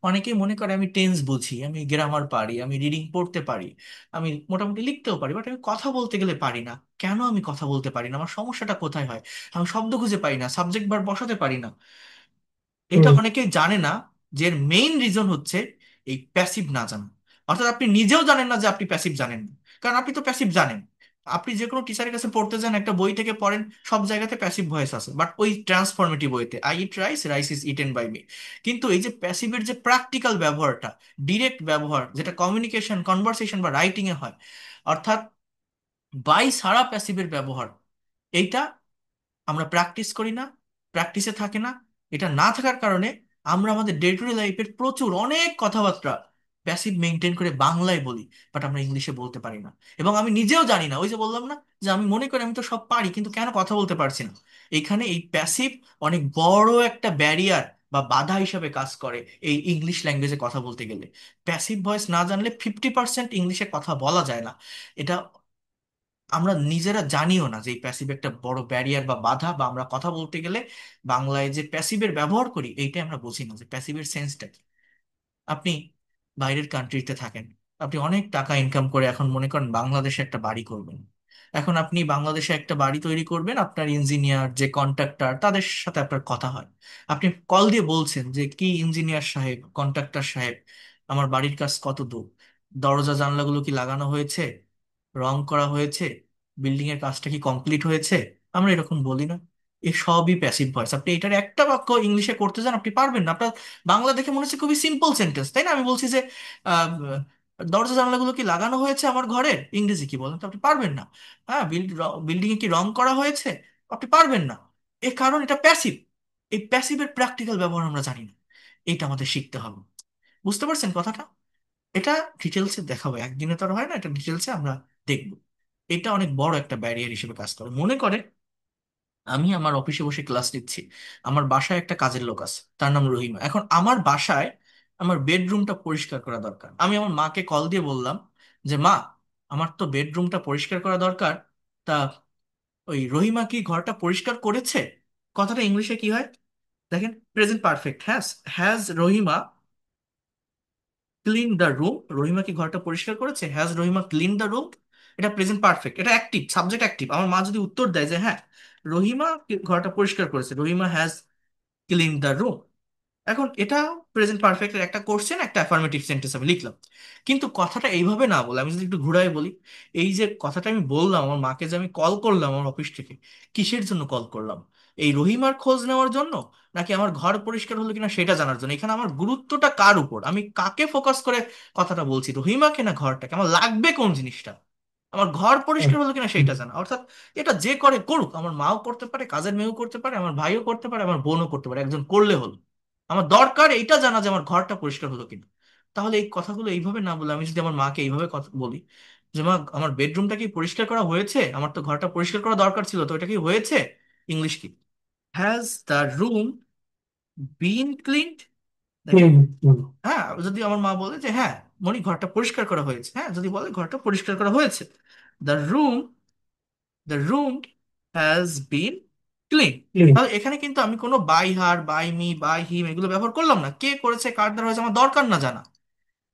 অনেকেই মনে করে আমি টেন্স বুঝি, আমি গ্রামার পারি, আমি রিডিং পড়তে পারি, আমি মোটামুটি লিখতেও পারি, বাট আমি কথা বলতে গেলে পারি না। কেন আমি কথা বলতে পারি না? আমার সমস্যাটা কোথায় হয়? আমি শব্দ খুঁজে পাই না, সাবজেক্ট ভার্ব বসাতে পারি না। এটা হুম, অনেকেই জানে না যে এর মেইন রিজন হচ্ছে এই প্যাসিভ না জানা। অর্থাৎ আপনি নিজেও জানেন না যে আপনি প্যাসিভ জানেন না, কারণ আপনি তো প্যাসিভ জানেন। আপনি যে কোনো টিচারের কাছে পড়তে যান, একটা বই থেকে পড়েন, সব জায়গাতে প্যাসিভ ভয়েস আছে, বাট ওই ট্রান্সফরমেটিভ বইতে I eat rice, rice is eaten by me. কিন্তু এই যে প্যাসিভের যে প্র্যাকটিক্যাল ব্যবহারটা, ডিরেক্ট ব্যবহার, যেটা কমিউনিকেশন, কনভারসেশন বা রাইটিং এ হয়, অর্থাৎ বাই ছাড়া প্যাসিভের ব্যবহার, এইটা আমরা প্র্যাকটিস করি না, প্র্যাকটিসে থাকে না। এটা না থাকার কারণে আমরা আমাদের ডে টু ডে লাইফের প্রচুর অনেক কথাবার্তা প্যাসিভ মেনটেন করে বাংলায় বলি, বাট আমরা ইংলিশে বলতে পারি না। এবং আমি নিজেও জানি না, ওই যে বললাম না যে আমি মনে করি আমি তো সব পারি, কিন্তু কেন কথা বলতে পারছি না। এখানে এই প্যাসিভ অনেক বড় একটা ব্যারিয়ার বা বাধা হিসাবে কাজ করে এই ইংলিশ ল্যাঙ্গুয়েজে কথা বলতে গেলে। প্যাসিভ ভয়েস না জানলে 50% ইংলিশে কথা বলা যায় না। এটা আমরা নিজেরা জানিও না যে এই প্যাসিভ একটা বড় ব্যারিয়ার বা বাধা, বা আমরা কথা বলতে গেলে বাংলায় যে প্যাসিভের ব্যবহার করি এইটাই আমরা বুঝি না যে প্যাসিভের সেন্সটা কি। আপনি বাইরের কান্ট্রিতে থাকেন, আপনি অনেক টাকা ইনকাম করে এখন মনে করেন বাংলাদেশে একটা বাড়ি করবেন। এখন আপনি বাংলাদেশে একটা বাড়ি তৈরি করবেন, আপনার ইঞ্জিনিয়ার যে কন্ট্রাক্টর তাদের সাথে আপনার কথা হয়, আপনি কল দিয়ে বলছেন যে কি ইঞ্জিনিয়ার সাহেব, কন্ট্রাক্টর সাহেব, আমার বাড়ির কাজ কত দূর, দরজা জানলাগুলো কি লাগানো হয়েছে, রং করা হয়েছে, বিল্ডিং এর কাজটা কি কমপ্লিট হয়েছে। আমরা এরকম বলি না? এই সবই প্যাসিভ ভয়েস। আপনি এটার একটা বাক্য ইংলিশে করতে যান, আপনি পারবেন না। আপনার বাংলা দেখে মনে হচ্ছে খুবই সিম্পল সেন্টেন্স, তাই না? আমি বলছি যে আহ, দরজা জানলাগুলো কি লাগানো হয়েছে আমার ঘরের, ইংরেজি কি বলেন তো? আপনি পারবেন না। হ্যাঁ, বিল্ডিং এ কি রং করা হয়েছে, আপনি পারবেন না। এর কারণ এটা প্যাসিভ। এই প্যাসিভের প্র্যাকটিক্যাল ব্যবহার আমরা জানি না, এটা আমাদের শিখতে হবে। বুঝতে পারছেন কথাটা? এটা ডিটেলসে দেখাবো, একদিনে তো আর হয় না, এটা ডিটেলসে আমরা দেখবো। এটা অনেক বড় একটা ব্যারিয়ার হিসেবে কাজ করে। মনে করে আমি আমার অফিসে বসে ক্লাস নিচ্ছি, আমার বাসায় একটা কাজের লোক আছে, তার নাম রহিমা। এখন আমার বাসায় আমার বেডরুমটা পরিষ্কার করা দরকার। আমি আমার মাকে কল দিয়ে বললাম যে মা, আমার তো বেডরুমটা পরিষ্কার করা দরকার, তা ওই রহিমা কি ঘরটা পরিষ্কার করেছে? কথাটা ইংলিশে কি হয় দেখেন, present perfect. Has, has Rahima clean the room? Rahima কি ঘরটা পরিষ্কার করেছে? Has Rahima clean the room? এটা প্রেজেন্ট পারফেক্ট, এটা অ্যাক্টিভ, সাবজেক্ট অ্যাক্টিভ। আমার মা যদি উত্তর দেয় যে হ্যাঁ, রহিমা ঘরটা পরিষ্কার করেছে, Rahima has clean the room, এখন এটা প্রেজেন্ট পারফেক্টের একটা কোশ্চেন, একটা অ্যাফার্মেটিভ সেন্টেন্স আমি লিখলাম। কিন্তু কথাটা এইভাবে না বলে আমি যদি একটু ঘুরাই বলি, এই যে কথাটা আমি বললাম আমার মাকে, যে আমি কল করলাম আমার অফিস থেকে, কিসের জন্য কল করলাম? এই রহিমার খোঁজ নেওয়ার জন্য, নাকি আমার ঘর পরিষ্কার হলো কিনা সেটা জানার জন্য? এখানে আমার গুরুত্বটা কার উপর, আমি কাকে ফোকাস করে কথাটা বলছি, রহিমাকে না ঘরটাকে? আমার লাগবে কোন জিনিসটা? আমার ঘর পরিষ্কার হলো কিনা হুম, সেইটা জানা। অর্থাৎ এটা যে করে করুক, আমার মাও করতে পারে, কাজের মেয়েও করতে পারে, আমার ভাইও করতে পারে, আমার বোনও করতে পারে, একজন করলে হলো। আমার দরকার এইটা জানা যে আমার ঘরটা পরিষ্কার হলো কিনা। তাহলে এই কথাগুলো এইভাবে না বলে আমি যদি আমার মাকে এইভাবে কথা বলি যে মা, আমার বেডরুমটা কি পরিষ্কার করা হয়েছে, আমার তো ঘরটা পরিষ্কার করা দরকার ছিল, তো এটা কি হয়েছে? ইংলিশ কি? Has the room been cleaned? দেখেন, হুম, হুম, হ্যাঁ, যদি আমার মা বলে যে হ্যাঁ মনি ঘরটা পরিষ্কার করা হয়েছে, হ্যাঁ যদি বলে ঘরটা পরিষ্কার করা হয়েছে, the room, the room has been clean. হুম, তাহলে এখানে কিন্তু আমি কোনো by her, by me, by him এগুলো ব্যবহার করলাম না। কে করেছে, কার দ্বারা হয়েছে, আমার দরকার না জানা।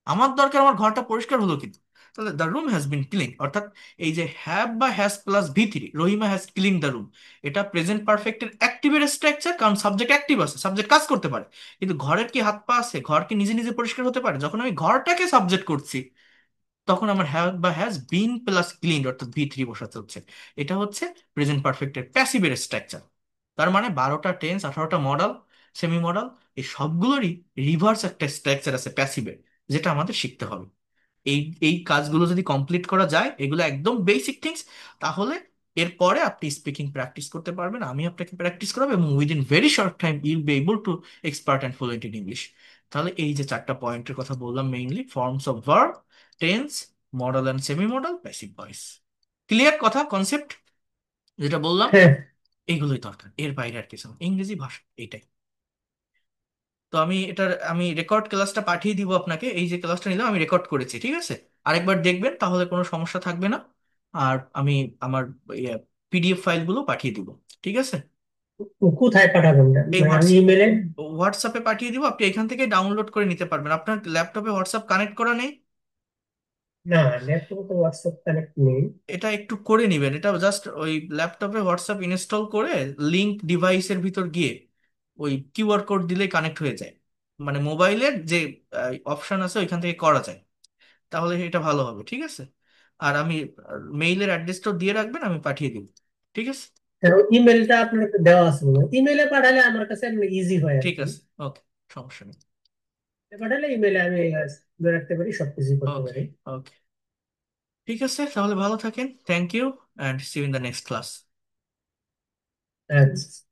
আমার দরকার আমার ঘরটা পরিষ্কার হলো কিন্তু। তাহলে the room has been clean, অর্থাৎ এই যে হ্যাভ বা has plus V three, Rahima has clean the room, এটা প্রেজেন্ট পারফেক্টের অ্যাক্টিভের স্ট্রাকচার, কারণ সাবজেক্ট অ্যাক্টিভ আছে, সাবজেক্ট কাজ করতে পারে। কিন্তু ঘরের কি হাত পা আছে? ঘর কি নিজে নিজে পরিষ্কার হতে পারে? যখন আমি ঘরটাকে সাবজেক্ট করছি, তখন আমার হ্যাভ বা হ্যাজ বিন প্লাস ক্লিন অর্থাৎ ভি থ্রি বসাতে হচ্ছে। এটা হচ্ছে প্রেজেন্ট পারফেক্টের প্যাসিভের স্ট্রাকচার। তার মানে 12টা টেন্স, 18টা মডাল, সেমি মডাল, এই সবগুলোরই রিভার্স একটা স্ট্রাকচার আছে প্যাসিভের, যেটা আমাদের শিখতে হবে। এই এই কাজগুলো যদি কমপ্লিট করা যায়, এগুলো একদম বেসিক থিংস, তাহলে এরপরে আপনি স্পিকিং প্র্যাকটিস করতে পারবেন, আমি আপনাকে প্র্যাকটিস করাবো, এবং within very short time you'll be able two expert and fluent in English. তাহলে এই যে চারটা পয়েন্টের কথা বললাম, mainly forms of verb, tense, modal and semi modal, passive voice, clear কথা, কনসেপ্ট যেটা বললাম, হ্যাঁ। এইগুলোই দরকার, এর বাইরে আর কিছু না। ইংরেজি ভাষা এইটাই। তো আমি রেকর্ড ক্লাসটা পাঠিয়ে দিব আপনাকে, এই যে ক্লাসটা নিলাম আমি রেকর্ড করেছি, ঠিক আছে? আরেকবার দেখবেন, তাহলে কোনো সমস্যা থাকবে না। আর আমি আমার পিডিএফ ফাইলগুলো পাঠিয়ে দিব, ঠিক আছে? কোথায় পাঠাবেন? এই মানে আমি ইমেলে? হোয়াটসঅ্যাপে পাঠিয়ে দিব, আপনি এখান থেকে ডাউনলোড করে নিতে পারবেন। আপনার ল্যাপটপে হোয়াটসঅ্যাপ কানেক্ট করা নেই? না, ল্যাপটপে তো হোয়াটসঅ্যাপ কানেক্ট নেই। এটা একটু করে নেবেন, এটা জাস্ট ওই ল্যাপটপে হোয়াটসঅ্যাপ ইনস্টল করে লিংক ডিভাইসের ভিতর গিয়ে ওই কিউআর কোড দিলেই কানেক্ট হয়ে যায়। মানে মোবাইলের যে অপশন আছে ওইখান থেকে করা যায়। তাহলে এটা ভালো হবে, ঠিক আছে? আর আমি মেইলের অ্যাড্রেসটাও দিয়ে রাখবেন, আমি পাঠিয়ে দিব, ঠিক আছে? ইমেলটা আপনার দেওয়া আছে মনে হয়, ইমেলে পাঠালে আমার কাছে ইজি হয় আর ঠিক কি। আছে, ওকে, সমস্যা নেই। পাঠালে ইমেলে আমি ধরে রাখতে পারি, সবকিছু করতে ওকে, পারি। ওকে, ঠিক আছে, তাহলে ভালো থাকেন, thank you, and see you in the next class. আচ্ছা।